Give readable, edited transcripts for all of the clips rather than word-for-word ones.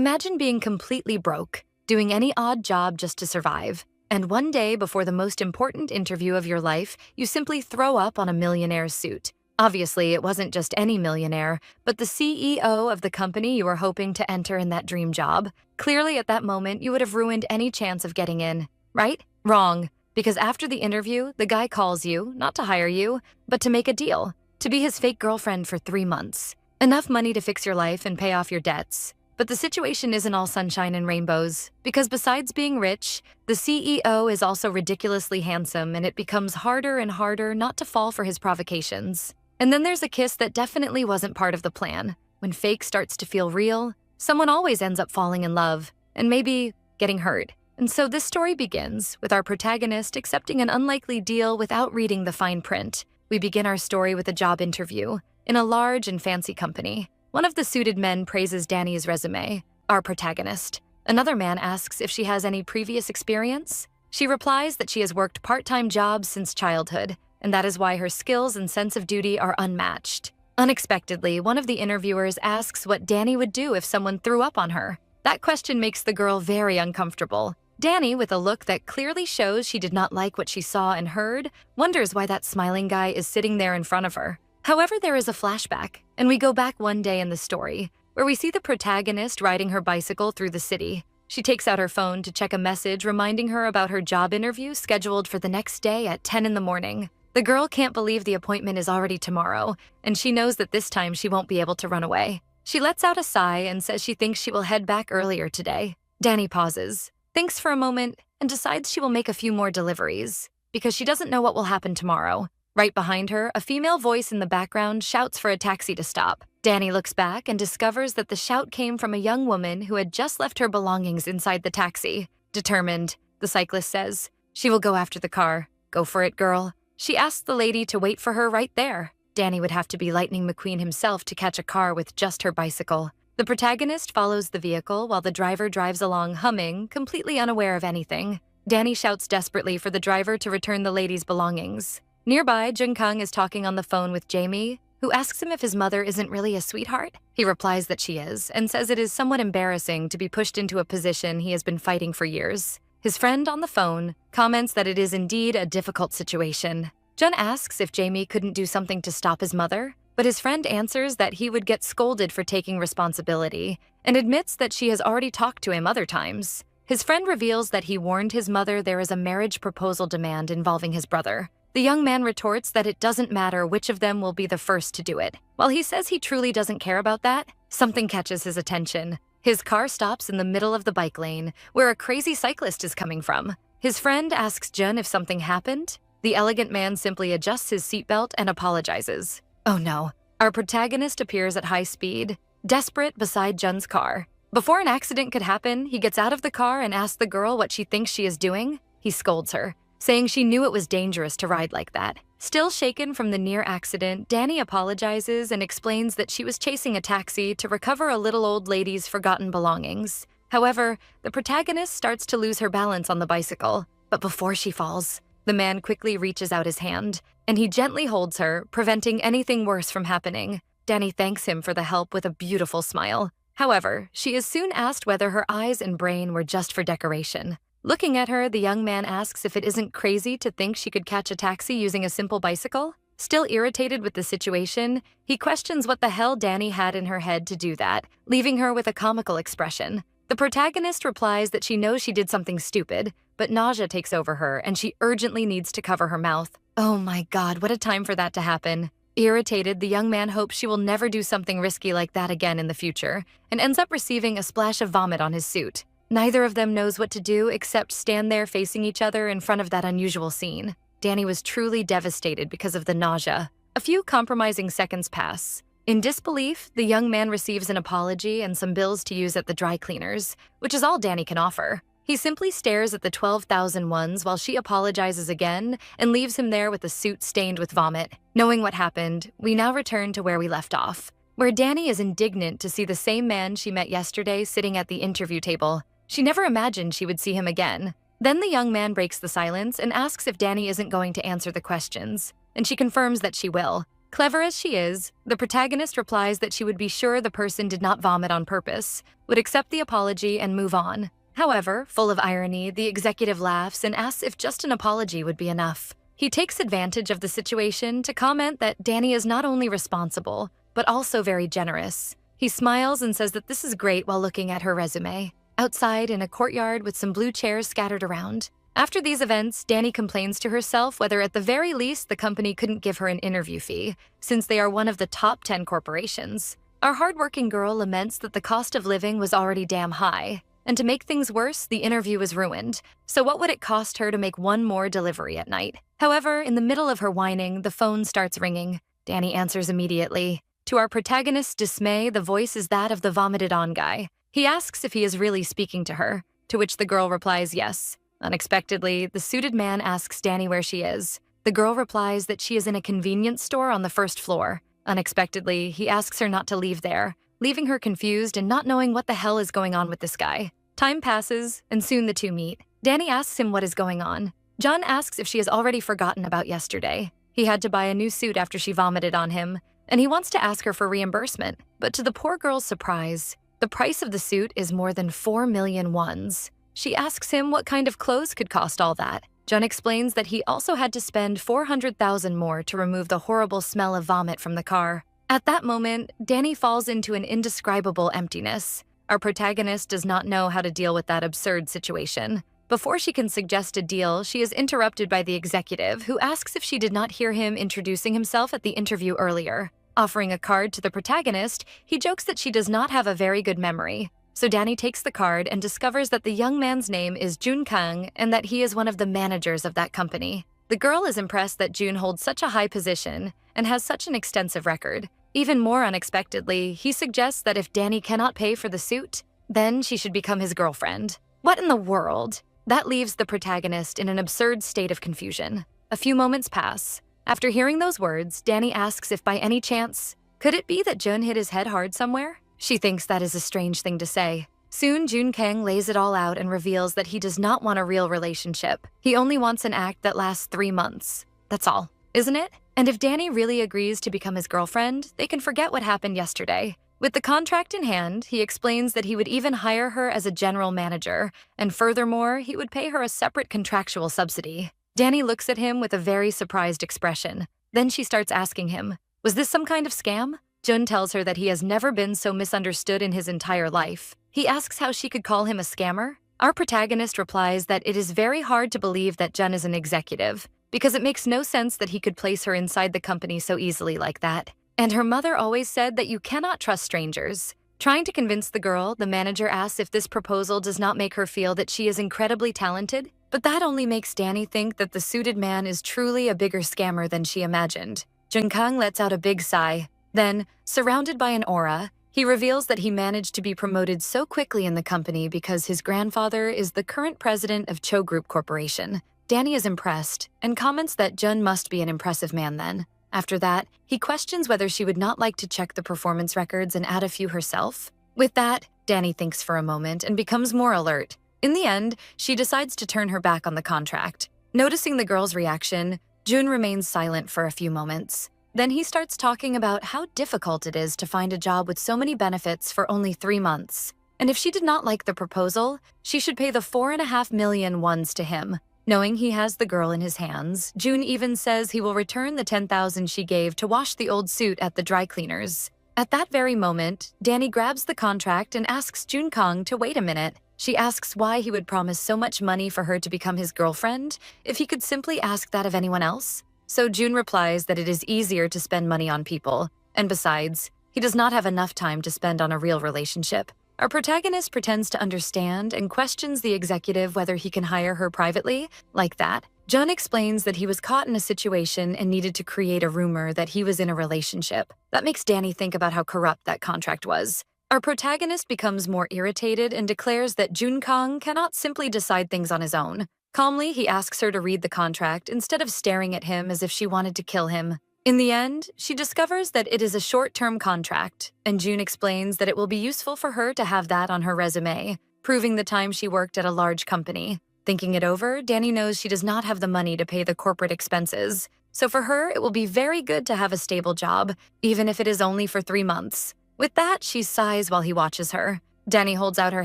Imagine being completely broke, doing any odd job just to survive, and one day before the most important interview of your life, you simply throw up on a millionaire's suit. Obviously, it wasn't just any millionaire, but the CEO of the company you were hoping to enter in that dream job. Clearly, at that moment, you would have ruined any chance of getting in, right? Wrong. Because after the interview, the guy calls you, not to hire you, but to make a deal, to be his fake girlfriend for 3 months. Enough money to fix your life and pay off your debts. But the situation isn't all sunshine and rainbows, because besides being rich, the CEO is also ridiculously handsome, and it becomes harder and harder not to fall for his provocations. And then there's a kiss that definitely wasn't part of the plan. When fake starts to feel real, someone always ends up falling in love, and maybe getting hurt. And so this story begins with our protagonist accepting an unlikely deal without reading the fine print. We begin our story with a job interview in a large and fancy company. One of the suited men praises Danny's resume, our protagonist. Another man asks if she has any previous experience. She replies that she has worked part-time jobs since childhood, and that is why her skills and sense of duty are unmatched. Unexpectedly, one of the interviewers asks what Danny would do if someone threw up on her. That question makes the girl very uncomfortable. Danny, with a look that clearly shows she did not like what she saw and heard, wonders why that smiling guy is sitting there in front of her. However, there is a flashback, and we go back one day in the story, where we see the protagonist riding her bicycle through the city. She takes out her phone to check a message reminding her about her job interview scheduled for the next day at 10 in the morning. The girl can't believe the appointment is already tomorrow, and she knows that this time she won't be able to run away. She lets out a sigh and says she thinks she will head back earlier today. Danny pauses, thinks for a moment, and decides she will make a few more deliveries, because she doesn't know what will happen tomorrow. Right behind her, a female voice in the background shouts for a taxi to stop. Danny looks back and discovers that the shout came from a young woman who had just left her belongings inside the taxi. Determined, the cyclist says, "She will go after the car. Go for it, girl." She asks the lady to wait for her right there. Danny would have to be Lightning McQueen himself to catch a car with just her bicycle. The protagonist follows the vehicle while the driver drives along humming, completely unaware of anything. Danny shouts desperately for the driver to return the lady's belongings. Nearby, Junkang is talking on the phone with Jamie, who asks him if his mother isn't really a sweetheart. He replies that she is, and says it is somewhat embarrassing to be pushed into a position he has been fighting for years. His friend on the phone comments that it is indeed a difficult situation. Jun asks if Jamie couldn't do something to stop his mother, but his friend answers that he would get scolded for taking responsibility, and admits that she has already talked to him other times. His friend reveals that he warned his mother there is a marriage proposal demand involving his brother. The young man retorts that it doesn't matter which of them will be the first to do it. While he says he truly doesn't care about that, something catches his attention. His car stops in the middle of the bike lane, where a crazy cyclist is coming from. His friend asks Jun if something happened. The elegant man simply adjusts his seatbelt and apologizes. Oh no, our protagonist appears at high speed, desperate beside Jun's car. Before an accident could happen, he gets out of the car and asks the girl what she thinks she is doing. He scolds her, saying she knew it was dangerous to ride like that. Still shaken from the near accident, Danny apologizes and explains that she was chasing a taxi to recover a little old lady's forgotten belongings. However, the protagonist starts to lose her balance on the bicycle. But before she falls, the man quickly reaches out his hand, and he gently holds her, preventing anything worse from happening. Danny thanks him for the help with a beautiful smile. However, she is soon asked whether her eyes and brain were just for decoration. Looking at her, the young man asks if it isn't crazy to think she could catch a taxi using a simple bicycle. Still irritated with the situation, he questions what the hell Danny had in her head to do that, leaving her with a comical expression. The protagonist replies that she knows she did something stupid, but nausea takes over her and she urgently needs to cover her mouth. Oh my god, what a time for that to happen. Irritated, the young man hopes she will never do something risky like that again in the future, and ends up receiving a splash of vomit on his suit. Neither of them knows what to do except stand there facing each other in front of that unusual scene. Danny was truly devastated because of the nausea. A few compromising seconds pass. In disbelief, the young man receives an apology and some bills to use at the dry cleaners, which is all Danny can offer. He simply stares at the 12,000 ones while she apologizes again and leaves him there with the suit stained with vomit. Knowing what happened, we now return to where we left off, where Danny is indignant to see the same man she met yesterday sitting at the interview table. She never imagined she would see him again. Then the young man breaks the silence and asks if Danny isn't going to answer the questions, and she confirms that she will. Clever as she is, the protagonist replies that she would be sure the person did not vomit on purpose, would accept the apology and move on. However, full of irony, the executive laughs and asks if just an apology would be enough. He takes advantage of the situation to comment that Danny is not only responsible, but also very generous. He smiles and says that this is great while looking at her resume. Outside in a courtyard with some blue chairs scattered around. After these events, Danny complains to herself whether at the very least the company couldn't give her an interview fee, since they are one of the top 10 corporations. Our hardworking girl laments that the cost of living was already damn high, and to make things worse, the interview was ruined. So what would it cost her to make one more delivery at night? However, in the middle of her whining, the phone starts ringing. Danny answers immediately. To our protagonist's dismay, the voice is that of the vomited-on guy. He asks if he is really speaking to her, to which the girl replies yes. Unexpectedly, the suited man asks Danny where she is. The girl replies that she is in a convenience store on the first floor. Unexpectedly, he asks her not to leave there, leaving her confused and not knowing what the hell is going on with this guy. Time passes, and soon the two meet. Danny asks him what is going on. John asks if she has already forgotten about yesterday. He had to buy a new suit after she vomited on him, and he wants to ask her for reimbursement. But to the poor girl's surprise, the price of the suit is more than 4 million wons. She asks him what kind of clothes could cost all that. John explains that he also had to spend 400,000 more to remove the horrible smell of vomit from the car. At that moment, Danny falls into an indescribable emptiness. Our protagonist does not know how to deal with that absurd situation. Before she can suggest a deal, she is interrupted by the executive, who asks if she did not hear him introducing himself at the interview earlier. Offering a card to the protagonist, he jokes that she does not have a very good memory. So Danny takes the card and discovers that the young man's name is Jun Kang and that he is one of the managers of that company. The girl is impressed that Jun holds such a high position and has such an extensive record. Even more unexpectedly, he suggests that if Danny cannot pay for the suit, then she should become his girlfriend. What in the world? That leaves the protagonist in an absurd state of confusion. A few moments pass. After hearing those words, Danny asks if by any chance, could it be that Jun hit his head hard somewhere? She thinks that is a strange thing to say. Soon, Jun Kang lays it all out and reveals that he does not want a real relationship. He only wants an act that lasts 3 months. That's all, isn't it? And if Danny really agrees to become his girlfriend, they can forget what happened yesterday. With the contract in hand, he explains that he would even hire her as a general manager, and furthermore, he would pay her a separate contractual subsidy. Danny looks at him with a very surprised expression. Then she starts asking him, was this some kind of scam? Jun tells her that he has never been so misunderstood in his entire life. He asks how she could call him a scammer. Our protagonist replies that it is very hard to believe that Jun is an executive, because it makes no sense that he could place her inside the company so easily like that. And her mother always said that you cannot trust strangers. Trying to convince the girl, the manager asks if this proposal does not make her feel that she is incredibly talented, but that only makes Danny think that the suited man is truly a bigger scammer than she imagined. Jun Kang lets out a big sigh. Then, surrounded by an aura, he reveals that he managed to be promoted so quickly in the company because his grandfather is the current president of Cho Group Corporation. Danny is impressed and comments that Jun must be an impressive man then. After that, he questions whether she would not like to check the performance records and add a few herself. With that, Danny thinks for a moment and becomes more alert. In the end, she decides to turn her back on the contract. Noticing the girl's reaction, Jun remains silent for a few moments. Then he starts talking about how difficult it is to find a job with so many benefits for only 3 months. And if she did not like the proposal, she should pay the 4.5 million wons to him. Knowing he has the girl in his hands, Jun even says he will return the 10,000 she gave to wash the old suit at the dry cleaners. At that very moment, Danny grabs the contract and asks Jun Kang to wait a minute. She asks why he would promise so much money for her to become his girlfriend if he could simply ask that of anyone else. So Jun replies that it is easier to spend money on people, and besides, he does not have enough time to spend on a real relationship. Our protagonist pretends to understand and questions the executive whether he can hire her privately, like that. Jun explains that he was caught in a situation and needed to create a rumor that he was in a relationship. That makes Danny think about how corrupt that contract was. Our protagonist becomes more irritated and declares that Jun Kang cannot simply decide things on his own. Calmly, he asks her to read the contract instead of staring at him as if she wanted to kill him. In the end, she discovers that it is a short-term contract, and Jun explains that it will be useful for her to have that on her resume, proving the time she worked at a large company. Thinking it over, Danny knows she does not have the money to pay the corporate expenses, So for her, it will be very good to have a stable job, even if it is only for 3 months. With that, she sighs while he watches her. Danny holds out her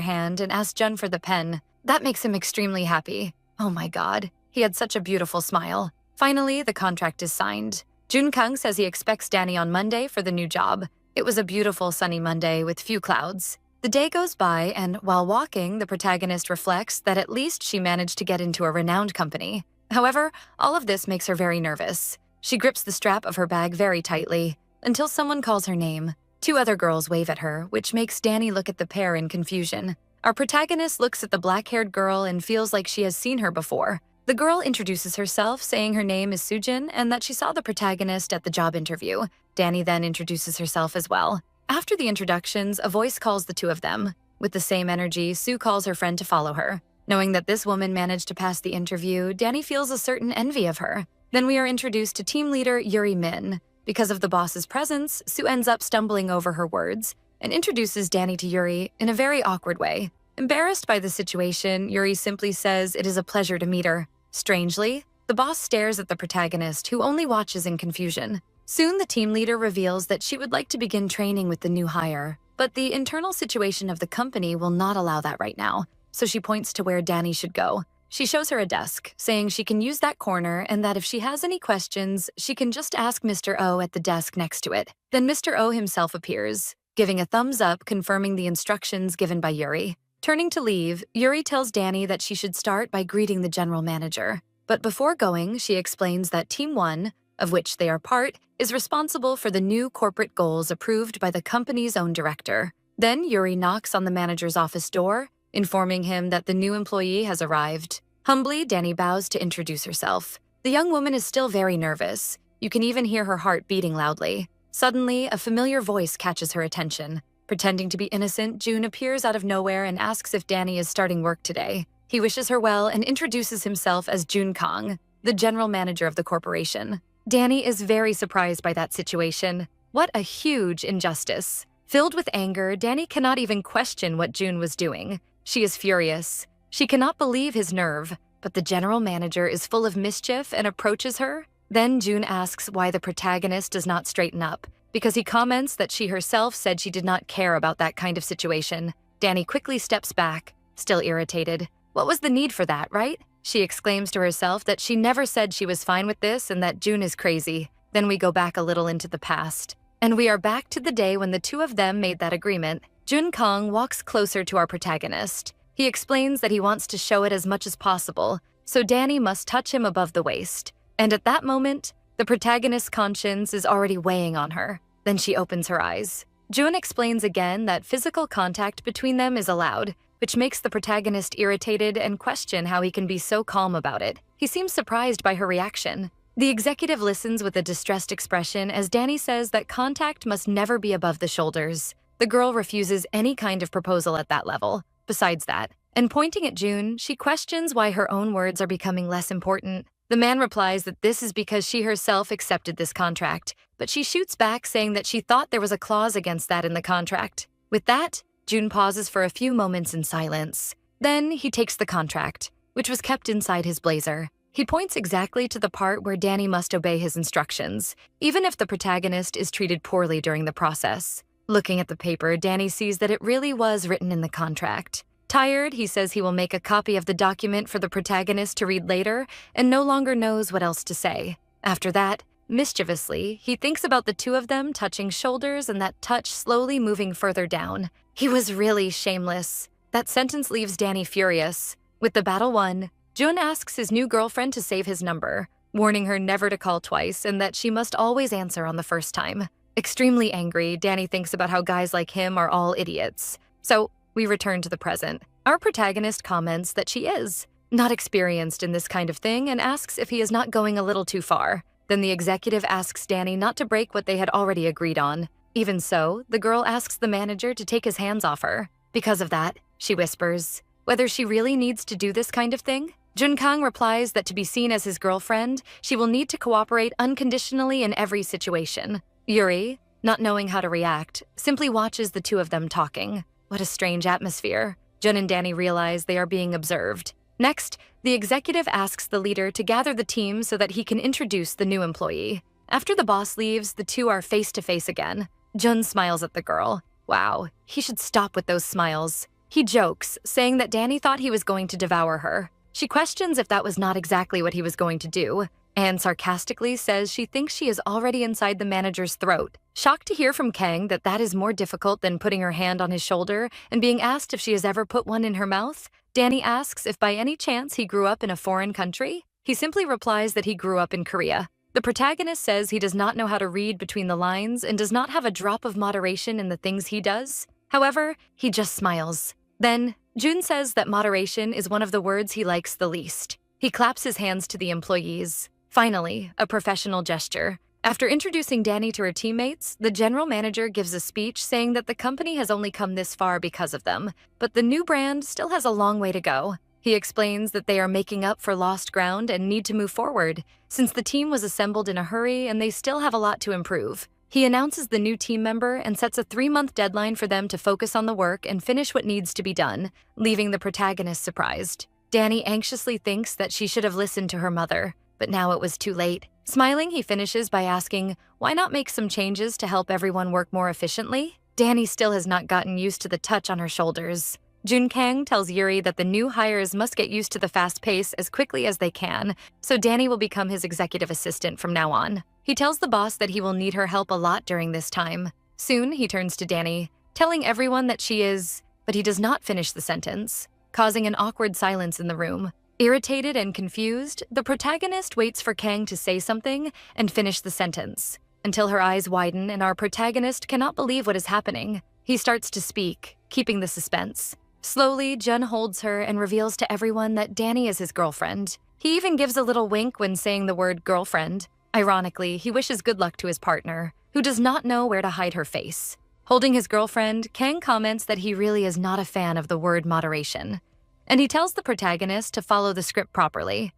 hand and asks Jun for the pen. That makes him extremely happy. Oh my god, he had such a beautiful smile. Finally, the contract is signed. Jun Kang says he expects Danny on Monday for the new job. It was a beautiful sunny Monday with few clouds. The day goes by, and while walking, the protagonist reflects that at least she managed to get into a renowned company. However, all of this makes her very nervous. She grips the strap of her bag very tightly, until someone calls her name. 2 other girls wave at her, which makes Danny look at the pair in confusion. Our protagonist looks at the black-haired girl and feels like she has seen her before. The girl introduces herself, saying her name is Sujin and that she saw the protagonist at the job interview. Danny then introduces herself as well. After the introductions, a voice calls the 2 of them. With the same energy, Sue calls her friend to follow her. Knowing that this woman managed to pass the interview, Danny feels a certain envy of her. Then we are introduced to team leader Yuri Min. Because of the boss's presence, Sue ends up stumbling over her words and introduces Danny to Yuri in a very awkward way. Embarrassed by the situation, Yuri simply says it is a pleasure to meet her. Strangely, the boss stares at the protagonist, who only watches in confusion. Soon, the team leader reveals that she would like to begin training with the new hire, but the internal situation of the company will not allow that right now, so she points to where Danny should go. She shows her a desk, saying she can use that corner and that if she has any questions, she can just ask Mr. O at the desk next to it. Then Mr. O himself appears, giving a thumbs up, confirming the instructions given by Yuri. Turning to leave, Yuri tells Danny that she should start by greeting the general manager. But before going, she explains that Team 1, of which they are part, is responsible for the new corporate goals approved by the company's own director. Then Yuri knocks on the manager's office door, informing him that the new employee has arrived. Humbly, Danny bows to introduce herself. The young woman is still very nervous. You can even hear her heart beating loudly. Suddenly, a familiar voice catches her attention. Pretending to be innocent, June appears out of nowhere and asks if Danny is starting work today. He wishes her well and introduces himself as Jun Kang, the general manager of the corporation. Danny is very surprised by that situation. What a huge injustice. Filled with anger, Danny cannot even question what June was doing. She is furious. She cannot believe his nerve, but the general manager is full of mischief and approaches her. Then June asks why the protagonist does not straighten up, because he comments that she herself said she did not care about that kind of situation. Danny quickly steps back, still irritated. What was the need for that, right? She exclaims to herself that she never said she was fine with this and that June is crazy. Then we go back a little into the past. And we are back to the day when the 2 of them made that agreement. Jun Kang walks closer to our protagonist. He explains that he wants to show it as much as possible, so Danny must touch him above the waist. And at that moment, the protagonist's conscience is already weighing on her. Then she opens her eyes. Jun explains again that physical contact between them is allowed, which makes the protagonist irritated and question how he can be so calm about it. He seems surprised by her reaction. The executive listens with a distressed expression as Danny says that contact must never be above the shoulders. The girl refuses any kind of proposal at that level. Besides that, and pointing at June, she questions why her own words are becoming less important. The man replies that this is because she herself accepted this contract, but she shoots back saying that she thought there was a clause against that in the contract. With that, June pauses for a few moments in silence. Then he takes the contract, which was kept inside his blazer. He points exactly to the part where Danny must obey his instructions, even if the protagonist is treated poorly during the process. Looking at the paper, Danny sees that it really was written in the contract. Tired, he says he will make a copy of the document for the protagonist to read later and no longer knows what else to say. After that, mischievously, he thinks about the 2 of them touching shoulders and that touch slowly moving further down. He was really shameless. That sentence leaves Danny furious. With the battle won, Jun asks his new girlfriend to save his number, warning her never to call twice and that she must always answer on the first time. Extremely angry, Danny thinks about how guys like him are all idiots. So, we return to the present. Our protagonist comments that she is not experienced in this kind of thing and asks if he is not going a little too far. Then the executive asks Danny not to break what they had already agreed on. Even so, the girl asks the manager to take his hands off her. Because of that, she whispers, whether she really needs to do this kind of thing? Jun Kang replies that to be seen as his girlfriend, she will need to cooperate unconditionally in every situation. Yuri, not knowing how to react, simply watches the 2 of them talking. What a strange atmosphere. Jun and Danny realize they are being observed. Next, the executive asks the leader to gather the team so that he can introduce the new employee. After the boss leaves, the two are face to face again. Jun smiles at the girl. Wow, he should stop with those smiles. He jokes, saying that Danny thought he was going to devour her. She questions if that was not exactly what he was going to do, and sarcastically says she thinks she is already inside the manager's throat. Shocked to hear from Kang that that is more difficult than putting her hand on his shoulder and being asked if she has ever put one in her mouth, Danny asks if by any chance he grew up in a foreign country. He simply replies that he grew up in Korea. The protagonist says he does not know how to read between the lines and does not have a drop of moderation in the things he does. However, he just smiles. Then, Jun says that moderation is one of the words he likes the least. He claps his hands to the employees. Finally, a professional gesture. After introducing Danny to her teammates, the general manager gives a speech saying that the company has only come this far because of them, but the new brand still has a long way to go. He explains that they are making up for lost ground and need to move forward, since the team was assembled in a hurry and they still have a lot to improve. He announces the new team member and sets a 3-month deadline for them to focus on the work and finish what needs to be done, leaving the protagonist surprised. Danny anxiously thinks that she should have listened to her mother, but now it was too late. Smiling, he finishes by asking, why not make some changes to help everyone work more efficiently? Danny still has not gotten used to the touch on her shoulders. Jun Kang tells Yuri that the new hires must get used to the fast pace as quickly as they can, so Danny will become his executive assistant from now on. He tells the boss that he will need her help a lot during this time. Soon, he turns to Danny, telling everyone that she is, but he does not finish the sentence, causing an awkward silence in the room. Irritated and confused, the protagonist waits for Kang to say something and finish the sentence, until her eyes widen and our protagonist cannot believe what is happening. He starts to speak, keeping the suspense. Slowly, Jun holds her and reveals to everyone that Danny is his girlfriend. He even gives a little wink when saying the word girlfriend. Ironically, he wishes good luck to his partner, who does not know where to hide her face. Holding his girlfriend, Kang comments that he really is not a fan of the word moderation, and he tells the protagonist to follow the script properly.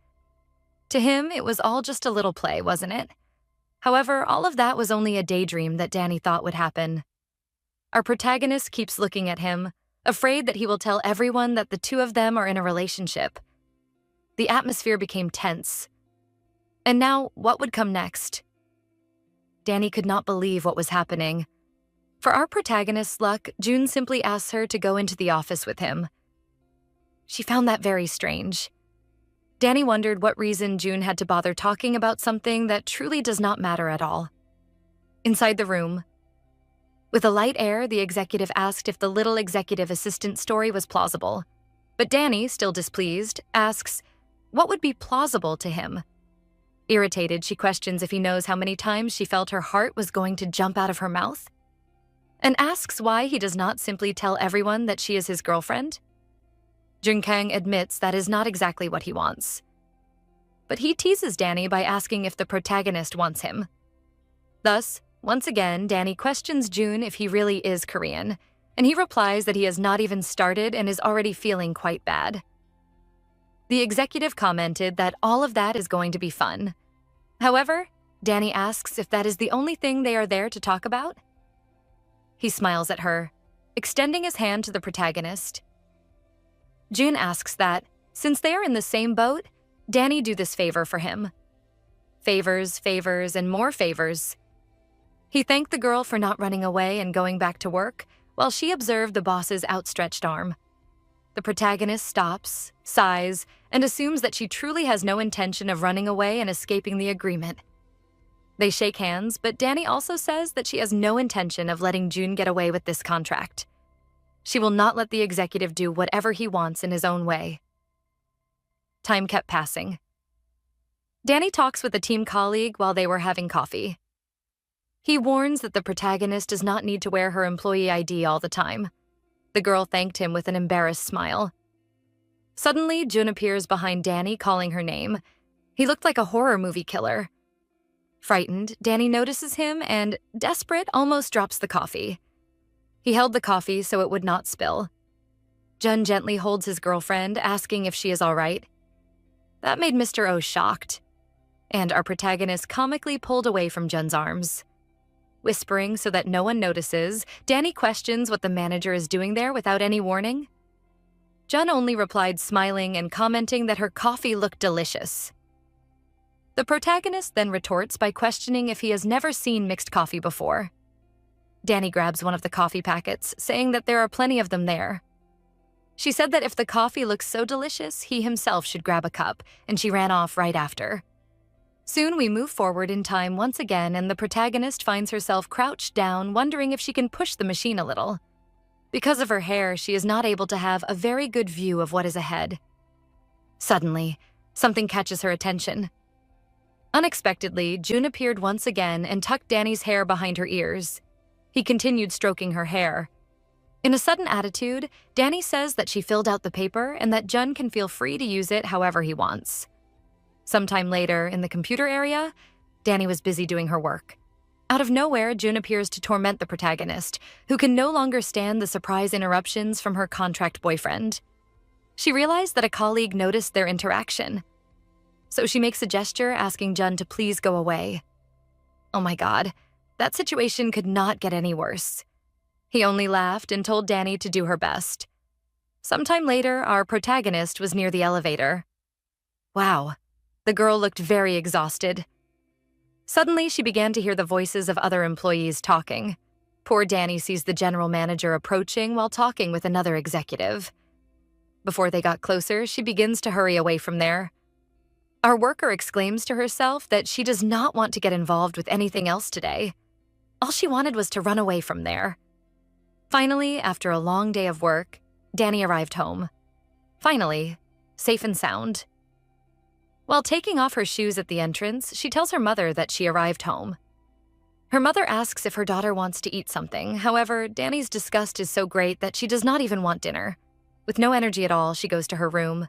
To him, it was all just a little play, wasn't it? However, all of that was only a daydream that Danny thought would happen. Our protagonist keeps looking at him, afraid that he will tell everyone that the two of them are in a relationship. The atmosphere became tense. And now, what would come next? Danny could not believe what was happening. For our protagonist's luck, Jun simply asks her to go into the office with him. She found that very strange. Danny wondered what reason Jun had to bother talking about something that truly does not matter at all. Inside the room, with a light air, the executive asked if the little executive assistant story was plausible. But Danny, still displeased, asks, what would be plausible to him? Irritated, she questions if he knows how many times she felt her heart was going to jump out of her mouth, and asks why he does not simply tell everyone that she is his girlfriend. Jun Kang admits that is not exactly what he wants. But he teases Danny by asking if the protagonist wants him. Thus, once again, Danny questions Jun if he really is Korean, and he replies that he has not even started and is already feeling quite bad. The executive commented that all of that is going to be fun. However, Danny asks if that is the only thing they are there to talk about. He smiles at her, extending his hand to the protagonist. Jun asks that, since they are in the same boat, Danny do this favor for him. Favors, favors, and more favors. He thanked the girl for not running away and going back to work, while she observed the boss's outstretched arm. The protagonist stops, sighs, and assumes that she truly has no intention of running away and escaping the agreement. They shake hands, but Danny also says that she has no intention of letting Jun get away with this contract. She will not let the executive do whatever he wants in his own way. Time kept passing. Danny talks with a team colleague while they were having coffee. He warns that the protagonist does not need to wear her employee ID all the time. The girl thanked him with an embarrassed smile. Suddenly, Jun appears behind Danny, calling her name. He looked like a horror movie killer. Frightened, Danny notices him and, desperate, almost drops the coffee. He held the coffee so it would not spill. Jun gently holds his girlfriend, asking if she is all right. That made Mr. O shocked, and our protagonist comically pulled away from Jun's arms. Whispering so that no one notices, Danny questions what the manager is doing there without any warning. Jun only replied smiling and commenting that her coffee looked delicious. The protagonist then retorts by questioning if he has never seen mixed coffee before. Danny grabs one of the coffee packets, saying that there are plenty of them there. She said that if the coffee looks so delicious, he himself should grab a cup, and she ran off right after. Soon we move forward in time once again, and the protagonist finds herself crouched down, wondering if she can push the machine a little. Because of her hair, she is not able to have a very good view of what is ahead. Suddenly, something catches her attention. Unexpectedly, Jun appeared once again and tucked Danny's hair behind her ears. He continued stroking her hair. In a sudden attitude, Danny says that she filled out the paper and that Jun can feel free to use it however he wants. Sometime later, in the computer area, Danny was busy doing her work. Out of nowhere, Jun appears to torment the protagonist, who can no longer stand the surprise interruptions from her contract boyfriend. She realized that a colleague noticed their interaction. So she makes a gesture asking Jun to please go away. Oh my god, that situation could not get any worse. He only laughed and told Danny to do her best. Sometime later, our protagonist was near the elevator. Wow, the girl looked very exhausted. Suddenly, she began to hear the voices of other employees talking. Poor Danny sees the general manager approaching while talking with another executive. Before they got closer, she begins to hurry away from there. Our worker exclaims to herself that she does not want to get involved with anything else today. All she wanted was to run away from there. Finally, after a long day of work, Danny arrived home. Finally, safe and sound. While taking off her shoes at the entrance, she tells her mother that she arrived home. Her mother asks if her daughter wants to eat something. However, Danny's disgust is so great that she does not even want dinner. With no energy at all, she goes to her room.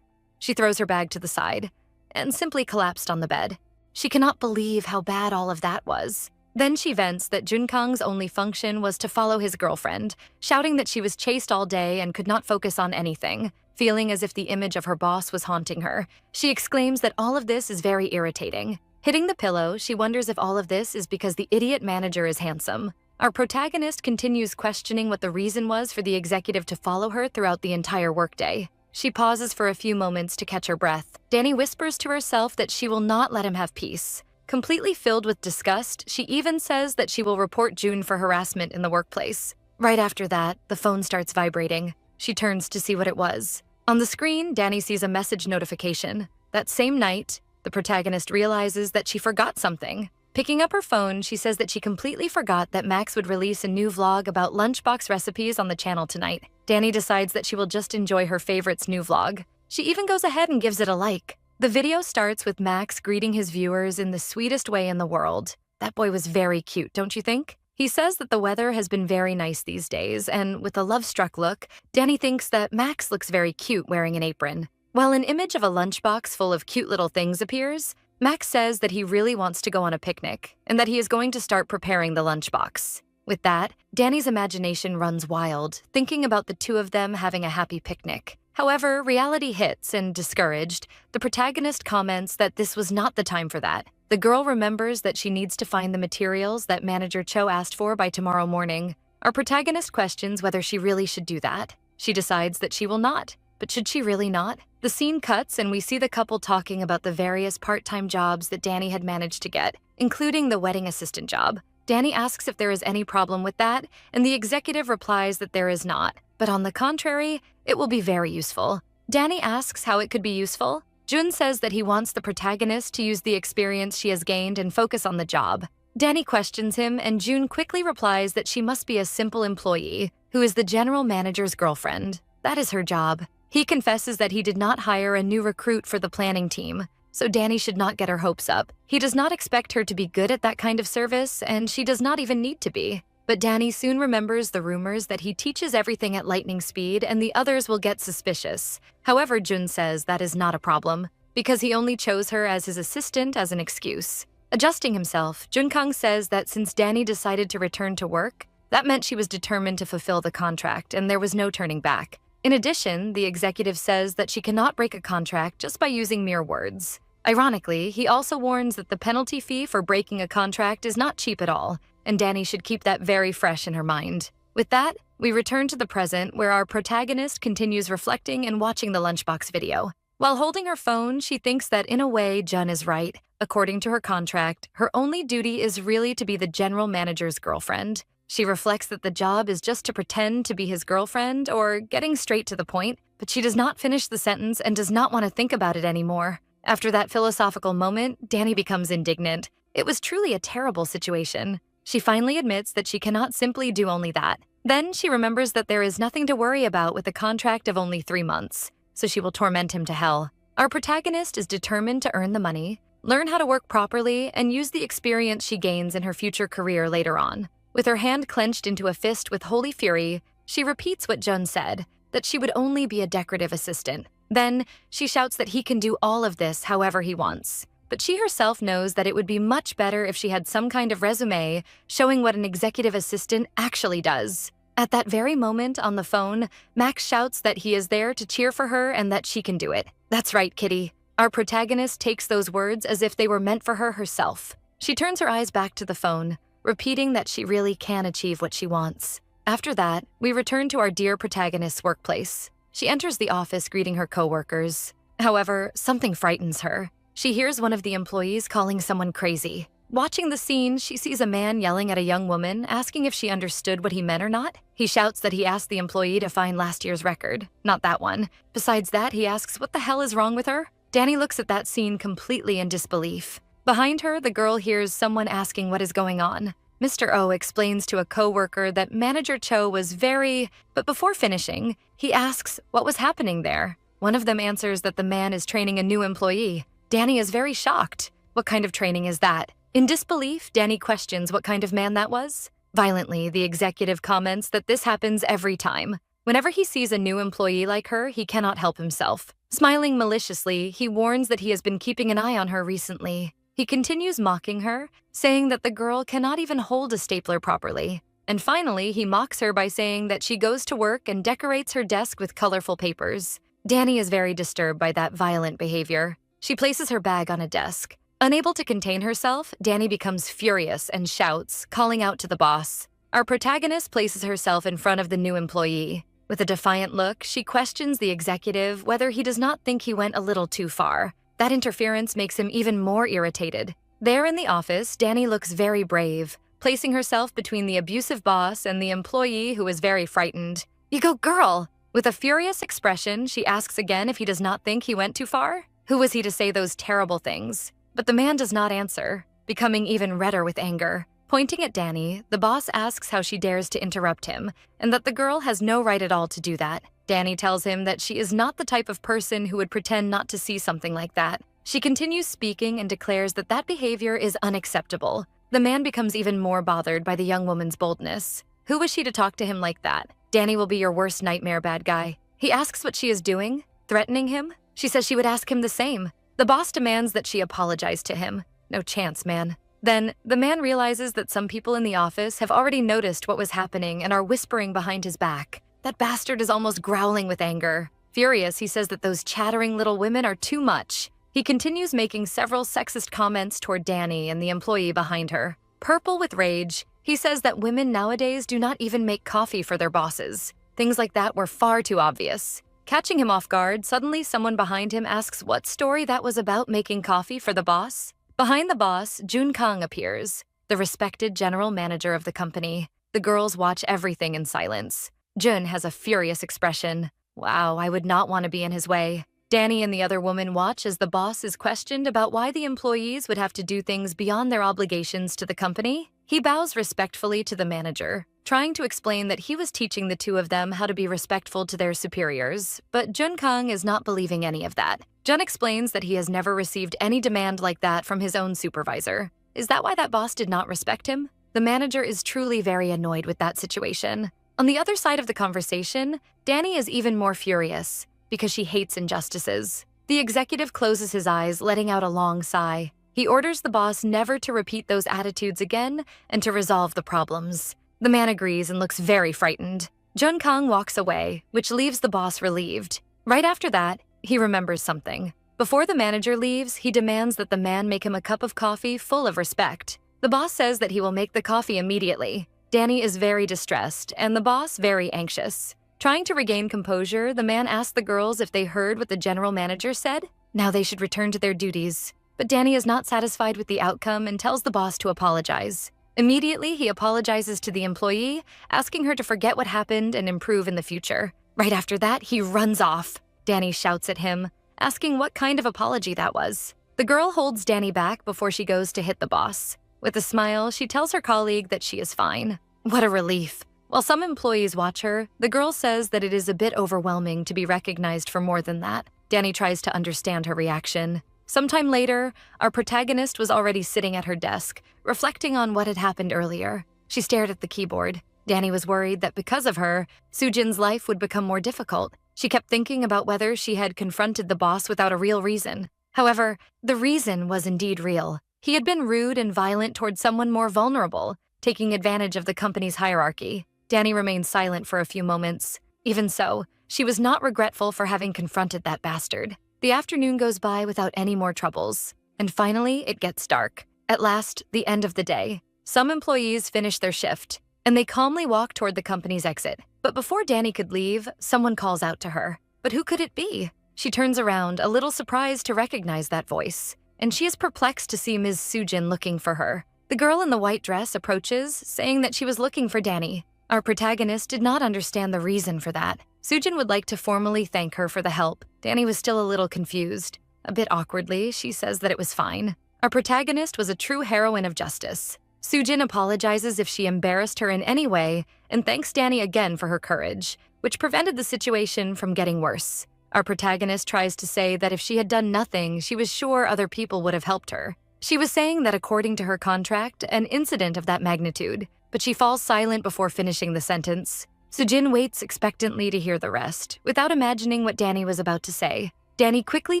She throws her bag to the side and simply collapsed on the bed. She cannot believe how bad all of that was. Then she vents that Junkang's only function was to follow his girlfriend, shouting that she was chased all day and could not focus on anything. Feeling as if the image of her boss was haunting her, she exclaims that all of this is very irritating. Hitting the pillow, she wonders if all of this is because the idiot manager is handsome. Our protagonist continues questioning what the reason was for the executive to follow her throughout the entire workday. She pauses for a few moments to catch her breath. Danny whispers to herself that she will not let him have peace. Completely filled with disgust, she even says that she will report Jun for harassment in the workplace. Right after that, the phone starts vibrating. She turns to see what it was. On the screen, Danny sees a message notification. That same night, the protagonist realizes that she forgot something. Picking up her phone, she says that she completely forgot that Max would release a new vlog about lunchbox recipes on the channel tonight. Danny decides that she will just enjoy her favorite's new vlog. She even goes ahead and gives it a like. The video starts with Max greeting his viewers in the sweetest way in the world. That boy was very cute, don't you think? He says that the weather has been very nice these days, and with a love-struck look, Danny thinks that Max looks very cute wearing an apron. While an image of a lunchbox full of cute little things appears, Max says that he really wants to go on a picnic, and that he is going to start preparing the lunchbox. With that, Danny's imagination runs wild, thinking about the two of them having a happy picnic. However, reality hits, and discouraged, the protagonist comments that this was not the time for that. The girl remembers that she needs to find the materials that Manager Cho asked for by tomorrow morning. Our protagonist questions whether she really should do that. She decides that she will not. But should she really not? The scene cuts and we see the couple talking about the various part-time jobs that Danny had managed to get, including the wedding assistant job. Danny asks if there is any problem with that, and the executive replies that there is not. But on the contrary, it will be very useful. Danny asks how it could be useful. Jun says that he wants the protagonist to use the experience she has gained and focus on the job. Danny questions him, and Jun quickly replies that she must be a simple employee who is the general manager's girlfriend. That is her job. He confesses that he did not hire a new recruit for the planning team, so Danny should not get her hopes up. He does not expect her to be good at that kind of service, and she does not even need to be. But Danny soon remembers the rumors that he teaches everything at lightning speed and the others will get suspicious. However, Jun says that is not a problem, because he only chose her as his assistant as an excuse. Adjusting himself, Junkang says that since Danny decided to return to work, that meant she was determined to fulfill the contract and there was no turning back. In addition, the executive says that she cannot break a contract just by using mere words. Ironically, he also warns that the penalty fee for breaking a contract is not cheap at all, and Danny should keep that very fresh in her mind. With that, we return to the present where our protagonist continues reflecting and watching the lunchbox video. While holding her phone, she thinks that in a way, Jun is right. According to her contract, her only duty is really to be the general manager's girlfriend. She reflects that the job is just to pretend to be his girlfriend or getting straight to the point, but she does not finish the sentence and does not want to think about it anymore. After that philosophical moment, Danny becomes indignant. It was truly a terrible situation. She finally admits that she cannot simply do only that. Then she remembers that there is nothing to worry about with a contract of only 3 months, so she will torment him to hell. Our protagonist is determined to earn the money, learn how to work properly, and use the experience she gains in her future career later on. With her hand clenched into a fist with holy fury, she repeats what Jun said, that she would only be a decorative assistant. Then, she shouts that he can do all of this however he wants. But she herself knows that it would be much better if she had some kind of resume showing what an executive assistant actually does. At that very moment on the phone, Max shouts that he is there to cheer for her and that she can do it. That's right, Kitty. Our protagonist takes those words as if they were meant for her herself. She turns her eyes back to the phone, repeating that she really can achieve what she wants. After that, we return to our dear protagonist's workplace. She enters the office greeting her coworkers. However, something frightens her. She hears one of the employees calling someone crazy. Watching the scene, she sees a man yelling at a young woman, asking if she understood what he meant or not. He shouts that he asked the employee to find last year's record, not that one. Besides that, he asks what the hell is wrong with her? Danny looks at that scene completely in disbelief. Behind her, the girl hears someone asking what is going on. Mr. O explains to a coworker that Manager Cho was but before finishing, he asks what was happening there. One of them answers that the man is training a new employee. Danny is very shocked. What kind of training is that? In disbelief, Danny questions what kind of man that was. Violently, the executive comments that this happens every time. Whenever he sees a new employee like her, he cannot help himself. Smiling maliciously, he warns that he has been keeping an eye on her recently. He continues mocking her, saying that the girl cannot even hold a stapler properly. And finally, he mocks her by saying that she goes to work and decorates her desk with colorful papers. Danny is very disturbed by that violent behavior. She places her bag on a desk. Unable to contain herself, Danny becomes furious and shouts, calling out to the boss. Our protagonist places herself in front of the new employee. With a defiant look, she questions the executive whether he does not think he went a little too far. That interference makes him even more irritated. There in the office, Danny looks very brave, placing herself between the abusive boss and the employee who is very frightened. "You go, girl!" With a furious expression, she asks again if he does not think he went too far. Who was he to say those terrible things? But the man does not answer, becoming even redder with anger. Pointing at Danny, the boss asks how she dares to interrupt him, and that the girl has no right at all to do that. Danny tells him that she is not the type of person who would pretend not to see something like that. She continues speaking and declares that that behavior is unacceptable. The man becomes even more bothered by the young woman's boldness. Who was she to talk to him like that? Danny will be your worst nightmare, bad guy. He asks what she is doing, threatening him. She says she would ask him the same. The boss demands that she apologize to him. No chance, man. Then, the man realizes that some people in the office have already noticed what was happening and are whispering behind his back. That bastard is almost growling with anger. Furious, he says that those chattering little women are too much. He continues making several sexist comments toward Danny and the employee behind her. Purple with rage, he says that women nowadays do not even make coffee for their bosses. Things like that were far too obvious. Catching him off guard, suddenly someone behind him asks what story that was about making coffee for the boss. Behind the boss, Jun Kang appears, the respected general manager of the company. The girls watch everything in silence. Jun has a furious expression. Wow, I would not want to be in his way. Danny and the other woman watch as the boss is questioned about why the employees would have to do things beyond their obligations to the company. He bows respectfully to the manager, trying to explain that he was teaching the two of them how to be respectful to their superiors, but Jun Kang is not believing any of that. Jun explains that he has never received any demand like that from his own supervisor. Is that why that boss did not respect him? The manager is truly very annoyed with that situation. On the other side of the conversation, Danny is even more furious because she hates injustices. The executive closes his eyes, letting out a long sigh. He orders the boss never to repeat those attitudes again and to resolve the problems. The man agrees and looks very frightened. Jun Kang walks away, which leaves the boss relieved. Right after that, he remembers something. Before the manager leaves, he demands that the man make him a cup of coffee full of respect. The boss says that he will make the coffee immediately. Danny is very distressed, and the boss very anxious. Trying to regain composure, the man asks the girls if they heard what the general manager said. Now they should return to their duties. But Danny is not satisfied with the outcome and tells the boss to apologize. Immediately, he apologizes to the employee, asking her to forget what happened and improve in the future. Right after that, he runs off. Danny shouts at him, asking what kind of apology that was. The girl holds Danny back before she goes to hit the boss. With a smile, she tells her colleague that she is fine. What a relief. While some employees watch her, the girl says that it is a bit overwhelming to be recognized for more than that. Danny tries to understand her reaction. Sometime later, our protagonist was already sitting at her desk, reflecting on what had happened earlier. She stared at the keyboard. Danny was worried that because of her, Sujin's life would become more difficult. She kept thinking about whether she had confronted the boss without a real reason. However, the reason was indeed real. He had been rude and violent toward someone more vulnerable, taking advantage of the company's hierarchy. Danny remained silent for a few moments. Even so, she was not regretful for having confronted that bastard. The afternoon goes by without any more troubles. And finally, it gets dark. At last, the end of the day. Some employees finish their shift, and they calmly walk toward the company's exit. But before Danny could leave, someone calls out to her. But who could it be? She turns around, a little surprised to recognize that voice. And she is perplexed to see Ms. Sujin looking for her. The girl in the white dress approaches, saying that she was looking for Danny. Our protagonist did not understand the reason for that. Sujin would like to formally thank her for the help. Danny was still a little confused. A bit awkwardly, she says that it was fine. Our protagonist was a true heroine of justice. Sujin apologizes if she embarrassed her in any way and thanks Danny again for her courage, which prevented the situation from getting worse. Our protagonist tries to say that if she had done nothing, she was sure other people would have helped her. She was saying that according to her contract, an incident of that magnitude, but she falls silent before finishing the sentence. Sujin waits expectantly to hear the rest, without imagining what Danny was about to say. Danny quickly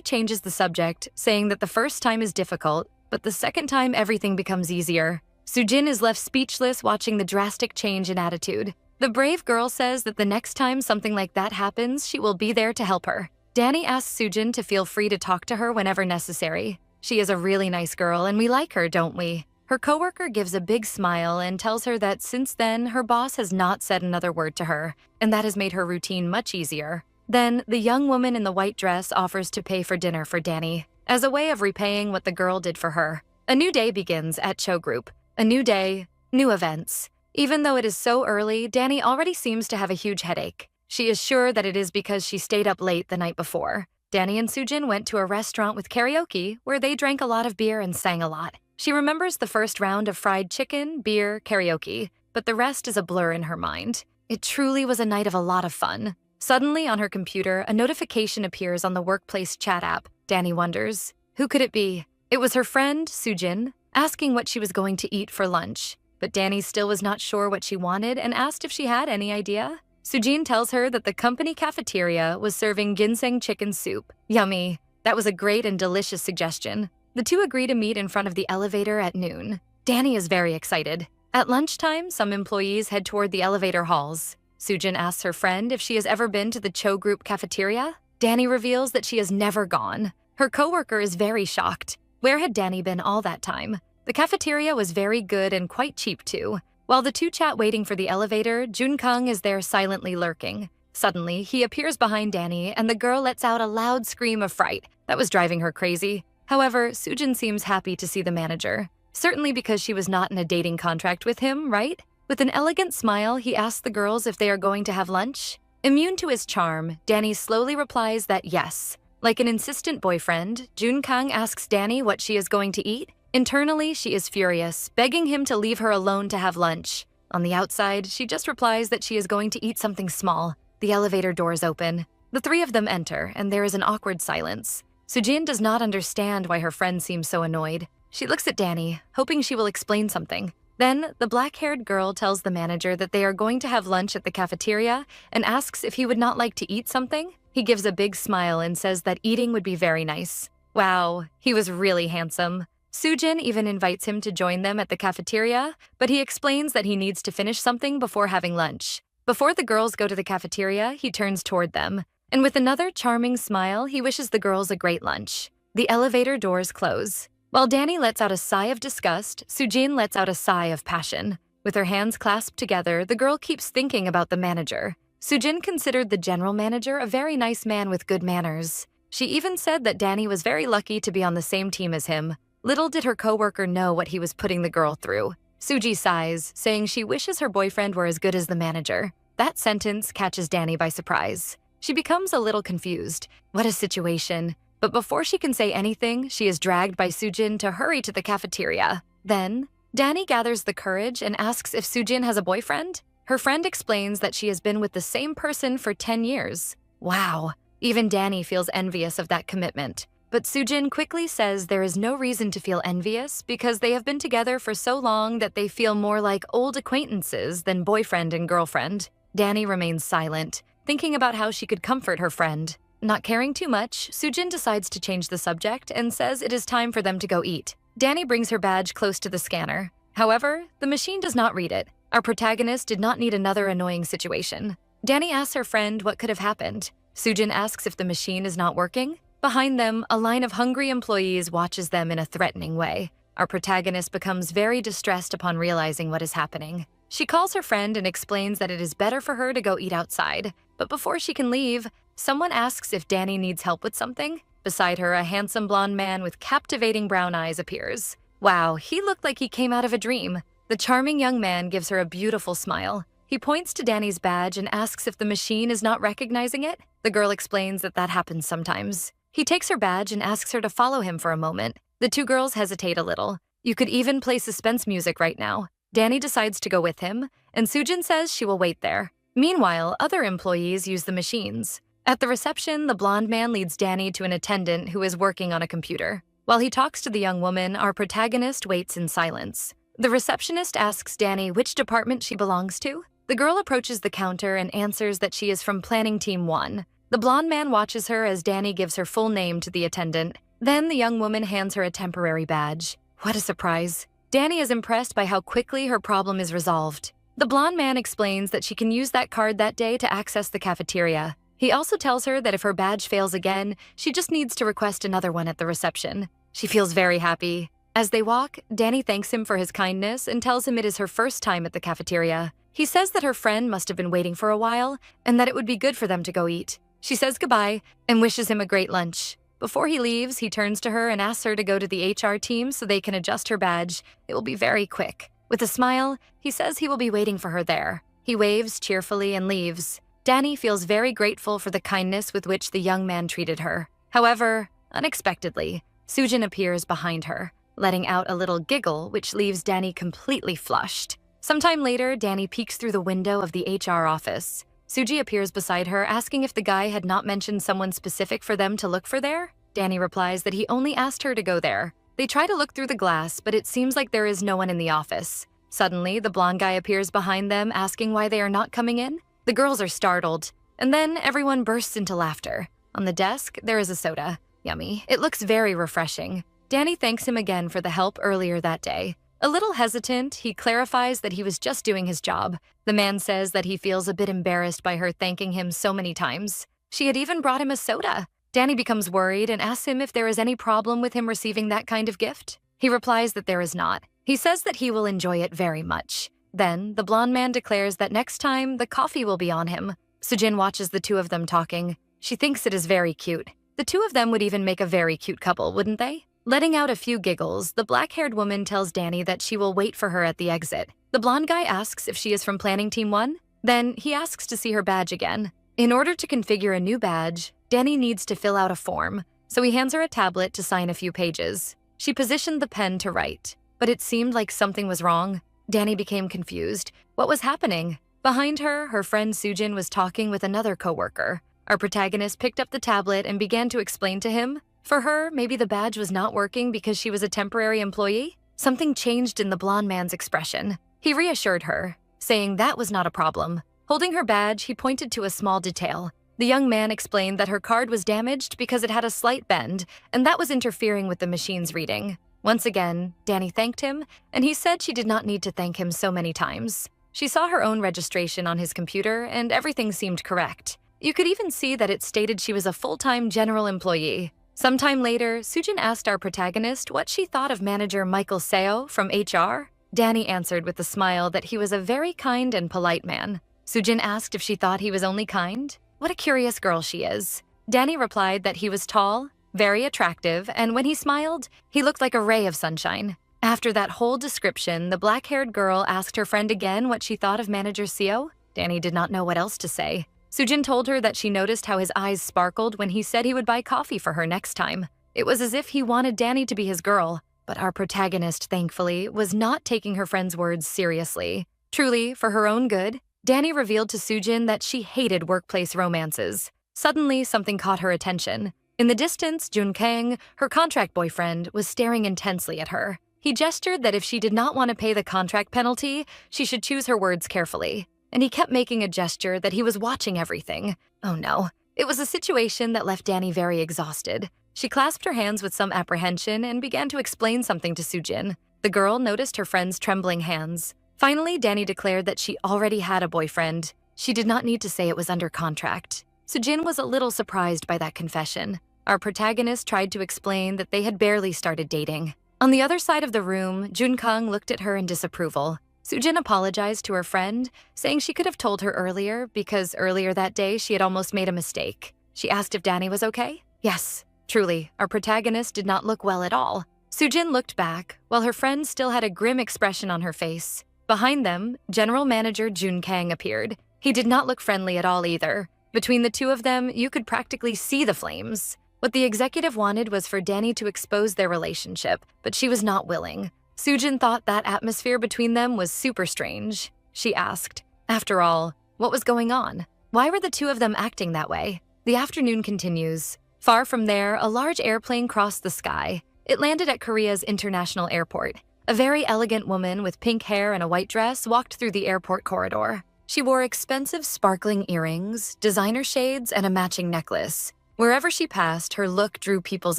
changes the subject, saying that the first time is difficult, but the second time everything becomes easier. Sujin is left speechless watching the drastic change in attitude. The brave girl says that the next time something like that happens, she will be there to help her. Danny asks Sujin to feel free to talk to her whenever necessary. She is a really nice girl, and we like her, don't we? Her coworker gives a big smile and tells her that since then, her boss has not said another word to her, and that has made her routine much easier. Then, the young woman in the white dress offers to pay for dinner for Danny, as a way of repaying what the girl did for her. A new day begins at Cho Group. A new day, new events. Even though it is so early, Danny already seems to have a huge headache. She is sure that it is because she stayed up late the night before. Danny and Sujin went to a restaurant with karaoke where they drank a lot of beer and sang a lot. She remembers the first round of fried chicken, beer, karaoke, but the rest is a blur in her mind. It truly was a night of a lot of fun. Suddenly, on her computer, a notification appears on the workplace chat app. Danny wonders, who could it be? It was her friend, Sujin, asking what she was going to eat for lunch. But Danny still was not sure what she wanted and asked if she had any idea. Sujin tells her that the company cafeteria was serving ginseng chicken soup. Yummy. That was a great and delicious suggestion. The two agree to meet in front of the elevator at noon. Danny is very excited. At lunchtime, some employees head toward the elevator halls. Sujin asks her friend if she has ever been to the Cho Group cafeteria. Danny reveals that she has never gone. Her coworker is very shocked. Where had Danny been all that time? The cafeteria was very good and quite cheap too. While the two chat waiting for the elevator, Junkang is there silently lurking. Suddenly, he appears behind Danny and the girl lets out a loud scream of fright. That was driving her crazy. However, Sujin seems happy to see the manager. Certainly because she was not in a dating contract with him, right? With an elegant smile, he asks the girls if they are going to have lunch. Immune to his charm, Danny slowly replies that yes. Like an insistent boyfriend, Junkang asks Danny what she is going to eat. Internally, she is furious, begging him to leave her alone to have lunch. On the outside, she just replies that she is going to eat something small. The elevator doors open. The three of them enter, and there is an awkward silence. Sujin does not understand why her friend seems so annoyed. She looks at Danny, hoping she will explain something. Then, the black-haired girl tells the manager that they are going to have lunch at the cafeteria and asks if he would not like to eat something. He gives a big smile and says that eating would be very nice. Wow, he was really handsome. Sujin even invites him to join them at the cafeteria, but he explains that he needs to finish something before having lunch. Before the girls go to the cafeteria, he turns toward them, and with another charming smile, he wishes the girls a great lunch. The elevator doors close. While Danny lets out a sigh of disgust, Sujin lets out a sigh of passion. With her hands clasped together, the girl keeps thinking about the manager. Sujin considered the general manager a very nice man with good manners. She even said that Danny was very lucky to be on the same team as him. Little did her coworker know what he was putting the girl through. Suji sighs, saying she wishes her boyfriend were as good as the manager. That sentence catches Danny by surprise. She becomes a little confused. What a situation. But before she can say anything, she is dragged by Sujin to hurry to the cafeteria. Then, Danny gathers the courage and asks if Sujin has a boyfriend. Her friend explains that she has been with the same person for 10 years. Wow. Even Danny feels envious of that commitment. But Sujin quickly says there is no reason to feel envious because they have been together for so long that they feel more like old acquaintances than boyfriend and girlfriend. Danny remains silent, thinking about how she could comfort her friend. Not caring too much, Sujin decides to change the subject and says it is time for them to go eat. Danny brings her badge close to the scanner. However, the machine does not read it. Our protagonist did not need another annoying situation. Danny asks her friend what could have happened. Sujin asks if the machine is not working. Behind them, a line of hungry employees watches them in a threatening way. Our protagonist becomes very distressed upon realizing what is happening. She calls her friend and explains that it is better for her to go eat outside. But before she can leave, someone asks if Danny needs help with something. Beside her, a handsome blonde man with captivating brown eyes appears. Wow, he looked like he came out of a dream. The charming young man gives her a beautiful smile. He points to Danny's badge and asks if the machine is not recognizing it. The girl explains that that happens sometimes. He takes her badge and asks her to follow him for a moment. The two girls hesitate a little. You could even play suspense music right now. Danny decides to go with him, and Sujin says she will wait there. Meanwhile, other employees use the machines. At the reception, the blonde man leads Danny to an attendant who is working on a computer. While he talks to the young woman, our protagonist waits in silence. The receptionist asks Danny which department she belongs to. The girl approaches the counter and answers that she is from Planning Team 1. The blonde man watches her as Danny gives her full name to the attendant. Then the young woman hands her a temporary badge. What a surprise. Danny is impressed by how quickly her problem is resolved. The blonde man explains that she can use that card that day to access the cafeteria. He also tells her that if her badge fails again, she just needs to request another one at the reception. She feels very happy. As they walk, Danny thanks him for his kindness and tells him it is her first time at the cafeteria. He says that her friend must have been waiting for a while and that it would be good for them to go eat. She says goodbye and wishes him a great lunch. Before he leaves, he turns to her and asks her to go to the HR team so they can adjust her badge. It will be very quick. With a smile, he says he will be waiting for her there. He waves cheerfully and leaves. Danny feels very grateful for the kindness with which the young man treated her. However, unexpectedly, Sujin appears behind her, letting out a little giggle which leaves Danny completely flushed. Sometime later, Danny peeks through the window of the HR office. Suji appears beside her, asking if the guy had not mentioned someone specific for them to look for there. Danny replies that he only asked her to go there. They try to look through the glass, but it seems like there is no one in the office. Suddenly, the blonde guy appears behind them, asking why they are not coming in. The girls are startled, and then everyone bursts into laughter. On the desk, there is a soda. Yummy. It looks very refreshing. Danny thanks him again for the help earlier that day. A little hesitant, he clarifies that he was just doing his job. The man says that he feels a bit embarrassed by her thanking him so many times. She had even brought him a soda. Danny becomes worried and asks him if there is any problem with him receiving that kind of gift. He replies that there is not. He says that he will enjoy it very much. Then, the blonde man declares that next time, the coffee will be on him. Sujin watches the two of them talking. She thinks it is very cute. The two of them would even make a very cute couple, wouldn't they? Letting out a few giggles, the black-haired woman tells Danny that she will wait for her at the exit. The blonde guy asks if she is from Planning Team 1. Then, he asks to see her badge again. In order to configure a new badge, Danny needs to fill out a form, so he hands her a tablet to sign a few pages. She positioned the pen to write, but it seemed like something was wrong. Danny became confused. What was happening? Behind her, her friend Sujin was talking with another coworker. Our protagonist picked up the tablet and began to explain to him. For her, maybe the badge was not working because she was a temporary employee. Something changed in the blonde man's expression. He reassured her, saying that was not a problem. Holding her badge, he pointed to a small detail. The young man explained that her card was damaged because it had a slight bend, and that was interfering with the machine's reading. Once again, Danny thanked him, and he said she did not need to thank him so many times. She saw her own registration on his computer, and everything seemed correct. You could even see that it stated she was a full-time general employee. Sometime later, Sujin asked our protagonist what she thought of manager Michael Seo from HR. Danny answered with a smile that he was a very kind and polite man. Sujin asked if she thought he was only kind. What a curious girl she is. Danny replied that he was tall, very attractive, and when he smiled, he looked like a ray of sunshine. After that whole description, the black-haired girl asked her friend again what she thought of Manager Seo. Danny did not know what else to say. Sujin told her that she noticed how his eyes sparkled when he said he would buy coffee for her next time. It was as if he wanted Danny to be his girl, but our protagonist, thankfully, was not taking her friend's words seriously. Truly, for her own good, Danny revealed to Sujin that she hated workplace romances. Suddenly, something caught her attention. In the distance, Jun Kang, her contract boyfriend, was staring intensely at her. He gestured that if she did not want to pay the contract penalty, she should choose her words carefully. And he kept making a gesture that he was watching everything. Oh no. It was a situation that left Danny very exhausted. She clasped her hands with some apprehension and began to explain something to Sujin. The girl noticed her friend's trembling hands. Finally, Danny declared that she already had a boyfriend. She did not need to say it was under contract. Sujin was a little surprised by that confession. Our protagonist tried to explain that they had barely started dating. On the other side of the room, Jun Kang looked at her in disapproval. Sujin apologized to her friend, saying she could have told her earlier because earlier that day she had almost made a mistake. She asked if Danny was okay. Yes, truly, our protagonist did not look well at all. Sujin looked back, while her friend still had a grim expression on her face. Behind them, General Manager Jun Kang appeared. He did not look friendly at all either. Between the two of them, you could practically see the flames. What the executive wanted was for Danny to expose their relationship, but she was not willing. Sujin thought that atmosphere between them was super strange. She asked, after all, what was going on? Why were the two of them acting that way? The afternoon continues. Far from there, a large airplane crossed the sky. It landed at Korea's international airport. A very elegant woman with pink hair and a white dress walked through the airport corridor. She wore expensive sparkling earrings, designer shades, and a matching necklace. Wherever she passed, her look drew people's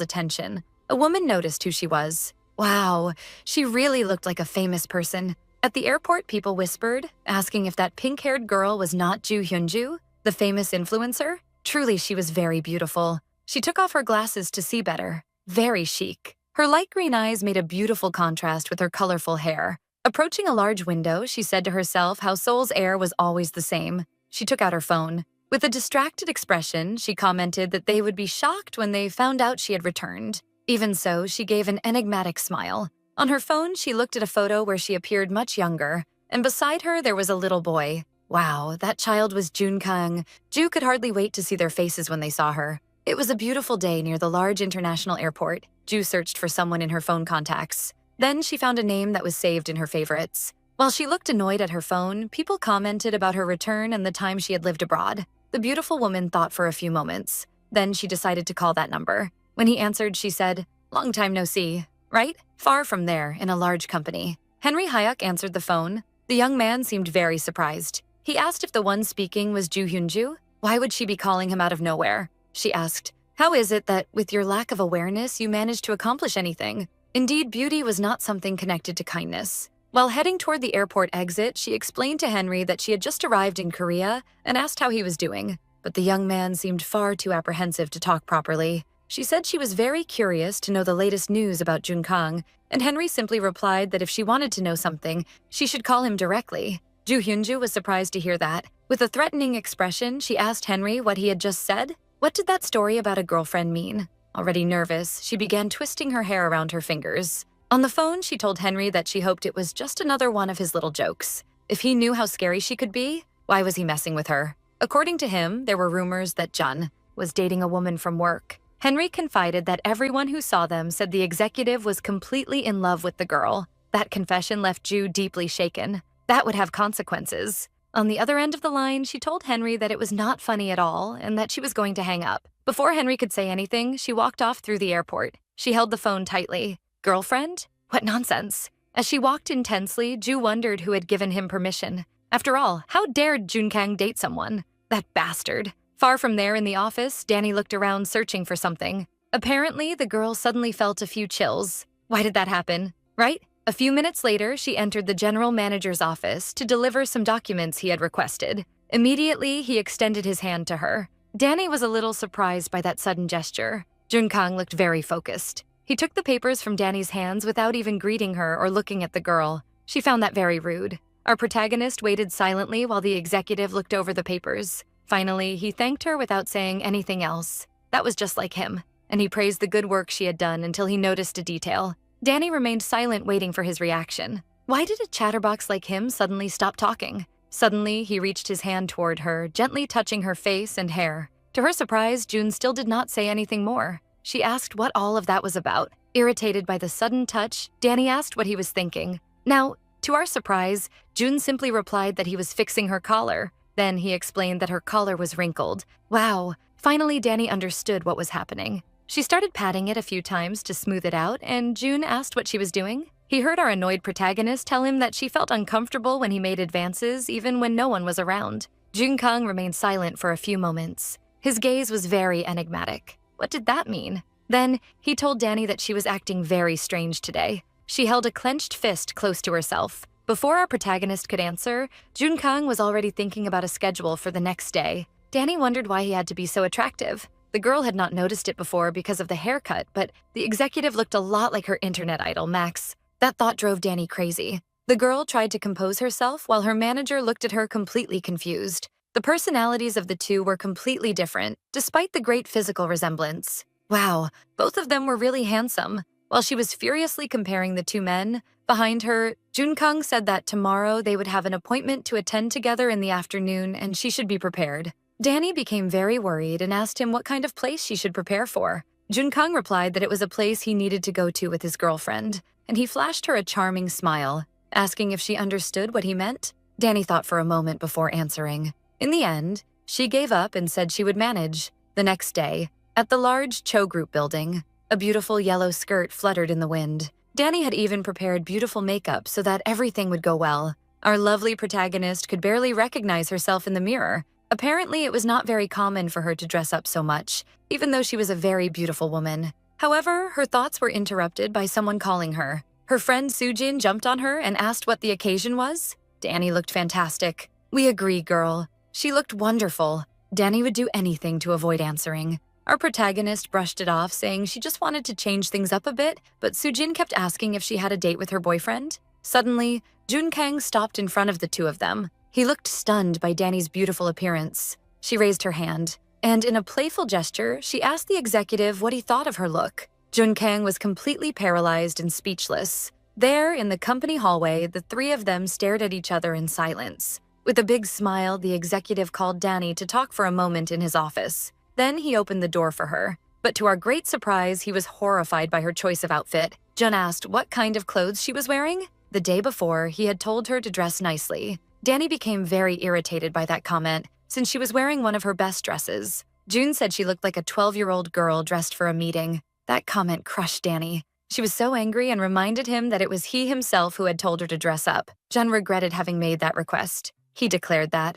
attention. A woman noticed who she was. Wow, she really looked like a famous person. At the airport, people whispered, asking if that pink-haired girl was not Ju Hyunju, the famous influencer. Truly, she was very beautiful. She took off her glasses to see better. Very chic. Her light green eyes made a beautiful contrast with her colorful hair. Approaching a large window, she said to herself how Seoul's air was always the same. She took out her phone. With a distracted expression, she commented that they would be shocked when they found out she had returned. Even so, she gave an enigmatic smile. On her phone, she looked at a photo where she appeared much younger, and beside her there was a little boy. Wow, that child was Jun Kang. Ju could hardly wait to see their faces when they saw her. It was a beautiful day near the large international airport. Ju searched for someone in her phone contacts. Then she found a name that was saved in her favorites. While she looked annoyed at her phone, people commented about her return and the time she had lived abroad. The beautiful woman thought for a few moments. Then she decided to call that number. When he answered, she said, "Long time no see, right?" Far from there, in a large company. Henry Hyuk answered the phone. The young man seemed very surprised. He asked if the one speaking was Ju Hyunju. Why would she be calling him out of nowhere? She asked, "How is it that, with your lack of awareness, you managed to accomplish anything?" Indeed, beauty was not something connected to kindness. While heading toward the airport exit, she explained to Henry that she had just arrived in Korea and asked how he was doing. But the young man seemed far too apprehensive to talk properly. She said she was very curious to know the latest news about Jun Kang, and Henry simply replied that if she wanted to know something, she should call him directly. Ju Hyunju was surprised to hear that. With a threatening expression, she asked Henry what he had just said. What did that story about a girlfriend mean? Already nervous, she began twisting her hair around her fingers. On the phone, she told Henry that she hoped it was just another one of his little jokes. If he knew how scary she could be, why was he messing with her? According to him, there were rumors that Jun was dating a woman from work. Henry confided that everyone who saw them said the executive was completely in love with the girl. That confession left Ju deeply shaken. That would have consequences. On the other end of the line, she told Henry that it was not funny at all and that she was going to hang up. Before Henry could say anything, she walked off through the airport. She held the phone tightly. Girlfriend? What nonsense. As she walked intensely, Ju wondered who had given him permission. After all, how dared Jun Kang date someone? That bastard. Far from there in the office, Danny looked around searching for something. Apparently, the girl suddenly felt a few chills. Why did that happen? Right? A few minutes later, she entered the general manager's office to deliver some documents he had requested. Immediately, he extended his hand to her. Danny was a little surprised by that sudden gesture. Jun Kang looked very focused. He took the papers from Danny's hands without even greeting her or looking at the girl. She found that very rude. Our protagonist waited silently while the executive looked over the papers. Finally, he thanked her without saying anything else. That was just like him, and he praised the good work she had done until he noticed a detail. Danny remained silent, waiting for his reaction. Why did a chatterbox like him suddenly stop talking? Suddenly, he reached his hand toward her, gently touching her face and hair. To her surprise, June still did not say anything more. She asked what all of that was about. Irritated by the sudden touch, Danny asked what he was thinking. Now, to our surprise, June simply replied that he was fixing her collar. Then he explained that her collar was wrinkled. Wow, finally Danny understood what was happening. She started patting it a few times to smooth it out, and June asked what she was doing. He heard our annoyed protagonist tell him that she felt uncomfortable when he made advances, even when no one was around. Jun Kang remained silent for a few moments. His gaze was very enigmatic. What did that mean? Then, he told Danny that she was acting very strange today. She held a clenched fist close to herself. Before our protagonist could answer, Jun Kang was already thinking about a schedule for the next day. Danny wondered why he had to be so attractive. The girl had not noticed it before because of the haircut, but the executive looked a lot like her internet idol, Max. That thought drove Danny crazy. The girl tried to compose herself while her manager looked at her completely confused. The personalities of the two were completely different, despite the great physical resemblance. Wow, both of them were really handsome. While she was furiously comparing the two men, behind her, Jun Kang said that tomorrow they would have an appointment to attend together in the afternoon and she should be prepared. Danny became very worried and asked him what kind of place she should prepare for. Jun Kang replied that it was a place he needed to go to with his girlfriend, and he flashed her a charming smile, asking if she understood what he meant. Danny thought for a moment before answering. In the end, she gave up and said she would manage. The next day, at the large Cho Group building, a beautiful yellow skirt fluttered in the wind. Danny had even prepared beautiful makeup so that everything would go well. Our lovely protagonist could barely recognize herself in the mirror. Apparently, it was not very common for her to dress up so much, even though she was a very beautiful woman. However, her thoughts were interrupted by someone calling her. Her friend Sujin jumped on her and asked what the occasion was. Danny looked fantastic. We agree, girl. She looked wonderful. Danny would do anything to avoid answering. Our protagonist brushed it off, saying she just wanted to change things up a bit, but Sujin kept asking if she had a date with her boyfriend. Suddenly, Jun Kang stopped in front of the two of them. He looked stunned by Danny's beautiful appearance. She raised her hand, and in a playful gesture, she asked the executive what he thought of her look. Jun Kang was completely paralyzed and speechless. There, in the company hallway, the three of them stared at each other in silence. With a big smile, the executive called Danny to talk for a moment in his office. Then he opened the door for her. But to our great surprise, he was horrified by her choice of outfit. Jun asked what kind of clothes she was wearing. The day before, he had told her to dress nicely. Danny became very irritated by that comment, since she was wearing one of her best dresses. June said she looked like a 12-year-old girl dressed for a meeting. That comment crushed Danny. She was so angry and reminded him that it was he himself who had told her to dress up. Jun regretted having made that request. He declared that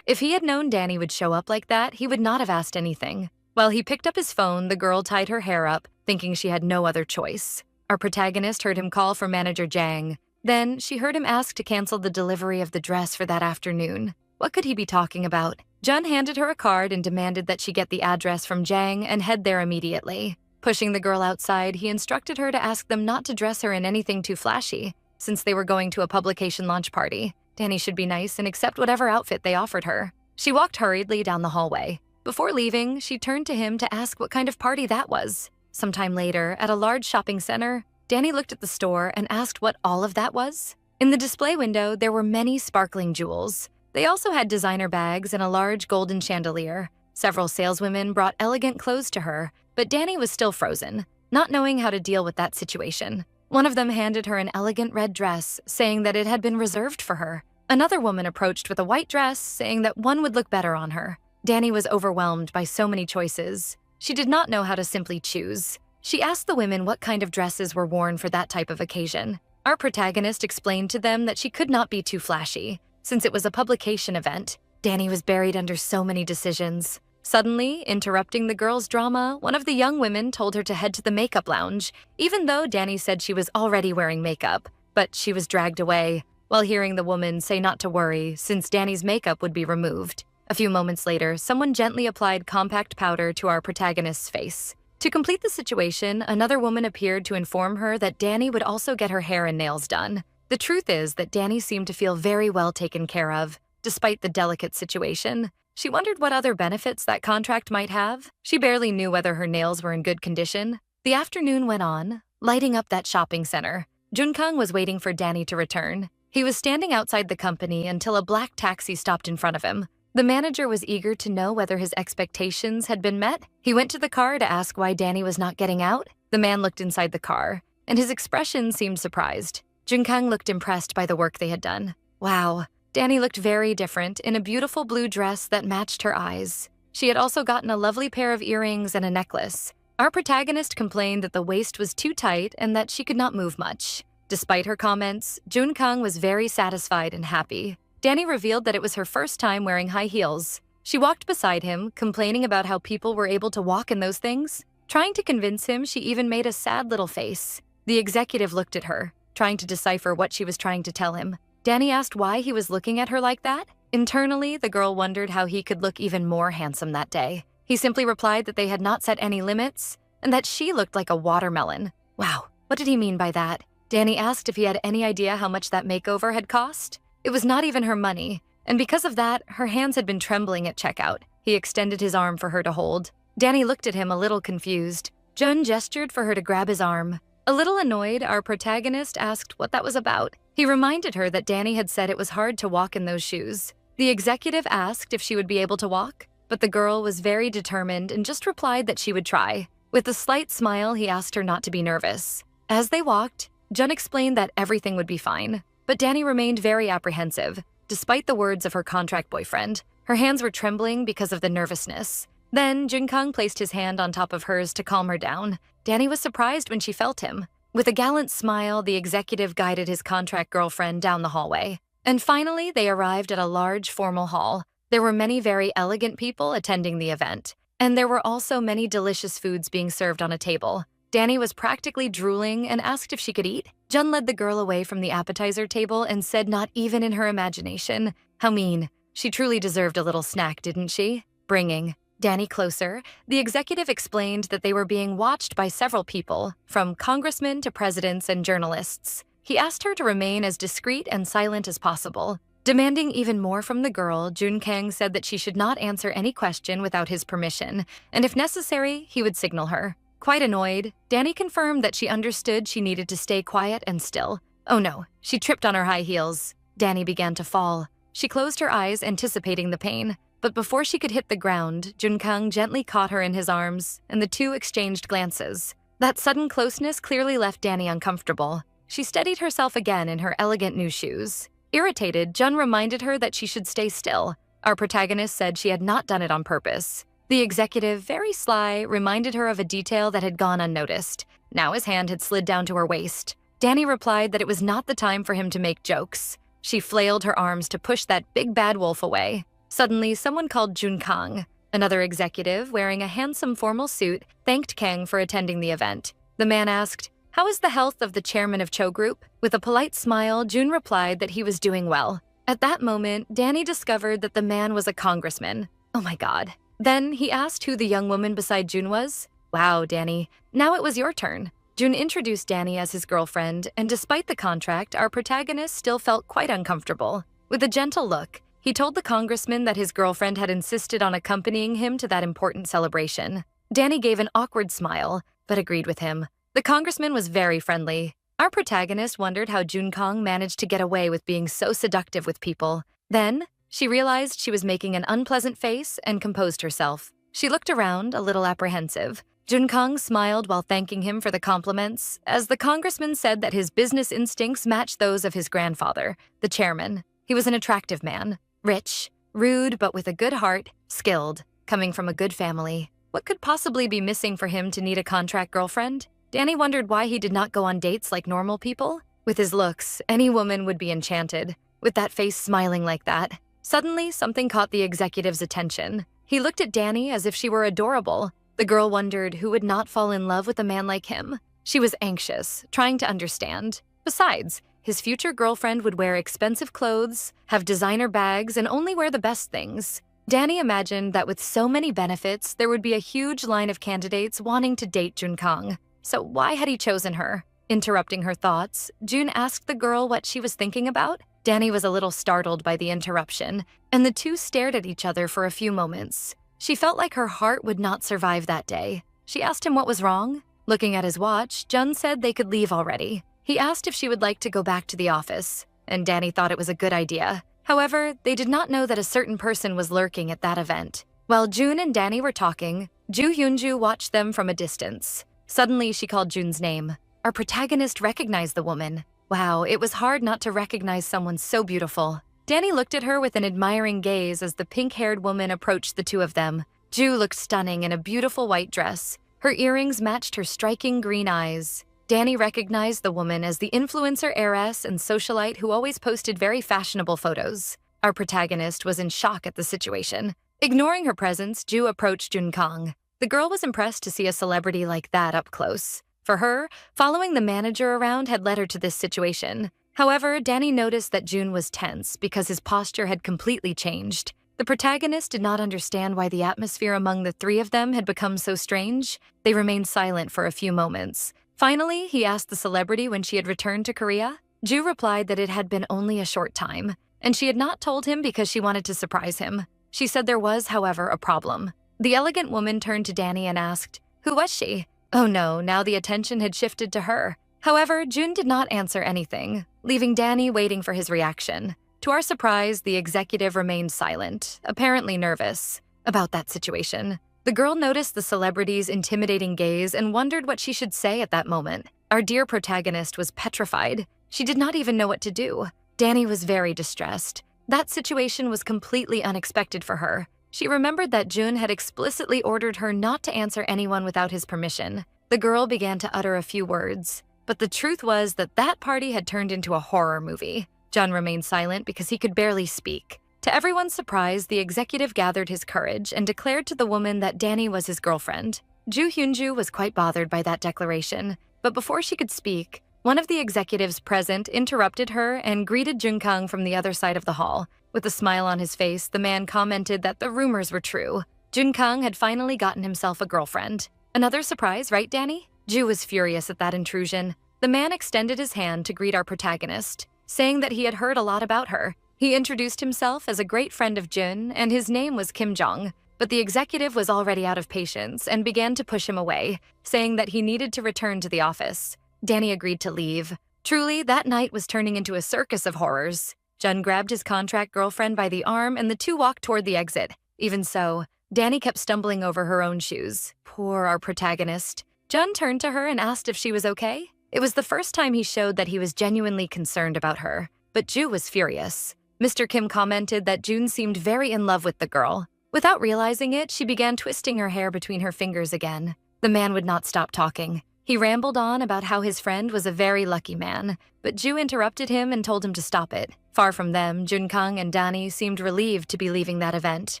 if he had known Danny would show up like that, he would not have asked anything. While he picked up his phone, the girl tied her hair up, thinking she had no other choice. Our protagonist heard him call for manager Jang. Then, she heard him ask to cancel the delivery of the dress for that afternoon. What could he be talking about? Jun handed her a card and demanded that she get the address from Jang and head there immediately. Pushing the girl outside, he instructed her to ask them not to dress her in anything too flashy, since they were going to a publication launch party. Danny should be nice and accept whatever outfit they offered her. She walked hurriedly down the hallway. Before leaving, she turned to him to ask what kind of party that was. Sometime later, at a large shopping center, Danny looked at the store and asked what all of that was. In the display window, there were many sparkling jewels. They also had designer bags and a large golden chandelier. Several saleswomen brought elegant clothes to her, but Danny was still frozen, not knowing how to deal with that situation. One of them handed her an elegant red dress, saying that it had been reserved for her. Another woman approached with a white dress, saying that one would look better on her. Danny was overwhelmed by so many choices. She did not know how to simply choose. She asked the women what kind of dresses were worn for that type of occasion. Our protagonist explained to them that she could not be too flashy, since it was a publication event. Danny was buried under so many decisions. Suddenly, interrupting the girls' drama, one of the young women told her to head to the makeup lounge, even though Danny said she was already wearing makeup. But she was dragged away, while hearing the woman say not to worry, since Danny's makeup would be removed. A few moments later, someone gently applied compact powder to our protagonist's face. To complete the situation, another woman appeared to inform her that Danny would also get her hair and nails done. The truth is that Danny seemed to feel very well taken care of, despite the delicate situation. She wondered what other benefits that contract might have. She barely knew whether her nails were in good condition. The afternoon went on, lighting up that shopping center. Junkang was waiting for Danny to return. He was standing outside the company until a black taxi stopped in front of him. The manager was eager to know whether his expectations had been met. He went to the car to ask why Danny was not getting out. The man looked inside the car, and his expression seemed surprised. Junkang looked impressed by the work they had done. Wow, Danny looked very different in a beautiful blue dress that matched her eyes. She had also gotten a lovely pair of earrings and a necklace. Our protagonist complained that the waist was too tight and that she could not move much. Despite her comments, Junkang was very satisfied and happy. Danny revealed that it was her first time wearing high heels. She walked beside him, complaining about how people were able to walk in those things. Trying to convince him, she even made a sad little face. The executive looked at her, trying to decipher what she was trying to tell him. Danny asked why he was looking at her like that. Internally, the girl wondered how he could look even more handsome that day. He simply replied that they had not set any limits, and that she looked like a watermelon. Wow, what did he mean by that? Danny asked if he had any idea how much that makeover had cost. It was not even her money, and because of that, her hands had been trembling at checkout. He extended his arm for her to hold. Danny looked at him a little confused. Jun gestured for her to grab his arm. A little annoyed, our protagonist asked what that was about. He reminded her that Danny had said it was hard to walk in those shoes. The executive asked if she would be able to walk, but the girl was very determined and just replied that she would try. With a slight smile, he asked her not to be nervous. As they walked, Jun explained that everything would be fine, but Danny remained very apprehensive. Despite the words of her contract boyfriend, her hands were trembling because of the nervousness. Then, Junkang placed his hand on top of hers to calm her down. Danny was surprised when she felt him. With a gallant smile, the executive guided his contract girlfriend down the hallway. And finally, they arrived at a large formal hall. There were many very elegant people attending the event, and there were also many delicious foods being served on a table. Danny was practically drooling and asked if she could eat. Jun led the girl away from the appetizer table and said not even in her imagination. How mean. She truly deserved a little snack, didn't she? Bringing Danny closer, the executive explained that they were being watched by several people, from congressmen to presidents and journalists. He asked her to remain as discreet and silent as possible. Demanding even more from the girl, Junkang said that she should not answer any question without his permission, and if necessary, he would signal her. Quite annoyed, Danny confirmed that she understood she needed to stay quiet and still. Oh no, she tripped on her high heels. Danny began to fall. She closed her eyes, anticipating the pain. But before she could hit the ground, Junkang gently caught her in his arms, and the two exchanged glances. That sudden closeness clearly left Danny uncomfortable. She steadied herself again in her elegant new shoes. Irritated, Jun reminded her that she should stay still. Our protagonist said she had not done it on purpose. The executive, very sly, reminded her of a detail that had gone unnoticed. Now his hand had slid down to her waist. Danny replied that it was not the time for him to make jokes. She flailed her arms to push that big bad wolf away. Suddenly, someone called Junkang. Another executive, wearing a handsome formal suit, thanked Kang for attending the event. The man asked, "How is the health of the chairman of Cho Group?" With a polite smile, Jun replied that he was doing well. At that moment, Danny discovered that the man was a congressman. Oh my god. Then he asked who the young woman beside Jun was. Wow, Danny. Now it was your turn. Jun introduced Danny as his girlfriend, and despite the contract, our protagonist still felt quite uncomfortable. With a gentle look, he told the congressman that his girlfriend had insisted on accompanying him to that important celebration. Danny gave an awkward smile, but agreed with him. The congressman was very friendly. Our protagonist wondered how Junkang managed to get away with being so seductive with people. Then, she realized she was making an unpleasant face and composed herself. She looked around, a little apprehensive. Junkang smiled while thanking him for the compliments, as the congressman said that his business instincts matched those of his grandfather, the chairman. He was an attractive man. Rich, rude but with a good heart, skilled, coming from a good family. What could possibly be missing for him to need a contract girlfriend? Danny wondered why he did not go on dates like normal people. With his looks, any woman would be enchanted. With that face smiling like that. Suddenly, something caught the executive's attention. He looked at Danny as if she were adorable. The girl wondered who would not fall in love with a man like him. She was anxious, trying to understand. Besides, his future girlfriend would wear expensive clothes, have designer bags, and only wear the best things. Danny imagined that with so many benefits, there would be a huge line of candidates wanting to date Junkang. So why had he chosen her? Interrupting her thoughts, June asked the girl what she was thinking about. Danny was a little startled by the interruption, and the two stared at each other for a few moments. She felt like her heart would not survive that day. She asked him what was wrong. Looking at his watch, Jun said they could leave already. He asked if she would like to go back to the office, and Danny thought it was a good idea. However, they did not know that a certain person was lurking at that event. While June and Danny were talking, Ju Hyunju watched them from a distance. Suddenly, she called Jun's name. Our protagonist recognized the woman. Wow, it was hard not to recognize someone so beautiful. Danny looked at her with an admiring gaze as the pink-haired woman approached the two of them. Ju looked stunning in a beautiful white dress. Her earrings matched her striking green eyes. Danny recognized the woman as the influencer heiress and socialite who always posted very fashionable photos. Our protagonist was in shock at the situation. Ignoring her presence, Ju approached Jun Kang. The girl was impressed to see a celebrity like that up close. For her, following the manager around had led her to this situation. However, Danny noticed that Jun was tense because his posture had completely changed. The protagonist did not understand why the atmosphere among the three of them had become so strange. They remained silent for a few moments. Finally, he asked the celebrity when she had returned to Korea. Ju replied that it had been only a short time, and she had not told him because she wanted to surprise him. She said there was, however, a problem. The elegant woman turned to Danny and asked, "Who was she?" Oh no, now the attention had shifted to her. However, Jun did not answer anything, leaving Danny waiting for his reaction. To our surprise, the executive remained silent, apparently nervous about that situation. The girl noticed the celebrity's intimidating gaze and wondered what she should say at that moment. Our dear protagonist was petrified. She did not even know what to do. Danny was very distressed. That situation was completely unexpected for her. She remembered that Jun had explicitly ordered her not to answer anyone without his permission. The girl began to utter a few words, but the truth was that that party had turned into a horror movie. Jun remained silent because he could barely speak. To everyone's surprise, the executive gathered his courage and declared to the woman that Danny was his girlfriend. Ju Hyunju was quite bothered by that declaration, but before she could speak, one of the executives present interrupted her and greeted Jun Kang from the other side of the hall. With a smile on his face, the man commented that the rumors were true. Jun Kang had finally gotten himself a girlfriend. Another surprise, right, Danny? Ju was furious at that intrusion. The man extended his hand to greet our protagonist, saying that he had heard a lot about her. He introduced himself as a great friend of Jun, and his name was Kim Jong. But the executive was already out of patience and began to push him away, saying that he needed to return to the office. Danny agreed to leave. Truly, that night was turning into a circus of horrors. Jun grabbed his contract girlfriend by the arm and the two walked toward the exit. Even so, Danny kept stumbling over her own shoes. Poor our protagonist. Jun turned to her and asked if she was okay. It was the first time he showed that he was genuinely concerned about her, but Ju was furious. Mr. Kim commented that Jun seemed very in love with the girl. Without realizing it, she began twisting her hair between her fingers again. The man would not stop talking. He rambled on about how his friend was a very lucky man, but Ju interrupted him and told him to stop it. Far from them, Jun Kang and Danny seemed relieved to be leaving that event.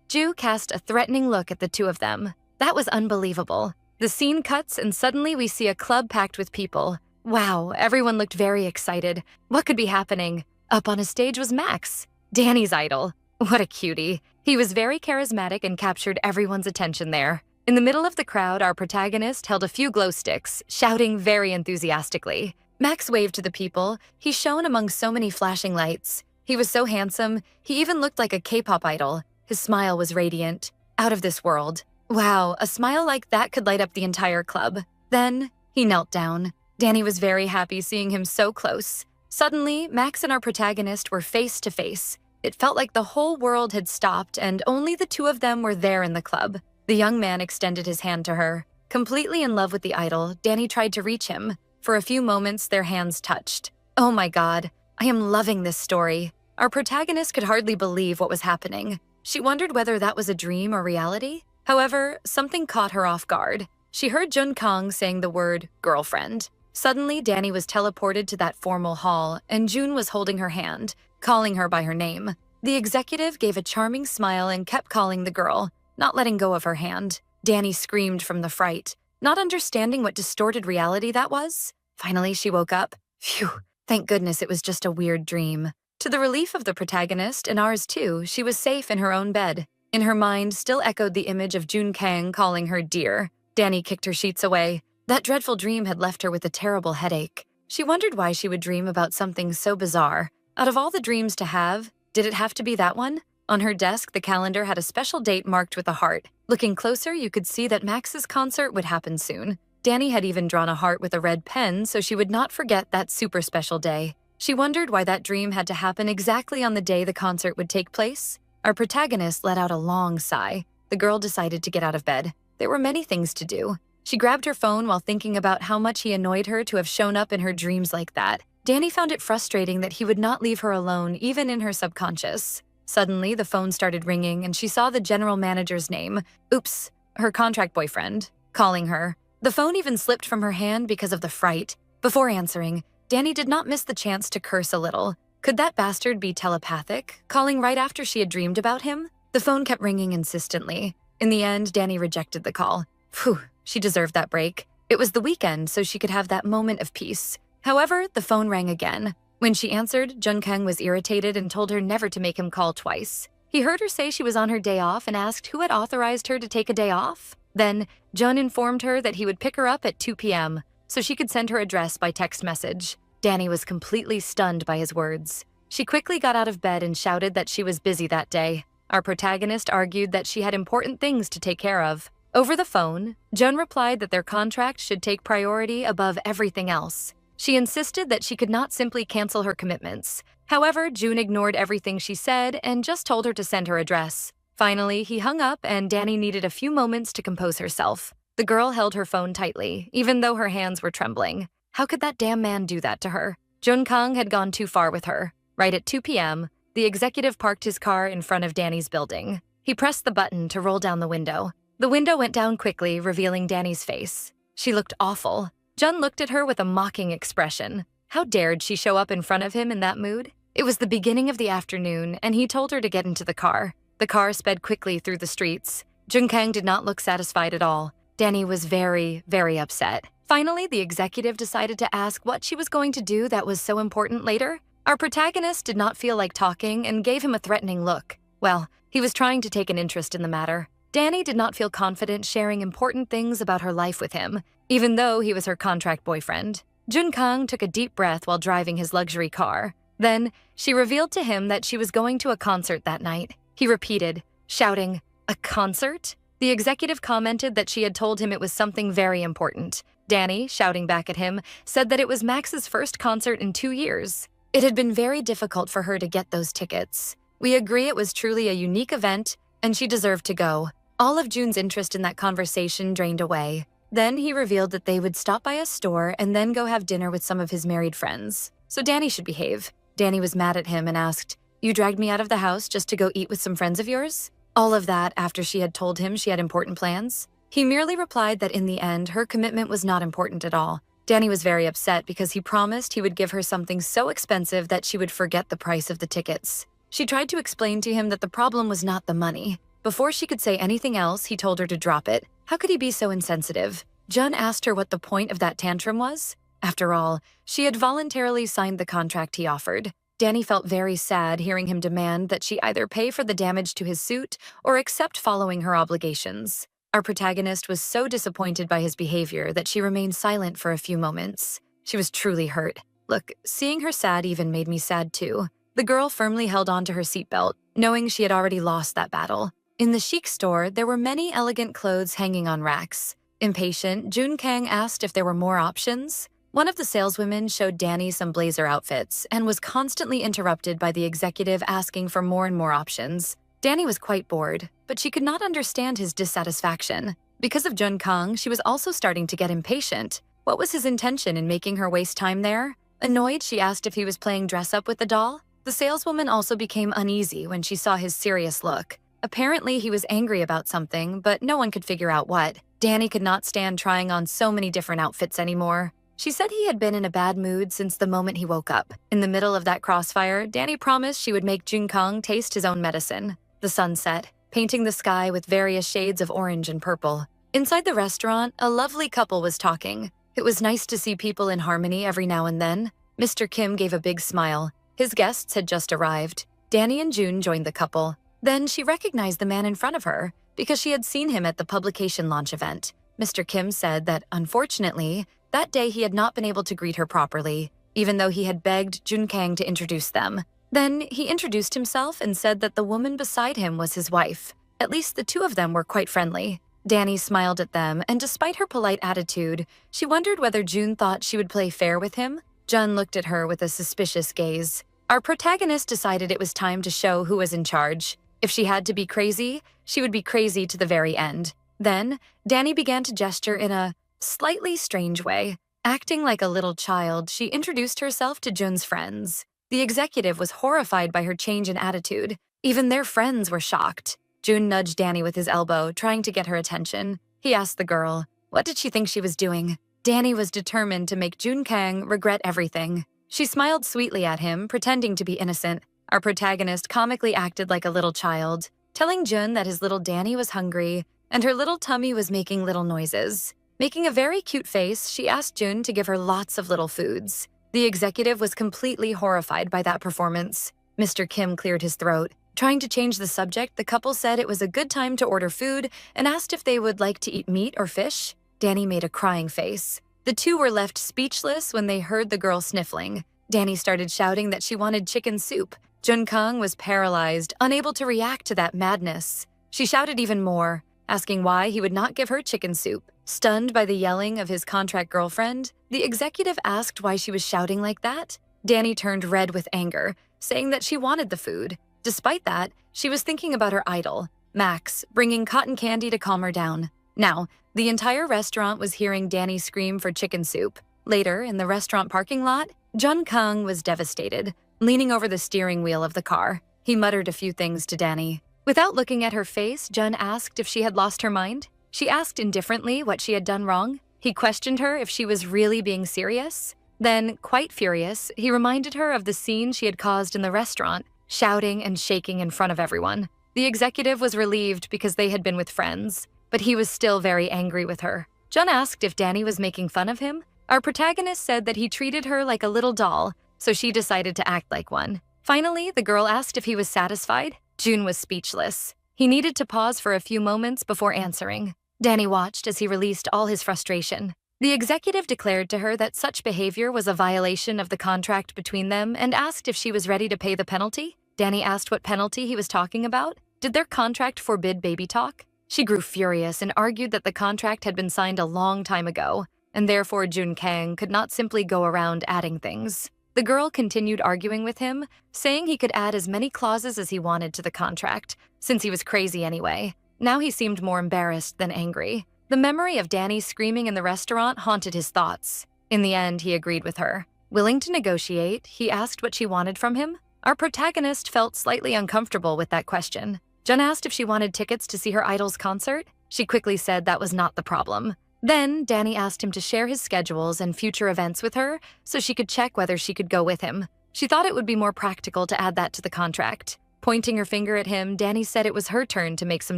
Ju cast a threatening look at the two of them. That was unbelievable. The scene cuts and suddenly we see a club packed with people. Wow, everyone looked very excited. What could be happening? Up on a stage was Max, Danny's idol. What a cutie. He was very charismatic and captured everyone's attention there. In the middle of the crowd, our protagonist held a few glow sticks, shouting very enthusiastically. Max waved to the people. He shone among so many flashing lights. He was so handsome, he even looked like a K-pop idol. His smile was radiant, out of this world. Wow, a smile like that could light up the entire club. Then, he knelt down. Danny was very happy seeing him so close. Suddenly, Max and our protagonist were face to face. It felt like the whole world had stopped and only the two of them were there in the club. The young man extended his hand to her. Completely in love with the idol, Danny tried to reach him. For a few moments, their hands touched. Oh my God, I am loving this story. Our protagonist could hardly believe what was happening. She wondered whether that was a dream or reality. However, something caught her off guard. She heard Jun Kang saying the word girlfriend. Suddenly, Danny was teleported to that formal hall, and Jun was holding her hand, calling her by her name. The executive gave a charming smile and kept calling the girl, not letting go of her hand. Danny screamed from the fright, not understanding what distorted reality that was. Finally, she woke up. Phew, thank goodness it was just a weird dream. To the relief of the protagonist, and ours too, she was safe in her own bed. In her mind still echoed the image of Jun Kang calling her dear. Danny kicked her sheets away. That dreadful dream had left her with a terrible headache. She wondered why she would dream about something so bizarre. Out of all the dreams to have, did it have to be that one? On her desk, the calendar had a special date marked with a heart. Looking closer, you could see that Max's concert would happen soon. Danny had even drawn a heart with a red pen so she would not forget that super special day. She wondered why that dream had to happen exactly on the day the concert would take place. Our protagonist let out a long sigh. The girl decided to get out of bed. There were many things to do. She grabbed her phone while thinking about how much he annoyed her to have shown up in her dreams like that. Danny found it frustrating that he would not leave her alone, even in her subconscious. Suddenly, the phone started ringing and she saw the general manager's name. Oops, her contract boyfriend, calling her. The phone even slipped from her hand because of the fright. Before answering, Danny did not miss the chance to curse a little. Could that bastard be telepathic, calling right after she had dreamed about him? The phone kept ringing insistently. In the end, Danny rejected the call. Phew, she deserved that break. It was the weekend, so she could have that moment of peace. However, the phone rang again. When she answered, Junkang was irritated and told her never to make him call twice. He heard her say she was on her day off and asked who had authorized her to take a day off. Then, Jun informed her that he would pick her up at 2 p.m., so she could send her address by text message. Danny was completely stunned by his words. She quickly got out of bed and shouted that she was busy that day. Our protagonist argued that she had important things to take care of. Over the phone, Jun replied that their contract should take priority above everything else. She insisted that she could not simply cancel her commitments. However, June ignored everything she said and just told her to send her address. Finally, he hung up and Danny needed a few moments to compose herself. The girl held her phone tightly, even though her hands were trembling. How could that damn man do that to her? Jun Kang had gone too far with her. Right at 2 p.m., the executive parked his car in front of Danny's building. He pressed the button to roll down the window. The window went down quickly, revealing Danny's face. She looked awful. Jun looked at her with a mocking expression. How dared she show up in front of him in that mood? It was the beginning of the afternoon, and he told her to get into the car. The car sped quickly through the streets. Jun Kang did not look satisfied at all. Danny was very, very upset. Finally, the executive decided to ask what she was going to do that was so important later. Our protagonist did not feel like talking and gave him a threatening look. Well, he was trying to take an interest in the matter. Danny did not feel confident sharing important things about her life with him, even though he was her contract boyfriend. Jun Kang took a deep breath while driving his luxury car. Then, she revealed to him that she was going to a concert that night. He repeated, shouting, "A concert?" The executive commented that she had told him it was something very important. Danny, shouting back at him, said that it was Max's first concert in 2 years. It had been very difficult for her to get those tickets. We agree it was truly a unique event, and she deserved to go. All of June's interest in that conversation drained away. Then he revealed that they would stop by a store and then go have dinner with some of his married friends. So Danny should behave. Danny was mad at him and asked, "You dragged me out of the house just to go eat with some friends of yours?" All of that after she had told him she had important plans. He merely replied that in the end, her commitment was not important at all. Danny was very upset because he promised he would give her something so expensive that she would forget the price of the tickets. She tried to explain to him that the problem was not the money. Before she could say anything else, he told her to drop it. How could he be so insensitive? Jun asked her what the point of that tantrum was. After all, she had voluntarily signed the contract he offered. Danny felt very sad hearing him demand that she either pay for the damage to his suit or accept following her obligations. Our protagonist was so disappointed by his behavior that she remained silent for a few moments. She was truly hurt. Look, seeing her sad even made me sad too. The girl firmly held onto her seatbelt, knowing she had already lost that battle. In the chic store, there were many elegant clothes hanging on racks. Impatient, Jun Kang asked if there were more options. One of the saleswomen showed Danny some blazer outfits and was constantly interrupted by the executive asking for more and more options. Danny was quite bored, but she could not understand his dissatisfaction. Because of Jun Kang, she was also starting to get impatient. What was his intention in making her waste time there? Annoyed, she asked if he was playing dress-up with the doll. The saleswoman also became uneasy when she saw his serious look. Apparently, he was angry about something, but no one could figure out what. Danny could not stand trying on so many different outfits anymore. She said he had been in a bad mood since the moment he woke up. In the middle of that crossfire, Danny promised she would make Jun Kang taste his own medicine. The sun set, painting the sky with various shades of orange and purple. Inside the restaurant, a lovely couple was talking. It was nice to see people in harmony every now and then. Mr. Kim gave a big smile. His guests had just arrived. Danny and June joined the couple. Then she recognized the man in front of her because she had seen him at the publication launch event. Mr. Kim said that, unfortunately, that day he had not been able to greet her properly, even though he had begged Jun Kang to introduce them. Then he introduced himself and said that the woman beside him was his wife. At least the two of them were quite friendly. Danny smiled at them, and despite her polite attitude, she wondered whether Jun thought she would play fair with him. Jun looked at her with a suspicious gaze. Our protagonist decided it was time to show who was in charge. If she had to be crazy, she would be crazy to the very end. Then, Danny began to gesture in a slightly strange way. Acting like a little child, she introduced herself to Jun's friends. The executive was horrified by her change in attitude. Even their friends were shocked. Jun nudged Danny with his elbow, trying to get her attention. He asked the girl, what did she think she was doing? Danny was determined to make Jun Kang regret everything. She smiled sweetly at him, pretending to be innocent. Our protagonist comically acted like a little child, telling Jun that his little Danny was hungry and her little tummy was making little noises. Making a very cute face, she asked Jun to give her lots of little foods. The executive was completely horrified by that performance. Mr. Kim cleared his throat. Trying to change the subject, the couple said it was a good time to order food and asked if they would like to eat meat or fish. Danny made a crying face. The two were left speechless when they heard the girl sniffling. Danny started shouting that she wanted chicken soup. Jun Kang was paralyzed, unable to react to that madness. She shouted even more, asking why he would not give her chicken soup. Stunned by the yelling of his contract girlfriend, the executive asked why she was shouting like that. Danny turned red with anger, saying that she wanted the food. Despite that, she was thinking about her idol, Max, bringing cotton candy to calm her down. Now, the entire restaurant was hearing Danny scream for chicken soup. Later, in the restaurant parking lot, Jun Kang was devastated, leaning over the steering wheel of the car. He muttered a few things to Danny. Without looking at her face, Jun asked if she had lost her mind. She asked indifferently what she had done wrong. He questioned her if she was really being serious. Then, quite furious, he reminded her of the scene she had caused in the restaurant, shouting and shaking in front of everyone. The executive was relieved because they had been with friends, but he was still very angry with her. Jun asked if Danny was making fun of him. Our protagonist said that he treated her like a little doll, so she decided to act like one. Finally, the girl asked if he was satisfied. Jun was speechless. He needed to pause for a few moments before answering. Danny watched as he released all his frustration. The executive declared to her that such behavior was a violation of the contract between them and asked if she was ready to pay the penalty. Danny asked what penalty he was talking about. Did their contract forbid baby talk? She grew furious and argued that the contract had been signed a long time ago, and therefore Jun Kang could not simply go around adding things. The girl continued arguing with him, saying he could add as many clauses as he wanted to the contract, since he was crazy anyway. Now he seemed more embarrassed than angry. The memory of Danny screaming in the restaurant haunted his thoughts. In the end, he agreed with her. Willing to negotiate, he asked what she wanted from him. Our protagonist felt slightly uncomfortable with that question. Jun asked if she wanted tickets to see her idol's concert. She quickly said that was not the problem. Then, Danny asked him to share his schedules and future events with her so she could check whether she could go with him. She thought it would be more practical to add that to the contract. Pointing her finger at him, Danny said it was her turn to make some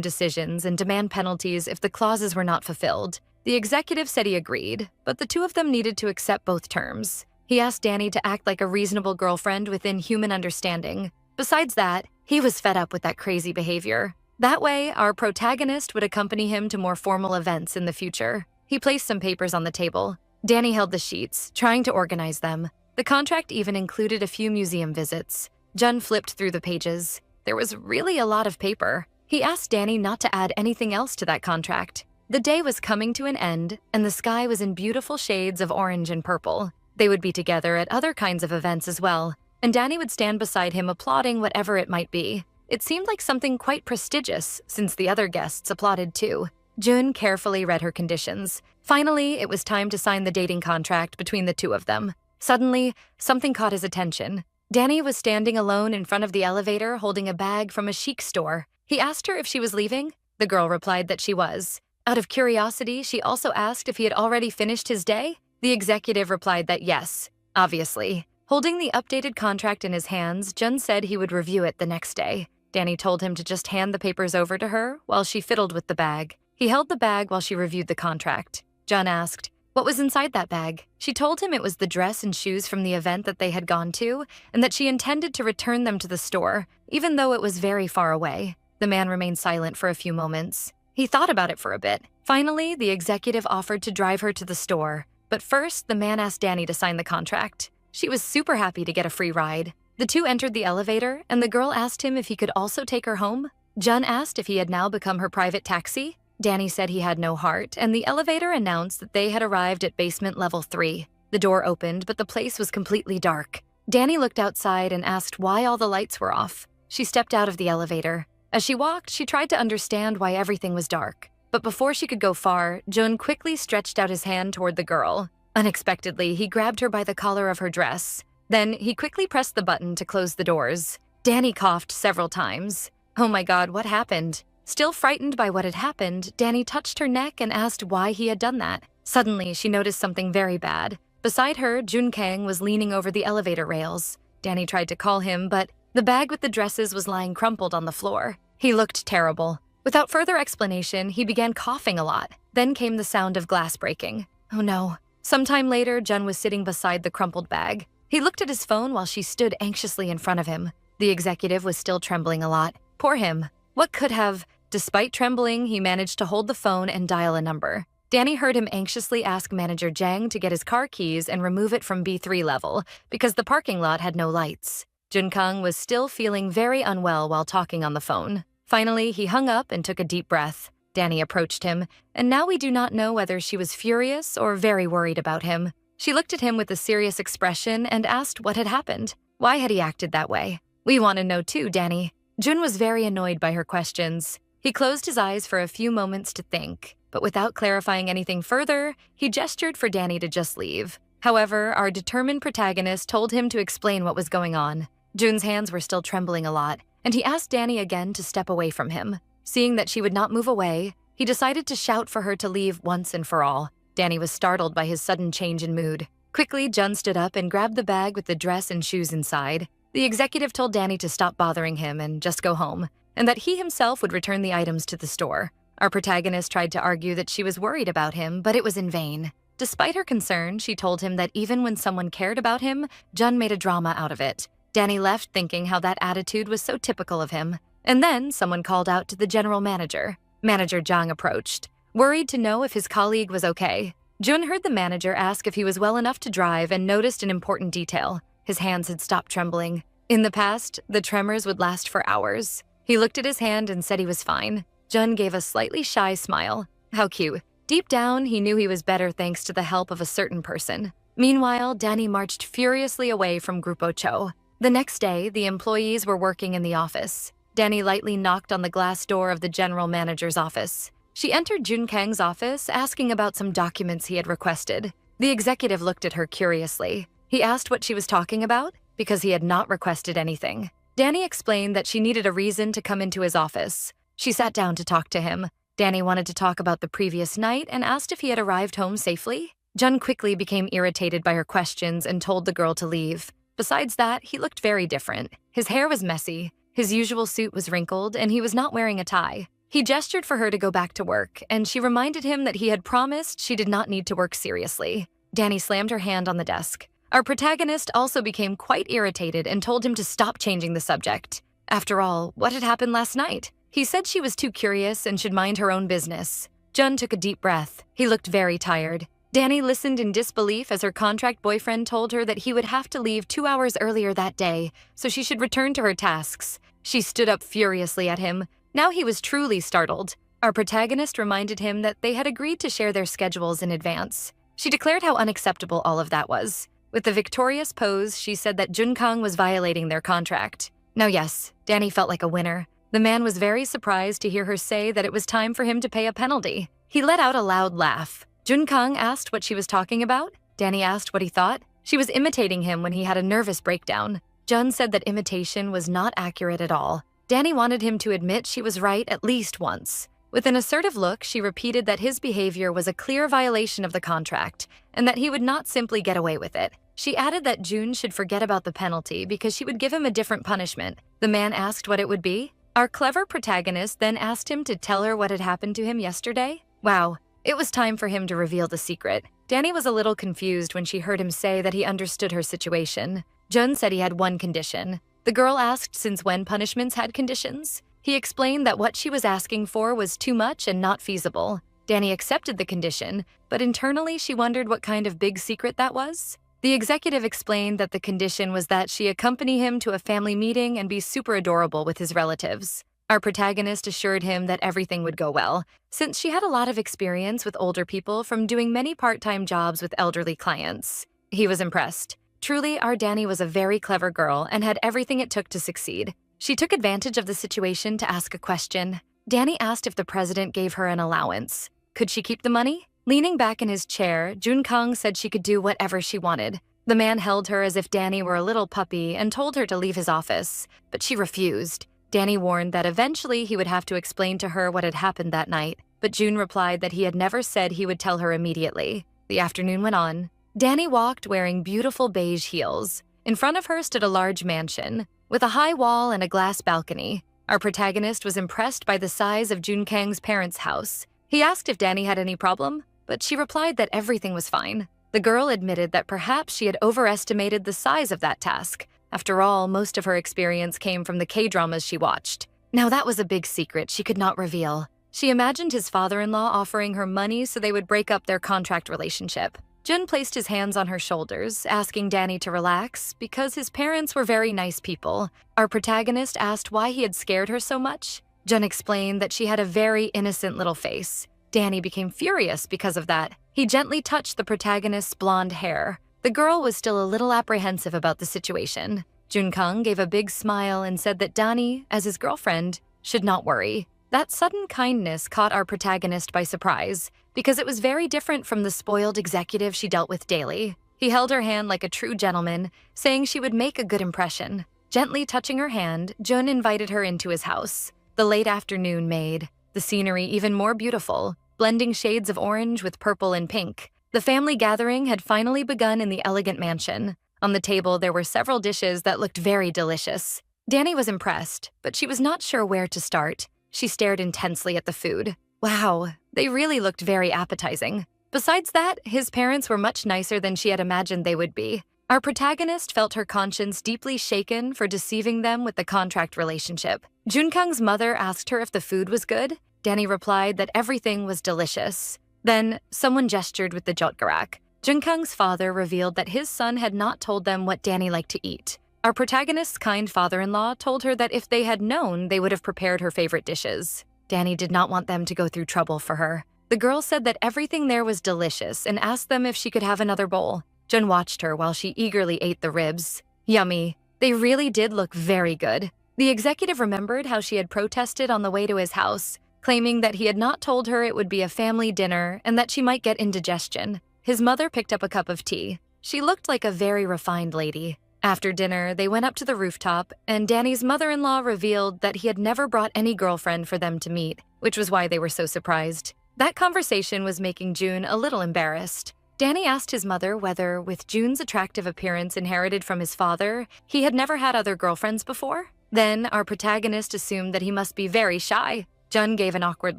decisions and demand penalties if the clauses were not fulfilled. The executive said he agreed, but the two of them needed to accept both terms. He asked Danny to act like a reasonable girlfriend within human understanding. Besides that, he was fed up with that crazy behavior. That way, our protagonist would accompany him to more formal events in the future. He placed some papers on the table. Danny held the sheets, trying to organize them. The contract even included a few museum visits. Jun flipped through the pages. There was really a lot of paper. He asked Danny not to add anything else to that contract. The day was coming to an end, and the sky was in beautiful shades of orange and purple. They would be together at other kinds of events as well, and Danny would stand beside him applauding whatever it might be. It seemed like something quite prestigious, since the other guests applauded too. Jun carefully read her conditions. Finally, it was time to sign the dating contract between the two of them. Suddenly, something caught his attention. Danny was standing alone in front of the elevator holding a bag from a chic store. He asked her if she was leaving. The girl replied that she was. Out of curiosity, she also asked if he had already finished his day. The executive replied that yes, obviously. Holding the updated contract in his hands, Jun said he would review it the next day. Danny told him to just hand the papers over to her while she fiddled with the bag. He held the bag while she reviewed the contract. Jun asked, what was inside that bag? She told him it was the dress and shoes from the event that they had gone to, and that she intended to return them to the store, even though it was very far away. The man remained silent for a few moments. He thought about it for a bit. Finally, the executive offered to drive her to the store. But first, the man asked Danny to sign the contract. She was super happy to get a free ride. The two entered the elevator, and the girl asked him if he could also take her home. Jun asked if he had now become her private taxi. Danny said he had no heart, and the elevator announced that they had arrived at basement level 3. The door opened, but the place was completely dark. Danny looked outside and asked why all the lights were off. She stepped out of the elevator. As she walked, she tried to understand why everything was dark. But before she could go far, Jun quickly stretched out his hand toward the girl. Unexpectedly, he grabbed her by the collar of her dress. Then, he quickly pressed the button to close the doors. Danny coughed several times. Oh my god, what happened? Still frightened by what had happened, Danny touched her neck and asked why he had done that. Suddenly, she noticed something very bad. Beside her, Jun Kang was leaning over the elevator rails. Danny tried to call him, but the bag with the dresses was lying crumpled on the floor. He looked terrible. Without further explanation, he began coughing a lot. Then came the sound of glass breaking. Oh no. Sometime later, Jun was sitting beside the crumpled bag. He looked at his phone while she stood anxiously in front of him. The executive was still trembling a lot. Poor him. What could have? Despite trembling, he managed to hold the phone and dial a number. Danny heard him anxiously ask Manager Jang to get his car keys and remove it from B3 level because the parking lot had no lights. Jun Kang was still feeling very unwell while talking on the phone. Finally, he hung up and took a deep breath. Danny approached him, and now we do not know whether she was furious or very worried about him. She looked at him with a serious expression and asked what had happened. Why had he acted that way? We want to know too, Danny. Jun was very annoyed by her questions. He closed his eyes for a few moments to think, but without clarifying anything further, he gestured for Danny to just leave. However, our determined protagonist told him to explain what was going on. Jun's hands were still trembling a lot, and he asked Danny again to step away from him. Seeing that she would not move away, he decided to shout for her to leave once and for all. Danny was startled by his sudden change in mood. Quickly, Jun stood up and grabbed the bag with the dress and shoes inside. The executive told Danny to stop bothering him and just go home, and that he himself would return the items to the store. Our protagonist tried to argue that she was worried about him, but it was in vain. Despite her concern, she told him that even when someone cared about him, Jun made a drama out of it. Danny left thinking how that attitude was so typical of him. And then someone called out to the general manager. Manager Jang approached, worried to know if his colleague was okay. Jun heard the manager ask if he was well enough to drive and noticed an important detail. His hands had stopped trembling. In the past, the tremors would last for hours. He looked at his hand and said he was fine. Jun gave a slightly shy smile. How cute. Deep down, he knew he was better thanks to the help of a certain person. Meanwhile, Danny marched furiously away from Grupo Cho. The next day, the employees were working in the office. Danny lightly knocked on the glass door of the general manager's office. She entered Jun Kang's office, asking about some documents he had requested. The executive looked at her curiously. He asked what she was talking about, because he had not requested anything. Danny explained that she needed a reason to come into his office. She sat down to talk to him. Danny wanted to talk about the previous night and asked if he had arrived home safely. Jun quickly became irritated by her questions and told the girl to leave. Besides that, he looked very different. His hair was messy. His usual suit was wrinkled, and he was not wearing a tie. He gestured for her to go back to work, and she reminded him that he had promised she did not need to work seriously. Danny slammed her hand on the desk. Our protagonist also became quite irritated and told him to stop changing the subject. After all, what had happened last night? He said she was too curious and should mind her own business. Jun took a deep breath. He looked very tired. Danny listened in disbelief as her contract boyfriend told her that he would have to leave 2 hours earlier that day, so she should return to her tasks. She stood up furiously at him. Now he was truly startled. Our protagonist reminded him that they had agreed to share their schedules in advance. She declared how unacceptable all of that was. With the victorious pose, she said that Jun Kang was violating their contract. Now yes, Danny felt like a winner. The man was very surprised to hear her say that it was time for him to pay a penalty. He let out a loud laugh. Jun Kang asked what she was talking about. Danny asked what he thought. She was imitating him when he had a nervous breakdown. Jun said that imitation was not accurate at all. Danny wanted him to admit she was right at least once. With an assertive look, she repeated that his behavior was a clear violation of the contract and that he would not simply get away with it. She added that Jun should forget about the penalty because she would give him a different punishment. The man asked what it would be. Our clever protagonist then asked him to tell her what had happened to him yesterday. Wow, it was time for him to reveal the secret. Danny was a little confused when she heard him say that he understood her situation. Jun said he had one condition. The girl asked since when punishments had conditions. He explained that what she was asking for was too much and not feasible. Danny accepted the condition, but internally she wondered what kind of big secret that was. The executive explained that the condition was that she accompany him to a family meeting and be super adorable with his relatives. Our protagonist assured him that everything would go well, since she had a lot of experience with older people from doing many part-time jobs with elderly clients. He was impressed. Truly, our Danny was a very clever girl and had everything it took to succeed. She took advantage of the situation to ask a question. Danny asked if the president gave her an allowance. Could she keep the money? Leaning back in his chair, Junkang said she could do whatever she wanted. The man held her as if Danny were a little puppy and told her to leave his office, but she refused. Danny warned that eventually he would have to explain to her what had happened that night, but Jun replied that he had never said he would tell her immediately. The afternoon went on. Danny walked wearing beautiful beige heels. In front of her stood a large mansion, with a high wall and a glass balcony. Our protagonist was impressed by the size of Junkang's parents' house. He asked if Danny had any problem, but she replied that everything was fine. The girl admitted that perhaps she had overestimated the size of that task. After all, most of her experience came from the K-dramas she watched. Now that was a big secret she could not reveal. She imagined his father-in-law offering her money so they would break up their contract relationship. Jun placed his hands on her shoulders, asking Danny to relax because his parents were very nice people. Our protagonist asked why he had scared her so much. Jun explained that she had a very innocent little face. Danny became furious because of that. He gently touched the protagonist's blonde hair. The girl was still a little apprehensive about the situation. Junkang gave a big smile and said that Danny, as his girlfriend, should not worry. That sudden kindness caught our protagonist by surprise, because it was very different from the spoiled executive she dealt with daily. He held her hand like a true gentleman, saying she would make a good impression. Gently touching her hand, Jun invited her into his house. The late afternoon made the scenery even more beautiful, blending shades of orange with purple and pink. The family gathering had finally begun in the elegant mansion. On the table, there were several dishes that looked very delicious. Danny was impressed, but she was not sure where to start. She stared intensely at the food. Wow, they really looked very appetizing. Besides that, his parents were much nicer than she had imagined they would be. Our protagonist felt her conscience deeply shaken for deceiving them with the contract relationship. Junkang's mother asked her if the food was good. Danny replied that everything was delicious. Then, someone gestured with the jotgarak. Junkang's father revealed that his son had not told them what Danny liked to eat. Our protagonist's kind father-in-law told her that if they had known, they would have prepared her favorite dishes. Danny did not want them to go through trouble for her. The girl said that everything there was delicious and asked them if she could have another bowl. Jun watched her while she eagerly ate the ribs. Yummy. They really did look very good. The executive remembered how she had protested on the way to his house, claiming that he had not told her it would be a family dinner and that she might get indigestion. His mother picked up a cup of tea. She looked like a very refined lady. After dinner, they went up to the rooftop, and Danny's mother-in-law revealed that he had never brought any girlfriend for them to meet, which was why they were so surprised. That conversation was making Jun a little embarrassed. Danny asked his mother whether, with Jun's attractive appearance inherited from his father, he had never had other girlfriends before. Then, our protagonist assumed that he must be very shy. Jun gave an awkward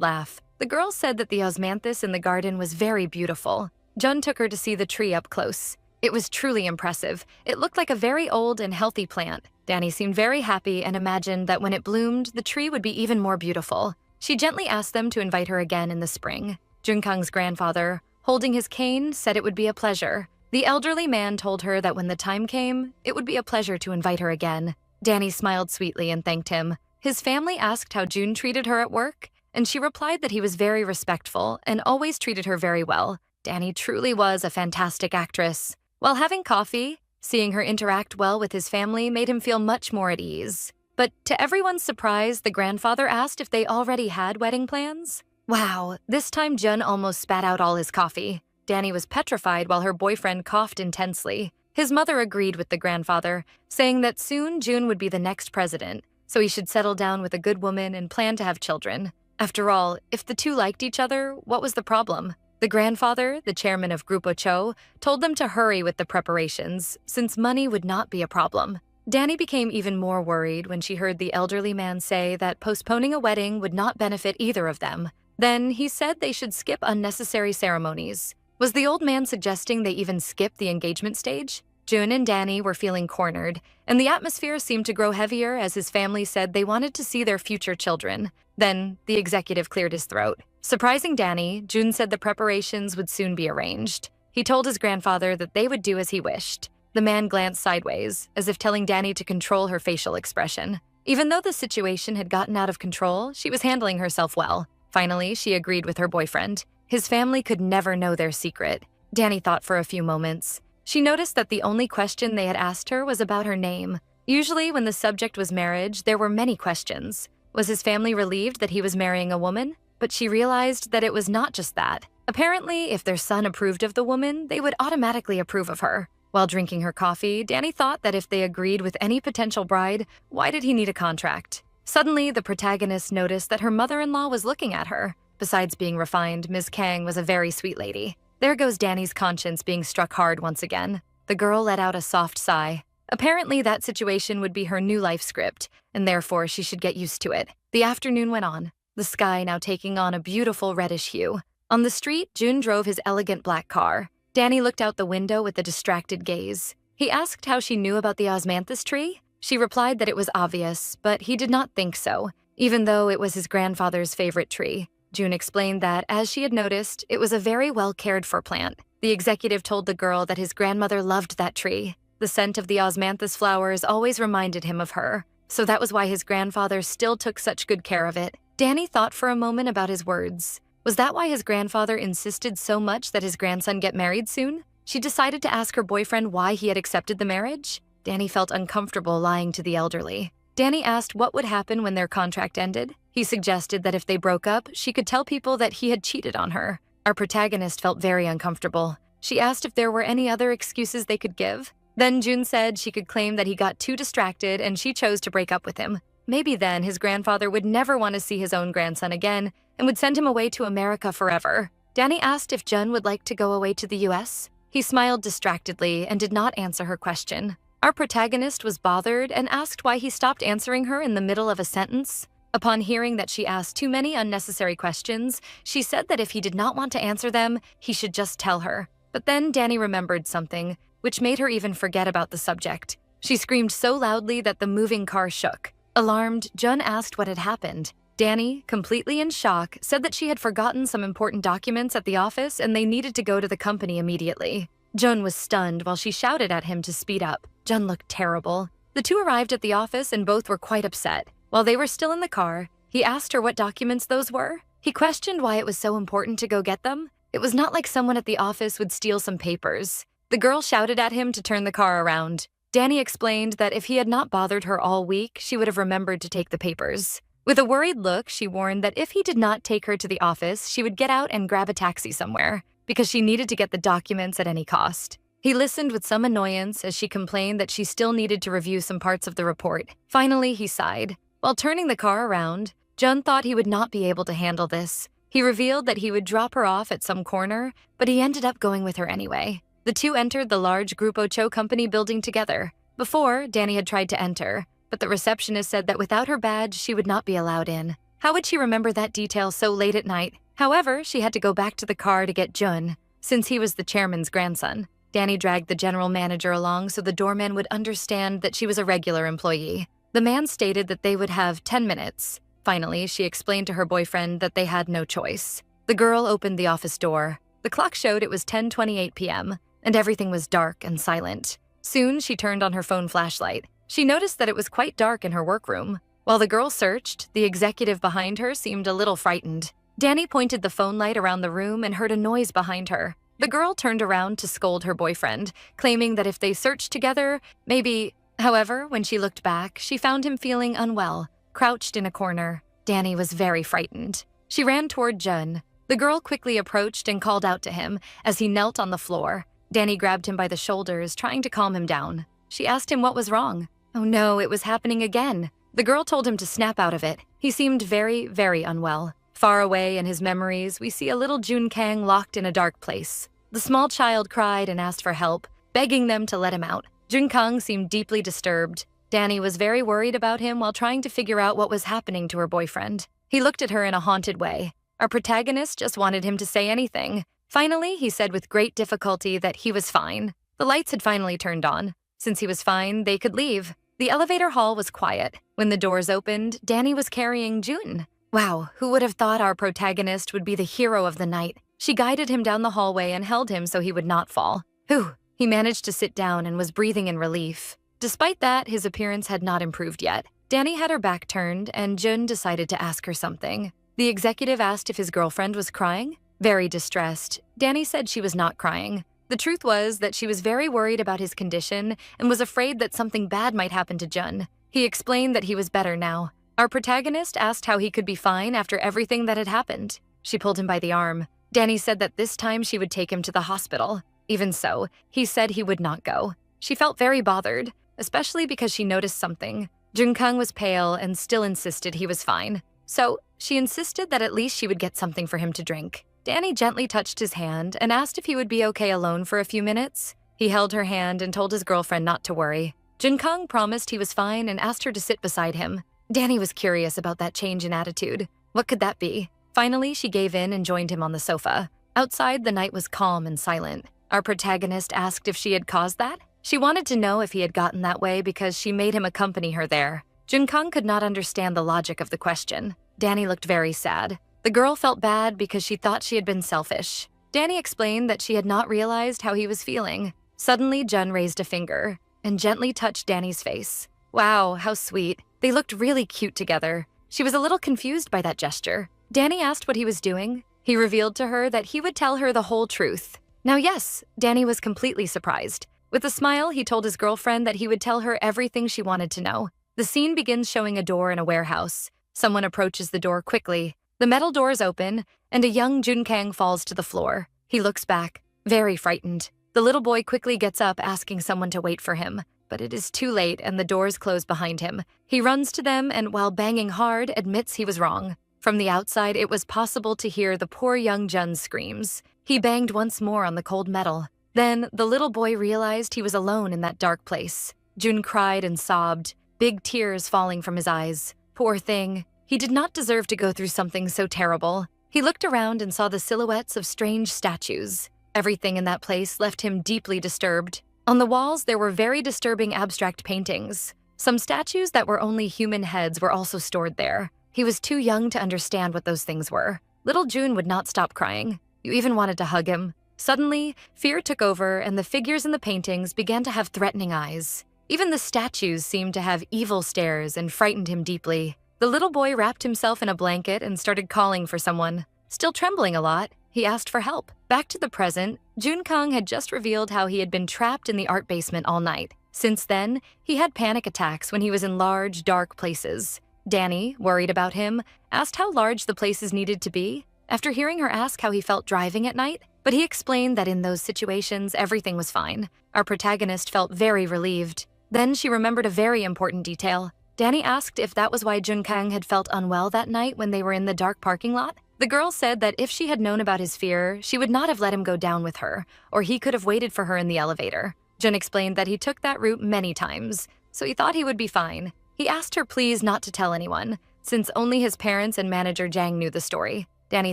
laugh. The girl said that the osmanthus in the garden was very beautiful. Jun took her to see the tree up close. It was truly impressive. It looked like a very old and healthy plant. Danny seemed very happy and imagined that when it bloomed, the tree would be even more beautiful. She gently asked them to invite her again in the spring. Junkang's grandfather, holding his cane, said it would be a pleasure. The elderly man told her that when the time came, it would be a pleasure to invite her again. Danny smiled sweetly and thanked him. His family asked how Jun treated her at work, and she replied that he was very respectful and always treated her very well. Danny truly was a fantastic actress. While having coffee, seeing her interact well with his family made him feel much more at ease. But to everyone's surprise, the grandfather asked if they already had wedding plans. Wow, this time Jun almost spat out all his coffee. Danny was petrified while her boyfriend coughed intensely. His mother agreed with the grandfather, saying that soon Jun would be the next president, so he should settle down with a good woman and plan to have children. After all, if the two liked each other, what was the problem? The grandfather, the chairman of Grupo Cho, told them to hurry with the preparations, since money would not be a problem. Danny became even more worried when she heard the elderly man say that postponing a wedding would not benefit either of them. Then he said they should skip unnecessary ceremonies. Was the old man suggesting they even skip the engagement stage? Jun and Danny were feeling cornered, and the atmosphere seemed to grow heavier as his family said they wanted to see their future children. Then, the executive cleared his throat. Surprising Danny, Jun said the preparations would soon be arranged. He told his grandfather that they would do as he wished. The man glanced sideways, as if telling Danny to control her facial expression. Even though the situation had gotten out of control, she was handling herself well. Finally, she agreed with her boyfriend. His family could never know their secret. Danny thought for a few moments. She noticed that the only question they had asked her was about her name. Usually, when the subject was marriage, there were many questions. Was his family relieved that he was marrying a woman? But she realized that it was not just that. Apparently, if their son approved of the woman, they would automatically approve of her. While drinking her coffee, Danny thought that if they agreed with any potential bride, why did he need a contract? Suddenly, the protagonist noticed that her mother-in-law was looking at her. Besides being refined, Ms. Kang was a very sweet lady. There goes Danny's conscience being struck hard once again. The girl let out a soft sigh. Apparently, that situation would be her new life script, and therefore she should get used to it. The afternoon went on, the sky now taking on a beautiful reddish hue. On the street, Jun drove his elegant black car. Danny looked out the window with a distracted gaze. He asked how she knew about the osmanthus tree. She replied that it was obvious, but he did not think so, even though it was his grandfather's favorite tree. Jun explained that, as she had noticed, it was a very well cared for plant. The executive told the girl that his grandmother loved that tree. The scent of the osmanthus flowers always reminded him of her, so that was why his grandfather still took such good care of it. Danny thought for a moment about his words. Was that why his grandfather insisted so much that his grandson get married soon? She decided to ask her boyfriend why he had accepted the marriage. Danny felt uncomfortable lying to the elderly. Danny asked what would happen when their contract ended. He suggested that if they broke up, she could tell people that he had cheated on her. Our protagonist felt very uncomfortable. She asked if there were any other excuses they could give. Then Jun said she could claim that he got too distracted and she chose to break up with him. Maybe then his grandfather would never want to see his own grandson again and would send him away to America forever. Danny asked if Jun would like to go away to the US. He smiled distractedly and did not answer her question. Our protagonist was bothered and asked why he stopped answering her in the middle of a sentence. Upon hearing that she asked too many unnecessary questions, she said that if he did not want to answer them, he should just tell her. But then Danny remembered something, which made her even forget about the subject. She screamed so loudly that the moving car shook. Alarmed, Jun asked what had happened. Danny, completely in shock, said that she had forgotten some important documents at the office and they needed to go to the company immediately. Jun was stunned while she shouted at him to speed up. Jun looked terrible. The two arrived at the office and both were quite upset. While they were still in the car, he asked her what documents those were. He questioned why it was so important to go get them. It was not like someone at the office would steal some papers. The girl shouted at him to turn the car around. Danny explained that if he had not bothered her all week, she would have remembered to take the papers. With a worried look, she warned that if he did not take her to the office, she would get out and grab a taxi somewhere, because she needed to get the documents at any cost. He listened with some annoyance as she complained that she still needed to review some parts of the report. Finally, he sighed. While turning the car around, Jun thought he would not be able to handle this. He revealed that he would drop her off at some corner, but he ended up going with her anyway. The two entered the large Grupo Cho company building together. Before, Danny had tried to enter, but the receptionist said that without her badge, she would not be allowed in. How would she remember that detail so late at night? However, she had to go back to the car to get Jun, since he was the chairman's grandson. Danny dragged the general manager along so the doorman would understand that she was a regular employee. The man stated that they would have 10 minutes. Finally, she explained to her boyfriend that they had no choice. The girl opened the office door. The clock showed it was 10:28 p.m., and everything was dark and silent. Soon, she turned on her phone flashlight. She noticed that it was quite dark in her workroom. While the girl searched, the executive behind her seemed a little frightened. Danny pointed the phone light around the room and heard a noise behind her. The girl turned around to scold her boyfriend, claiming that if they searched together, maybe... However, when she looked back, she found him feeling unwell, crouched in a corner. Danny was very frightened. She ran toward Jun. The girl quickly approached and called out to him as he knelt on the floor. Danny grabbed him by the shoulders, trying to calm him down. She asked him what was wrong. Oh no, it was happening again. The girl told him to snap out of it. He seemed very, very unwell. Far away in his memories, we see a little Jun Kang locked in a dark place. The small child cried and asked for help, begging them to let him out. Jun Kang seemed deeply disturbed. Danny was very worried about him while trying to figure out what was happening to her boyfriend. He looked at her in a haunted way. Our protagonist just wanted him to say anything. Finally, he said with great difficulty that he was fine. The lights had finally turned on. Since he was fine, they could leave. The elevator hall was quiet. When the doors opened, Danny was carrying Jun. Wow, who would have thought our protagonist would be the hero of the night? She guided him down the hallway and held him so he would not fall. Whew, he managed to sit down and was breathing in relief. Despite that, his appearance had not improved yet. Danny had her back turned, and Jun decided to ask her something. The executive asked if his girlfriend was crying. Very distressed, Danny said she was not crying. The truth was that she was very worried about his condition and was afraid that something bad might happen to Jun. He explained that he was better now. Our protagonist asked how he could be fine after everything that had happened. She pulled him by the arm. Danny said that this time she would take him to the hospital. Even so, he said he would not go. She felt very bothered, especially because she noticed something. Junkang was pale and still insisted he was fine. So, she insisted that at least she would get something for him to drink. Danny gently touched his hand and asked if he would be okay alone for a few minutes. He held her hand and told his girlfriend not to worry. Junkang promised he was fine and asked her to sit beside him. Danny was curious about that change in attitude. What could that be? Finally, she gave in and joined him on the sofa. Outside, the night was calm and silent. Our protagonist asked if she had caused that. She wanted to know if he had gotten that way because she made him accompany her there. Junkang could not understand the logic of the question. Danny looked very sad. The girl felt bad because she thought she had been selfish. Danny explained that she had not realized how he was feeling. Suddenly, Jun raised a finger and gently touched Danny's face. Wow, how sweet. They looked really cute together. She was a little confused by that gesture. Danny asked what he was doing. He revealed to her that he would tell her the whole truth. Now yes, Danny was completely surprised. With a smile, he told his girlfriend that he would tell her everything she wanted to know. The scene begins showing a door in a warehouse. Someone approaches the door quickly. The metal doors open, and a young Junkang falls to the floor. He looks back, very frightened. The little boy quickly gets up, asking someone to wait for him. But it is too late, and the doors close behind him. He runs to them and, while banging hard, admits he was wrong. From the outside, it was possible to hear the poor young Jun's screams. He banged once more on the cold metal. Then, the little boy realized he was alone in that dark place. Jun cried and sobbed, big tears falling from his eyes. Poor thing. He did not deserve to go through something so terrible. He looked around and saw the silhouettes of strange statues. Everything in that place left him deeply disturbed. On the walls, there were very disturbing abstract paintings. Some statues that were only human heads were also stored there. He was too young to understand what those things were. Little Jun would not stop crying. You even wanted to hug him. Suddenly, fear took over and the figures in the paintings began to have threatening eyes. Even the statues seemed to have evil stares and frightened him deeply. The little boy wrapped himself in a blanket and started calling for someone. Still trembling a lot, he asked for help. Back to the present, Junkang had just revealed how he had been trapped in the art basement all night. Since then, he had panic attacks when he was in large, dark places. Danny, worried about him, asked how large the places needed to be. After hearing her ask how he felt driving at night, but he explained that in those situations, everything was fine. Our protagonist felt very relieved. Then she remembered a very important detail. Danny asked if that was why Junkang had felt unwell that night when they were in the dark parking lot. The girl said that if she had known about his fear, she would not have let him go down with her, or he could have waited for her in the elevator. Jun explained that he took that route many times, so he thought he would be fine. He asked her please not to tell anyone, since only his parents and manager Jang knew the story. Danny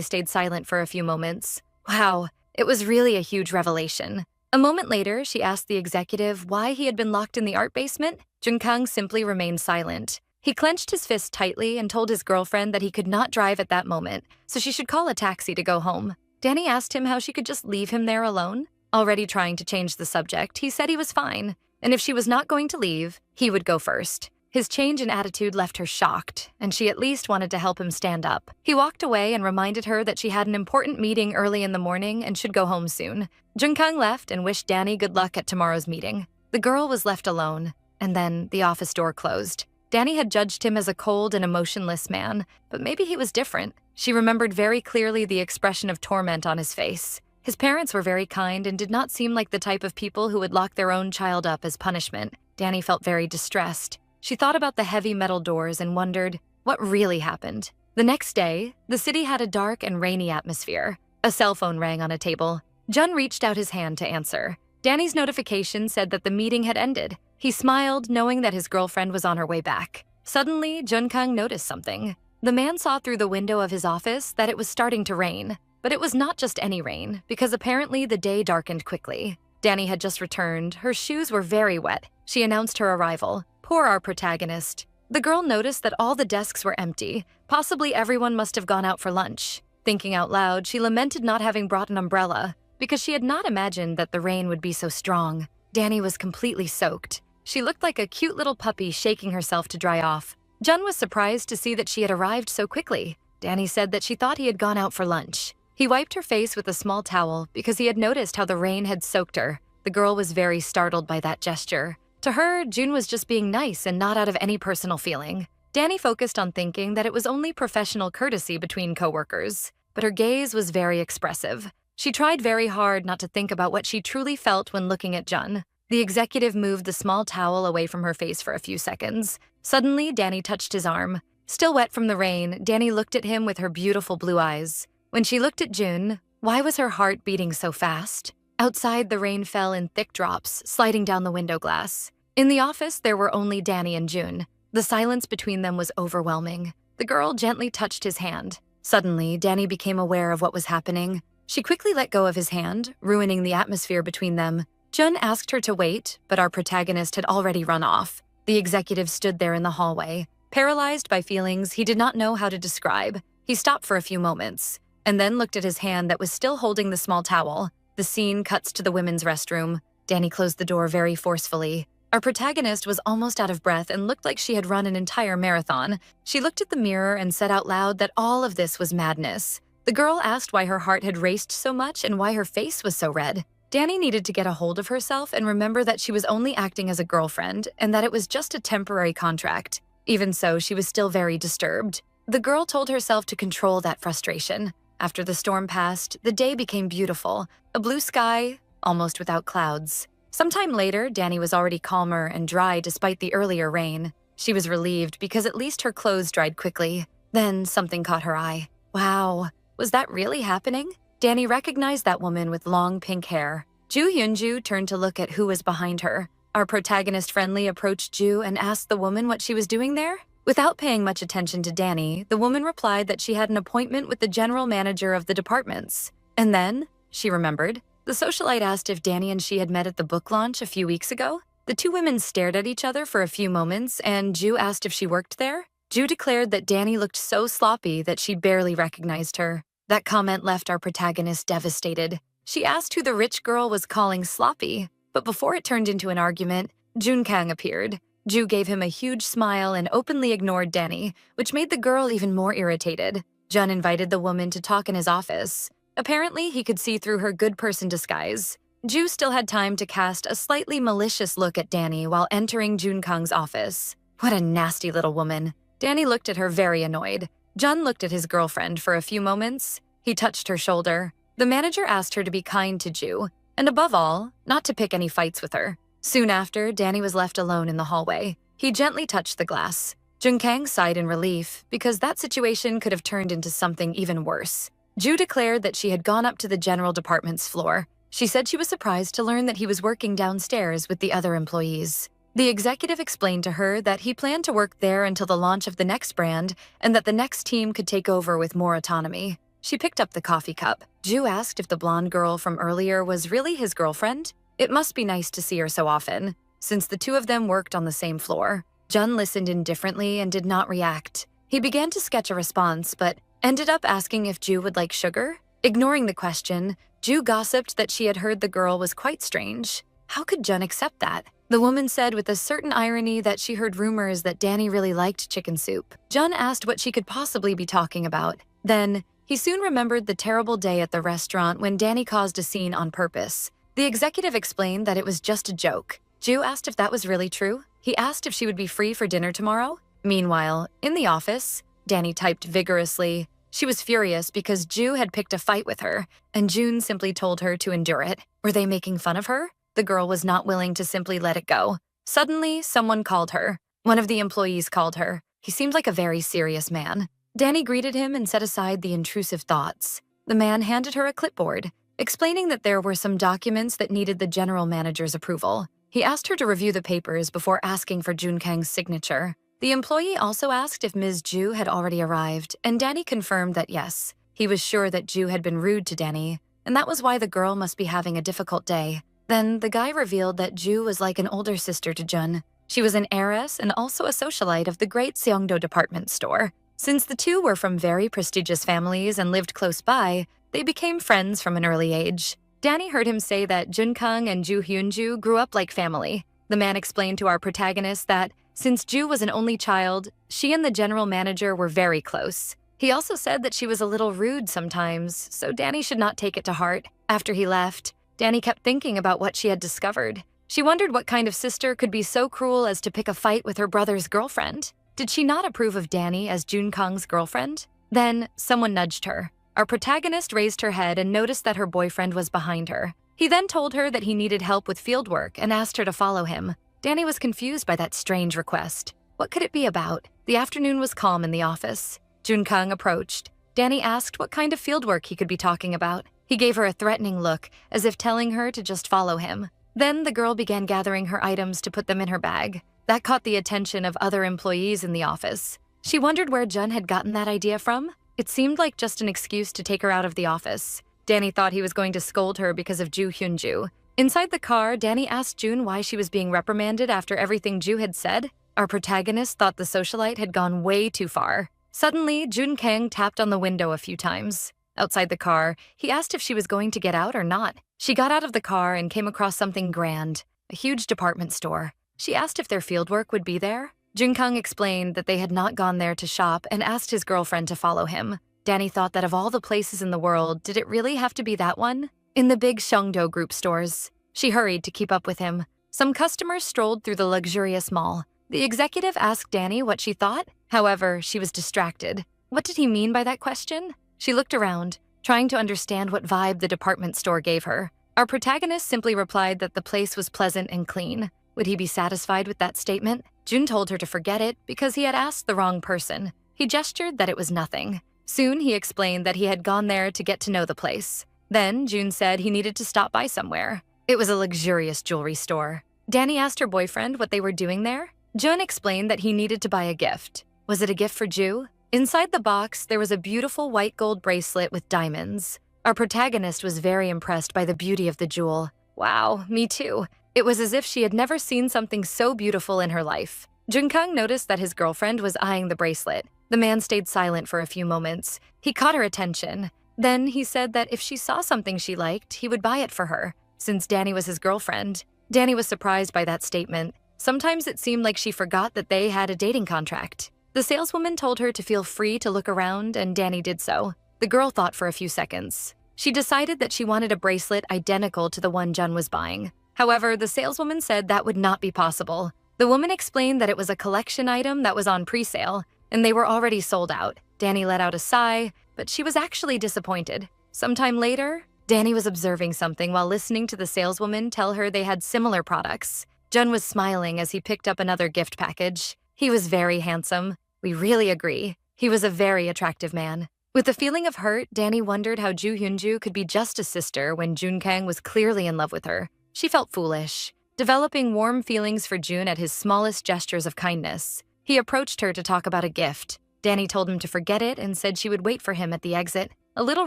stayed silent for a few moments. Wow, it was really a huge revelation. A moment later, she asked the executive why he had been locked in the art basement. Junkang simply remained silent. He clenched his fist tightly and told his girlfriend that he could not drive at that moment, so she should call a taxi to go home. Danny asked him how she could just leave him there alone. Already trying to change the subject, he said he was fine, and if she was not going to leave, he would go first. His change in attitude left her shocked, and she at least wanted to help him stand up. He walked away and reminded her that she had an important meeting early in the morning and should go home soon. Junkang left and wished Danny good luck at tomorrow's meeting. The girl was left alone, and then the office door closed. Danny had judged him as a cold and emotionless man, but maybe he was different. She remembered very clearly the expression of torment on his face. His parents were very kind and did not seem like the type of people who would lock their own child up as punishment. Danny felt very distressed. She thought about the heavy metal doors and wondered what really happened. The next day, the city had a dark and rainy atmosphere. A cell phone rang on a table. Jun reached out his hand to answer. Danny's notification said that the meeting had ended. He smiled, knowing that his girlfriend was on her way back. Suddenly, Junkang noticed something. The man saw through the window of his office that it was starting to rain. But it was not just any rain, because apparently the day darkened quickly. Danny had just returned. Her shoes were very wet. She announced her arrival. Poor our protagonist. The girl noticed that all the desks were empty. Possibly everyone must have gone out for lunch. Thinking out loud, she lamented not having brought an umbrella because she had not imagined that the rain would be so strong. Danny was completely soaked. She looked like a cute little puppy shaking herself to dry off. Jun was surprised to see that she had arrived so quickly. Danny said that she thought he had gone out for lunch. He wiped her face with a small towel because he had noticed how the rain had soaked her. The girl was very startled by that gesture. To her, Jun was just being nice and not out of any personal feeling. Danny focused on thinking that it was only professional courtesy between coworkers, but her gaze was very expressive. She tried very hard not to think about what she truly felt when looking at Jun. The executive moved the small towel away from her face for a few seconds. Suddenly, Danny touched his arm. Still wet from the rain, Danny looked at him with her beautiful blue eyes. When she looked at Jun, why was her heart beating so fast? Outside, the rain fell in thick drops, sliding down the window glass. In the office, there were only Danny and Jun. The silence between them was overwhelming. The girl gently touched his hand. Suddenly, Danny became aware of what was happening. She quickly let go of his hand, ruining the atmosphere between them. Jun asked her to wait, but our protagonist had already run off. The executive stood there in the hallway. Paralyzed by feelings he did not know how to describe, he stopped for a few moments, and then looked at his hand that was still holding the small towel. The scene cuts to the women's restroom. Danny closed the door very forcefully. Our protagonist was almost out of breath and looked like she had run an entire marathon. She looked at the mirror and said out loud that all of this was madness. The girl asked why her heart had raced so much and why her face was so red. Danny needed to get a hold of herself and remember that she was only acting as a girlfriend and that it was just a temporary contract. Even so, she was still very disturbed. The girl told herself to control that frustration. After the storm passed, the day became beautiful. A blue sky, almost without clouds. Sometime later, Danny was already calmer and dry despite the earlier rain. She was relieved because at least her clothes dried quickly. Then something caught her eye. Wow, was that really happening? Danny recognized that woman with long pink hair. Ju Hyunju turned to look at who was behind her. Our protagonist friendly approached Ju and asked the woman what she was doing there. Without paying much attention to Danny, the woman replied that she had an appointment with the general manager of the departments. And then, she remembered, the socialite asked if Danny and she had met at the book launch a few weeks ago. The two women stared at each other for a few moments, and Ju asked if she worked there. Ju declared that Danny looked so sloppy that she barely recognized her. That comment left our protagonist devastated. She asked who the rich girl was calling sloppy, but before it turned into an argument, Jun Kang appeared. Ju gave him a huge smile and openly ignored Danny, which made the girl even more irritated. Jun invited the woman to talk in his office. Apparently, he could see through her good person disguise. Ju still had time to cast a slightly malicious look at Danny while entering Jun Kang's office. What a nasty little woman. Danny looked at her very annoyed. Jun looked at his girlfriend for a few moments. He touched her shoulder. The manager asked her to be kind to Ju, and above all, not to pick any fights with her. Soon after, Danny was left alone in the hallway. He gently touched the glass. Jun Kang sighed in relief because that situation could have turned into something even worse. Ju declared that she had gone up to the general department's floor. She said she was surprised to learn that he was working downstairs with the other employees. The executive explained to her that he planned to work there until the launch of the next brand and that the next team could take over with more autonomy. She picked up the coffee cup. Ju asked if the blonde girl from earlier was really his girlfriend. It must be nice to see her so often, since the two of them worked on the same floor. Jun listened indifferently and did not react. He began to sketch a response, but ended up asking if Ju would like sugar. Ignoring the question, Ju gossiped that she had heard the girl was quite strange. How could Jun accept that? The woman said with a certain irony that she heard rumors that Danny really liked chicken soup. Jun asked what she could possibly be talking about. Then, he soon remembered the terrible day at the restaurant when Danny caused a scene on purpose. The executive explained that it was just a joke. Ju asked if that was really true. He asked if she would be free for dinner tomorrow. Meanwhile, in the office, Danny typed vigorously. She was furious because Ju had picked a fight with her, and Jun simply told her to endure it. Were they making fun of her? The girl was not willing to simply let it go. Suddenly, someone called her. One of the employees called her. He seemed like a very serious man. Danny greeted him and set aside the intrusive thoughts. The man handed her a clipboard, explaining that there were some documents that needed the general manager's approval. He asked her to review the papers before asking for Jun Kang's signature. The employee also asked if Ms. Ju had already arrived, and Danny confirmed that yes. He was sure that Ju had been rude to Danny, and that was why the girl must be having a difficult day. Then the guy revealed that Ju was like an older sister to Jun. She was an heiress and also a socialite of the great Seongdo department store. Since the two were from very prestigious families and lived close by, they became friends from an early age. Danny heard him say that Junkang and Ju Hyunju grew up like family. The man explained to our protagonist that since Ju was an only child, she and the general manager were very close. He also said that she was a little rude sometimes, so Danny should not take it to heart. After he left, Danny kept thinking about what she had discovered. She wondered what kind of sister could be so cruel as to pick a fight with her brother's girlfriend. Did she not approve of Danny as Junkang's girlfriend? Then someone nudged her. Our protagonist raised her head and noticed that her boyfriend was behind her. He then told her that he needed help with fieldwork and asked her to follow him. Danny was confused by that strange request. What could it be about? The afternoon was calm in the office. Junkang approached. Danny asked what kind of fieldwork he could be talking about. He gave her a threatening look, as if telling her to just follow him. Then the girl began gathering her items to put them in her bag. That caught the attention of other employees in the office. She wondered where Jun had gotten that idea from. It seemed like just an excuse to take her out of the office. Danny thought he was going to scold her because of Ju Hyunju. Inside the car, Danny asked Jun why she was being reprimanded after everything Ju had said. Our protagonist thought the socialite had gone way too far. Suddenly, Jun Kang tapped on the window a few times. Outside the car, he asked if she was going to get out or not. She got out of the car and came across something grand, a huge department store. She asked if their fieldwork would be there. Junkang explained that they had not gone there to shop and asked his girlfriend to follow him. Danny thought that of all the places in the world, did it really have to be that one? In the big Seongdo group stores. She hurried to keep up with him. Some customers strolled through the luxurious mall. The executive asked Danny what she thought. However, she was distracted. What did he mean by that question? She looked around, trying to understand what vibe the department store gave her. Our protagonist simply replied that the place was pleasant and clean. Would he be satisfied with that statement? Jun told her to forget it because he had asked the wrong person. He gestured that it was nothing. Soon, he explained that he had gone there to get to know the place. Then, Jun said he needed to stop by somewhere. It was a luxurious jewelry store. Danny asked her boyfriend what they were doing there. Jun explained that he needed to buy a gift. Was it a gift for Ju? Inside the box, there was a beautiful white gold bracelet with diamonds. Our protagonist was very impressed by the beauty of the jewel. Wow, me too. It was as if she had never seen something so beautiful in her life. Junkang noticed that his girlfriend was eyeing the bracelet. The man stayed silent for a few moments. He caught her attention. Then he said that if she saw something she liked, he would buy it for her, since Danny was his girlfriend. Danny was surprised by that statement. Sometimes it seemed like she forgot that they had a dating contract. The saleswoman told her to feel free to look around, and Danny did so. The girl thought for a few seconds. She decided that she wanted a bracelet identical to the one Jun was buying. However, the saleswoman said that would not be possible. The woman explained that it was a collection item that was on pre-sale, and they were already sold out. Danny let out a sigh, but she was actually disappointed. Sometime later, Danny was observing something while listening to the saleswoman tell her they had similar products. Jun was smiling as he picked up another gift package. He was very handsome. We really agree. He was a very attractive man. With a feeling of hurt, Danny wondered how Ju Hyunju could be just a sister when Jun Kang was clearly in love with her. She felt foolish, developing warm feelings for Jun at his smallest gestures of kindness. He approached her to talk about a gift. Danny told him to forget it and said she would wait for him at the exit. A little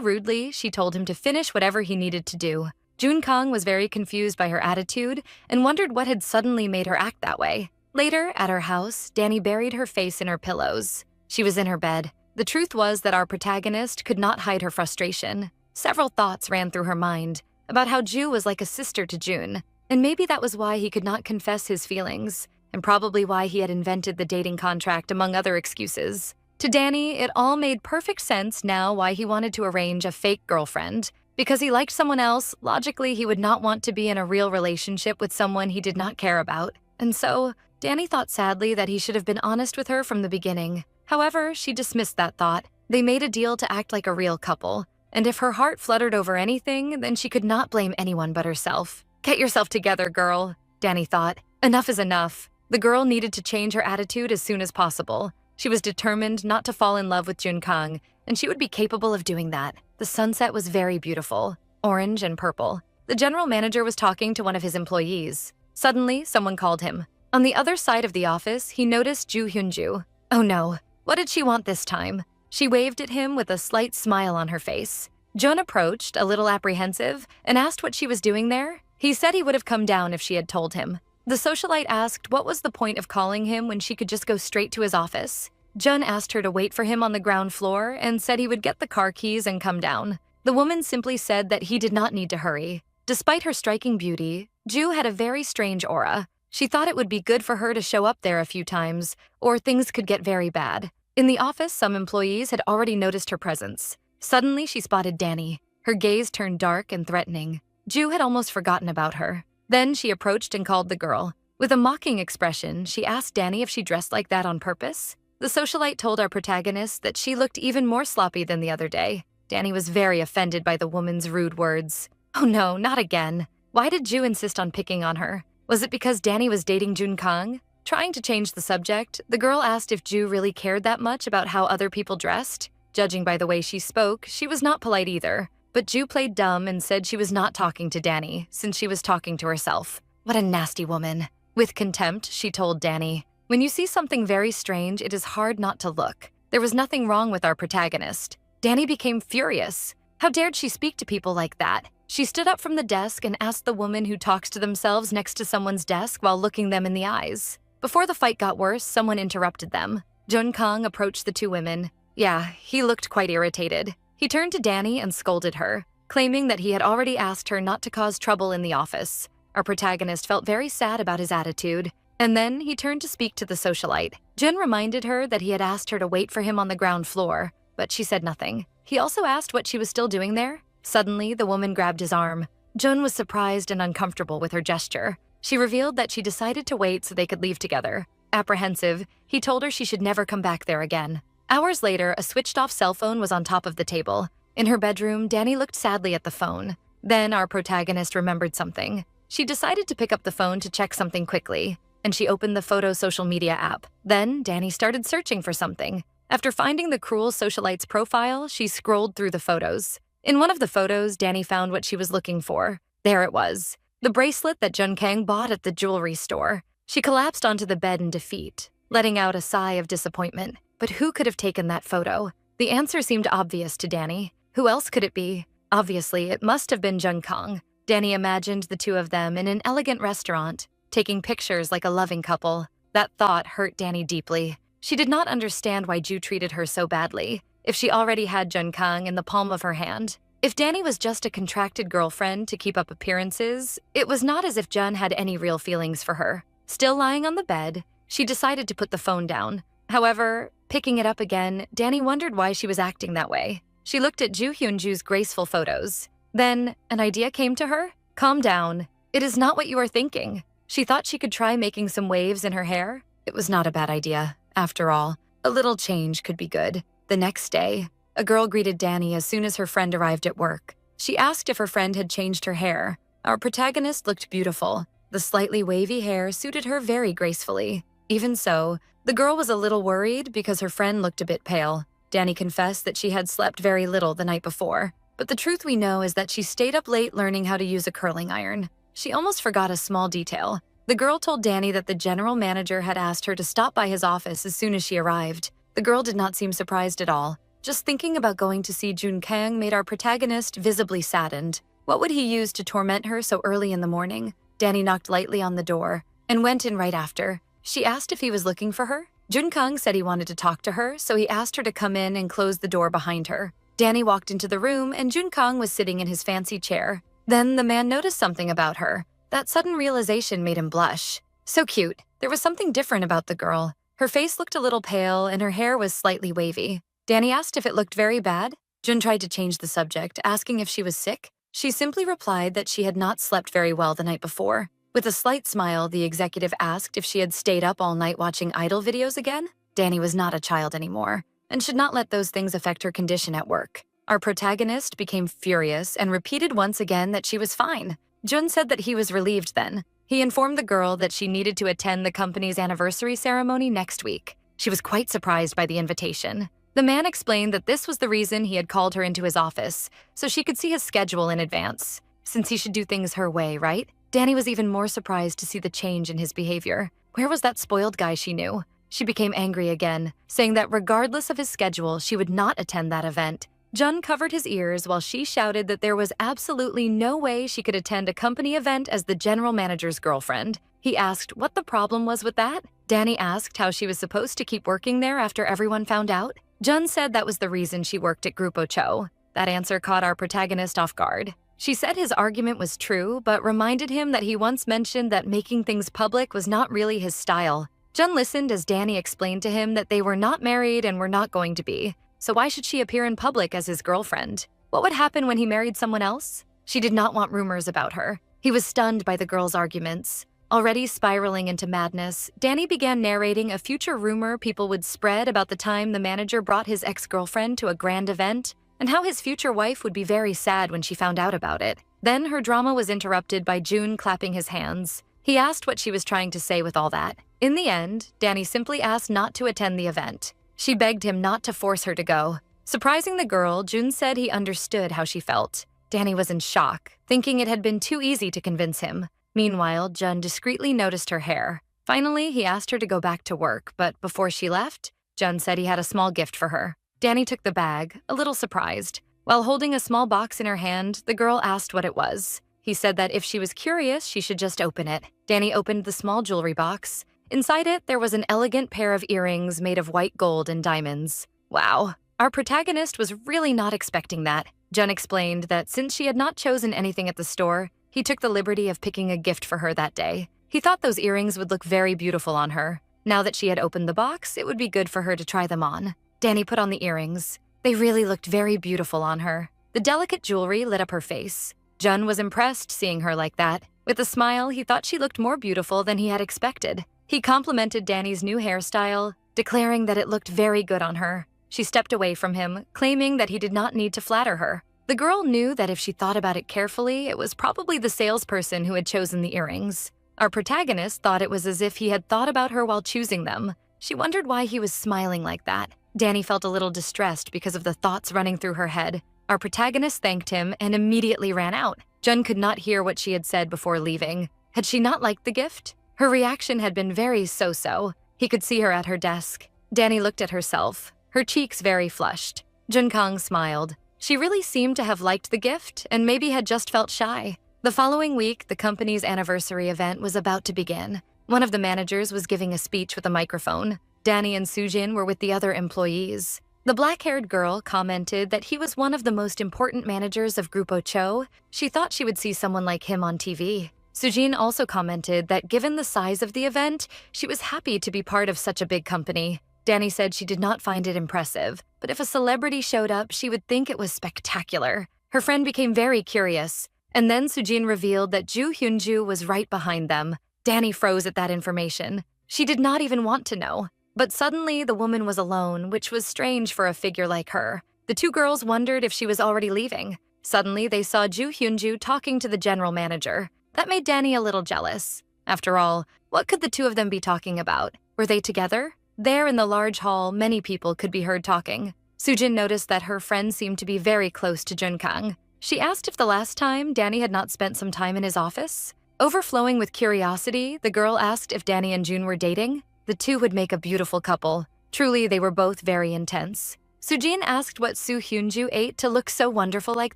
rudely, she told him to finish whatever he needed to do. Jun Kang was very confused by her attitude and wondered what had suddenly made her act that way. Later, at her house, Danny buried her face in her pillows. She was in her bed. The truth was that our protagonist could not hide her frustration. Several thoughts ran through her mind about how Ju was like a sister to Jun, and maybe that was why he could not confess his feelings, and probably why he had invented the dating contract among other excuses. To Danny, it all made perfect sense now why he wanted to arrange a fake girlfriend. Because he liked someone else, logically he would not want to be in a real relationship with someone he did not care about. And so, Danny thought sadly that he should have been honest with her from the beginning. However, she dismissed that thought. They made a deal to act like a real couple, and if her heart fluttered over anything, then she could not blame anyone but herself. Get yourself together, girl, Danny thought. Enough is enough. The girl needed to change her attitude as soon as possible. She was determined not to fall in love with Jun Kang, and she would be capable of doing that. The sunset was very beautiful, orange and purple. The general manager was talking to one of his employees. Suddenly, someone called him. On the other side of the office, he noticed Ju Hyunju. Oh no, what did she want this time? She waved at him with a slight smile on her face. Jun approached, a little apprehensive, and asked what she was doing there. He said he would have come down if she had told him. The socialite asked what was the point of calling him when she could just go straight to his office. Jun asked her to wait for him on the ground floor and said he would get the car keys and come down. The woman simply said that he did not need to hurry. Despite her striking beauty, Ju had a very strange aura. She thought it would be good for her to show up there a few times, or things could get very bad. In the office, some employees had already noticed her presence. Suddenly, she spotted Danny. Her gaze turned dark and threatening. Ju had almost forgotten about her. Then she approached and called the girl. With a mocking expression, she asked Danny if she dressed like that on purpose. The socialite told our protagonist that she looked even more sloppy than the other day. Danny was very offended by the woman's rude words. Oh no, not again. Why did Ju insist on picking on her? Was it because Danny was dating Jun Kang? Trying to change the subject, the girl asked if Ju really cared that much about how other people dressed. Judging by the way she spoke, she was not polite either. But Ju played dumb and said she was not talking to Danny, since she was talking to herself. What a nasty woman. With contempt, she told Danny, "When you see something very strange, it is hard not to look." There was nothing wrong with our protagonist. Danny became furious. How dared she speak to people like that? She stood up from the desk and asked the woman who talks to themselves next to someone's desk while looking them in the eyes. Before the fight got worse, someone interrupted them. Jun Kang approached the two women. Yeah, he looked quite irritated. He turned to Danny and scolded her, claiming that he had already asked her not to cause trouble in the office. Our protagonist felt very sad about his attitude, and then he turned to speak to the socialite. Jun reminded her that he had asked her to wait for him on the ground floor, but she said nothing. He also asked what she was still doing there. Suddenly, the woman grabbed his arm. Jun was surprised and uncomfortable with her gesture. She revealed that she decided to wait so they could leave together. Apprehensive, he told her she should never come back there again. Hours later, a switched-off cell phone was on top of the table. In her bedroom, Danny looked sadly at the phone. Then our protagonist remembered something. She decided to pick up the phone to check something quickly, and she opened the photo social media app. Then Danny started searching for something. After finding the cruel socialite's profile, she scrolled through the photos. In one of the photos, Danny found what she was looking for. There it was, the bracelet that Jun Kang bought at the jewelry store. She collapsed onto the bed in defeat, letting out a sigh of disappointment. But who could have taken that photo? The answer seemed obvious to Danny. Who else could it be? Obviously, it must have been Jun Kang. Danny imagined the two of them in an elegant restaurant, taking pictures like a loving couple. That thought hurt Danny deeply. She did not understand why Ju treated her so badly, if she already had Jun Kang in the palm of her hand. If Danny was just a contracted girlfriend to keep up appearances, it was not as if Jun had any real feelings for her. Still lying on the bed, she decided to put the phone down. However, picking it up again, Danny wondered why she was acting that way. She looked at Ju Hyunju's graceful photos. Then, an idea came to her. Calm down. It is not what you are thinking. She thought she could try making some waves in her hair. It was not a bad idea. After all, a little change could be good. The next day, a girl greeted Danny as soon as her friend arrived at work. She asked if her friend had changed her hair. Our protagonist looked beautiful. The slightly wavy hair suited her very gracefully. Even so, the girl was a little worried because her friend looked a bit pale. Danny confessed that she had slept very little the night before. But the truth we know is that she stayed up late learning how to use a curling iron. She almost forgot a small detail. The girl told Danny that the general manager had asked her to stop by his office as soon as she arrived. The girl did not seem surprised at all. Just thinking about going to see Jun Kang made our protagonist visibly saddened. What would he use to torment her so early in the morning? Danny knocked lightly on the door and went in right after. She asked if he was looking for her. Jun Kang said he wanted to talk to her, so he asked her to come in and close the door behind her. Danny walked into the room and Jun Kang was sitting in his fancy chair. Then the man noticed something about her. That sudden realization made him blush. So cute. There was something different about the girl. Her face looked a little pale and her hair was slightly wavy. Danny asked if it looked very bad. Jun tried to change the subject, asking if she was sick. She simply replied that she had not slept very well the night before. With a slight smile, the executive asked if she had stayed up all night watching idol videos again. Danny was not a child anymore and should not let those things affect her condition at work. Our protagonist became furious and repeated once again that she was fine. Jun said that he was relieved then. He informed the girl that she needed to attend the company's anniversary ceremony next week. She was quite surprised by the invitation. The man explained that this was the reason he had called her into his office, so she could see his schedule in advance, since he should do things her way, right? Danny was even more surprised to see the change in his behavior. Where was that spoiled guy she knew? She became angry again, saying that regardless of his schedule, she would not attend that event. Jun covered his ears while she shouted that there was absolutely no way she could attend a company event as the general manager's girlfriend. He asked what the problem was with that. Danny asked how she was supposed to keep working there after everyone found out. Jun said that was the reason she worked at Grupo Cho. That answer caught our protagonist off guard. She said his argument was true, but reminded him that he once mentioned that making things public was not really his style. Jun listened as Danny explained to him that they were not married and were not going to be, so why should she appear in public as his girlfriend? What would happen when he married someone else? She did not want rumors about her. He was stunned by the girl's arguments. Already spiraling into madness, Danny began narrating a future rumor people would spread about the time the manager brought his ex-girlfriend to a grand event, and how his future wife would be very sad when she found out about it. Then her drama was interrupted by Jun clapping his hands. He asked what she was trying to say with all that. In the end, Danny simply asked not to attend the event. She begged him not to force her to go. Surprising the girl, Jun said he understood how she felt. Danny was in shock, thinking it had been too easy to convince him. Meanwhile, Jun discreetly noticed her hair. Finally, he asked her to go back to work, but before she left, Jun said he had a small gift for her. Danny took the bag, a little surprised. While holding a small box in her hand, the girl asked what it was. He said that if she was curious, she should just open it. Danny opened the small jewelry box. Inside it, there was an elegant pair of earrings made of white gold and diamonds. Wow. Our protagonist was really not expecting that. Jun explained that since she had not chosen anything at the store, he took the liberty of picking a gift for her that day. He thought those earrings would look very beautiful on her. Now that she had opened the box, it would be good for her to try them on. Danny put on the earrings. They really looked very beautiful on her. The delicate jewelry lit up her face. Jun was impressed seeing her like that. With a smile, he thought she looked more beautiful than he had expected. He complimented Danny's new hairstyle, declaring that it looked very good on her. She stepped away from him, claiming that he did not need to flatter her. The girl knew that if she thought about it carefully, it was probably the salesperson who had chosen the earrings. Our protagonist thought it was as if he had thought about her while choosing them. She wondered why he was smiling like that. Danny felt a little distressed because of the thoughts running through her head. Our protagonist thanked him and immediately ran out. Jun could not hear what she had said before leaving. Had she not liked the gift? Her reaction had been very so-so. He could see her at her desk. Danny looked at herself, her cheeks very flushed. Junkang smiled. She really seemed to have liked the gift and maybe had just felt shy. The following week, the company's anniversary event was about to begin. One of the managers was giving a speech with a microphone. Danny and Sujin were with the other employees. The black-haired girl commented that he was one of the most important managers of Grupo Cho. She thought she would see someone like him on TV. Sujin also commented that given the size of the event, she was happy to be part of such a big company. Danny said she did not find it impressive, but if a celebrity showed up, she would think it was spectacular. Her friend became very curious, and then Sujin revealed that Ju Hyunju was right behind them. Danny froze at that information. She did not even want to know. But suddenly, the woman was alone, which was strange for a figure like her. The two girls wondered if she was already leaving. Suddenly, they saw Ju Hyunju talking to the general manager. That made Danny a little jealous. After all, what could the two of them be talking about? Were they together? There in the large hall, many people could be heard talking. Sujin noticed that her friend seemed to be very close to Junkang. She asked if the last time Danny had not spent some time in his office. Overflowing with curiosity, the girl asked if Danny and Jun were dating. The two would make a beautiful couple. Truly, they were both very intense. Sujin asked what Soo Hyunju ate to look so wonderful like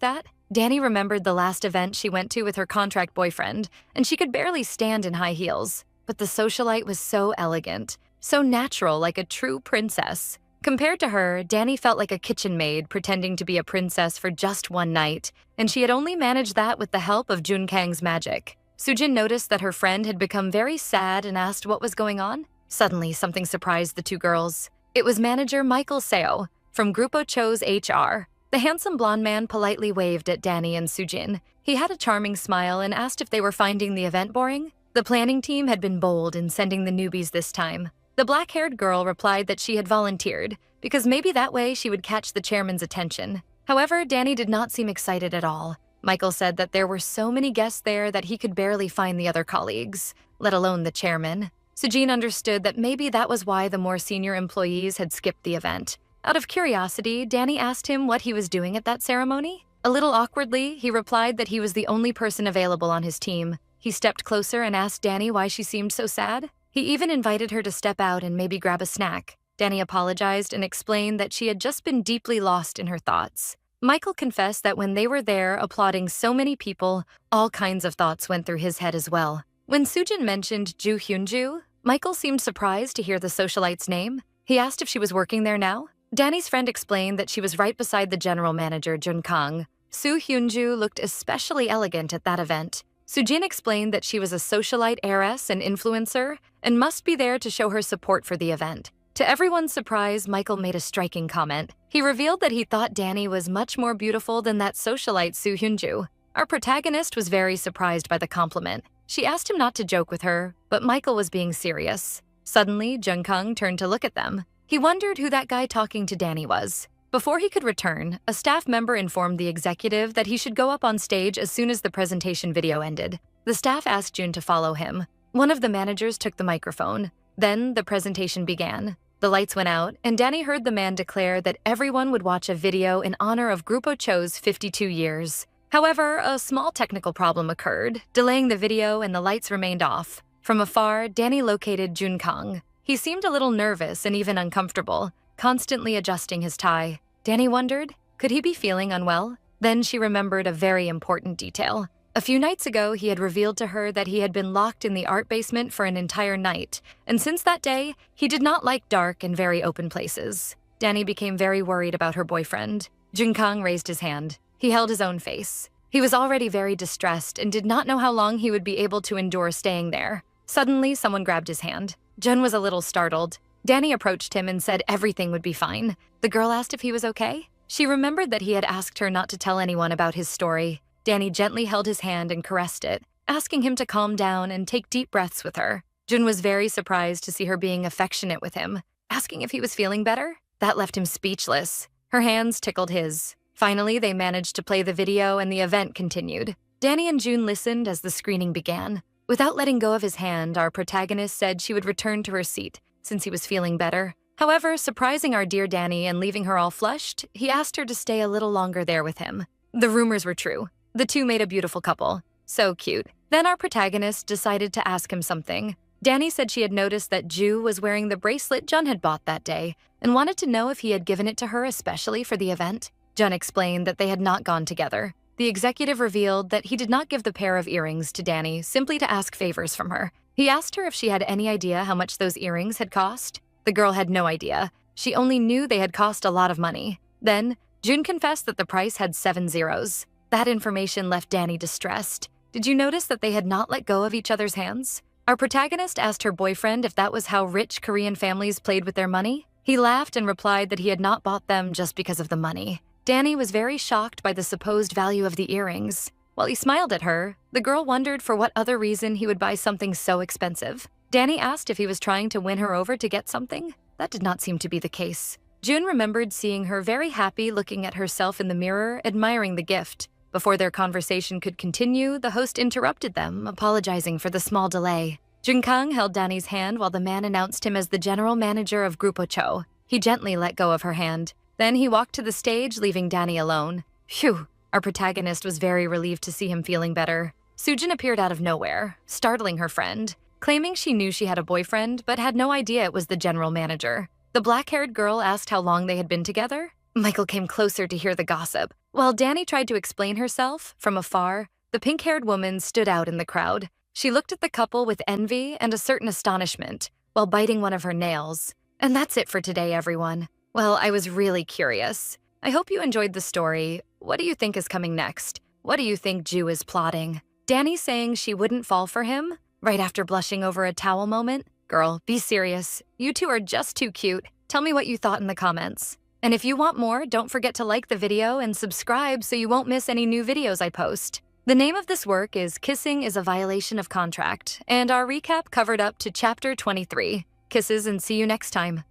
that. Danny remembered the last event she went to with her contract boyfriend, and she could barely stand in high heels. But the socialite was so elegant, so natural, like a true princess. Compared to her, Danny felt like a kitchen maid pretending to be a princess for just one night, and she had only managed that with the help of Junkang's magic. Sujin noticed that her friend had become very sad and asked what was going on. Suddenly, something surprised the two girls. It was manager Michael Seo from Grupo Cho's HR. The handsome blonde man politely waved at Danny and Sujin. He had a charming smile and asked if they were finding the event boring. The planning team had been bold in sending the newbies this time. The black-haired girl replied that she had volunteered, because maybe that way she would catch the chairman's attention. However, Danny did not seem excited at all. Michael said that there were so many guests there that he could barely find the other colleagues, let alone the chairman. Sujin understood that maybe that was why the more senior employees had skipped the event. Out of curiosity, Danny asked him what he was doing at that ceremony. A little awkwardly, he replied that he was the only person available on his team. He stepped closer and asked Danny why she seemed so sad. He even invited her to step out and maybe grab a snack. Danny apologized and explained that she had just been deeply lost in her thoughts. Michael confessed that when they were there applauding so many people, all kinds of thoughts went through his head as well. When Sujin mentioned Ju Hyunju, Michael seemed surprised to hear the socialite's name. He asked if she was working there now. Danny's friend explained that she was right beside the general manager, Jun Kang. Soo Hyunju looked especially elegant at that event. Sujin explained that she was a socialite heiress and influencer and must be there to show her support for the event. To everyone's surprise, Michael made a striking comment. He revealed that he thought Danny was much more beautiful than that socialite Soo Hyunju. Our protagonist was very surprised by the compliment. She asked him not to joke with her, but Michael was being serious. Suddenly, Jung Kang turned to look at them. He wondered who that guy talking to Danny was. Before he could return, a staff member informed the executive that he should go up on stage as soon as the presentation video ended. The staff asked Jun to follow him. One of the managers took the microphone. Then the presentation began. The lights went out, and Danny heard the man declare that everyone would watch a video in honor of Grupo Cho's 52 years. However, a small technical problem occurred, delaying the video and the lights remained off. From afar, Danny located Jun Kang. He seemed a little nervous and even uncomfortable, constantly adjusting his tie. Danny wondered, could he be feeling unwell? Then she remembered a very important detail. A few nights ago, he had revealed to her that he had been locked in the art basement for an entire night, and since that day, he did not like dark and very open places. Danny became very worried about her boyfriend. Jun Kang raised his hand. He held his own face. He was already very distressed and did not know how long he would be able to endure staying there. Suddenly, someone grabbed his hand. Jun was a little startled. Danny approached him and said everything would be fine. The girl asked if he was okay. She remembered that he had asked her not to tell anyone about his story. Danny gently held his hand and caressed it, asking him to calm down and take deep breaths with her. Jun was very surprised to see her being affectionate with him, asking if he was feeling better. That left him speechless. Her hands tickled his. Finally, they managed to play the video and the event continued. Danny and Jun listened as the screening began. Without letting go of his hand, our protagonist said she would return to her seat, since he was feeling better. However, surprising our dear Danny and leaving her all flushed, he asked her to stay a little longer there with him. The rumors were true. The two made a beautiful couple. So cute. Then our protagonist decided to ask him something. Danny said she had noticed that Ju was wearing the bracelet Jun had bought that day and wanted to know if he had given it to her especially for the event. Jun explained that they had not gone together. The executive revealed that he did not give the pair of earrings to Danny simply to ask favors from her. He asked her if she had any idea how much those earrings had cost. The girl had no idea. She only knew they had cost a lot of money. Then, Jun confessed that the price had 7 zeros. That information left Danny distressed. Did you notice that they had not let go of each other's hands? Our protagonist asked her boyfriend if that was how rich Korean families played with their money. He laughed and replied that he had not bought them just because of the money. Danny was very shocked by the supposed value of the earrings. While he smiled at her, the girl wondered for what other reason he would buy something so expensive. Danny asked if he was trying to win her over to get something. That did not seem to be the case. Jun remembered seeing her very happy looking at herself in the mirror, admiring the gift. Before their conversation could continue, the host interrupted them, apologizing for the small delay. Jun Kang held Danny's hand while the man announced him as the general manager of Grupo Cho. He gently let go of her hand. Then he walked to the stage, leaving Danny alone. Phew, our protagonist was very relieved to see him feeling better. Sujin appeared out of nowhere, startling her friend, claiming she knew she had a boyfriend but had no idea it was the general manager. The black-haired girl asked how long they had been together. Michael came closer to hear the gossip. While Danny tried to explain herself, from afar, the pink-haired woman stood out in the crowd. She looked at the couple with envy and a certain astonishment, while biting one of her nails. And that's it for today, everyone. Well, I was really curious. I hope you enjoyed the story. What do you think is coming next? What do you think Ju is plotting? Danny saying she wouldn't fall for him? Right after blushing over a towel moment? Girl, be serious. You two are just too cute. Tell me what you thought in the comments. And if you want more, don't forget to like the video and subscribe so you won't miss any new videos I post. The name of this work is Kissing is a Violation of Contract, and our recap covered up to Chapter 23. Kisses and see you next time.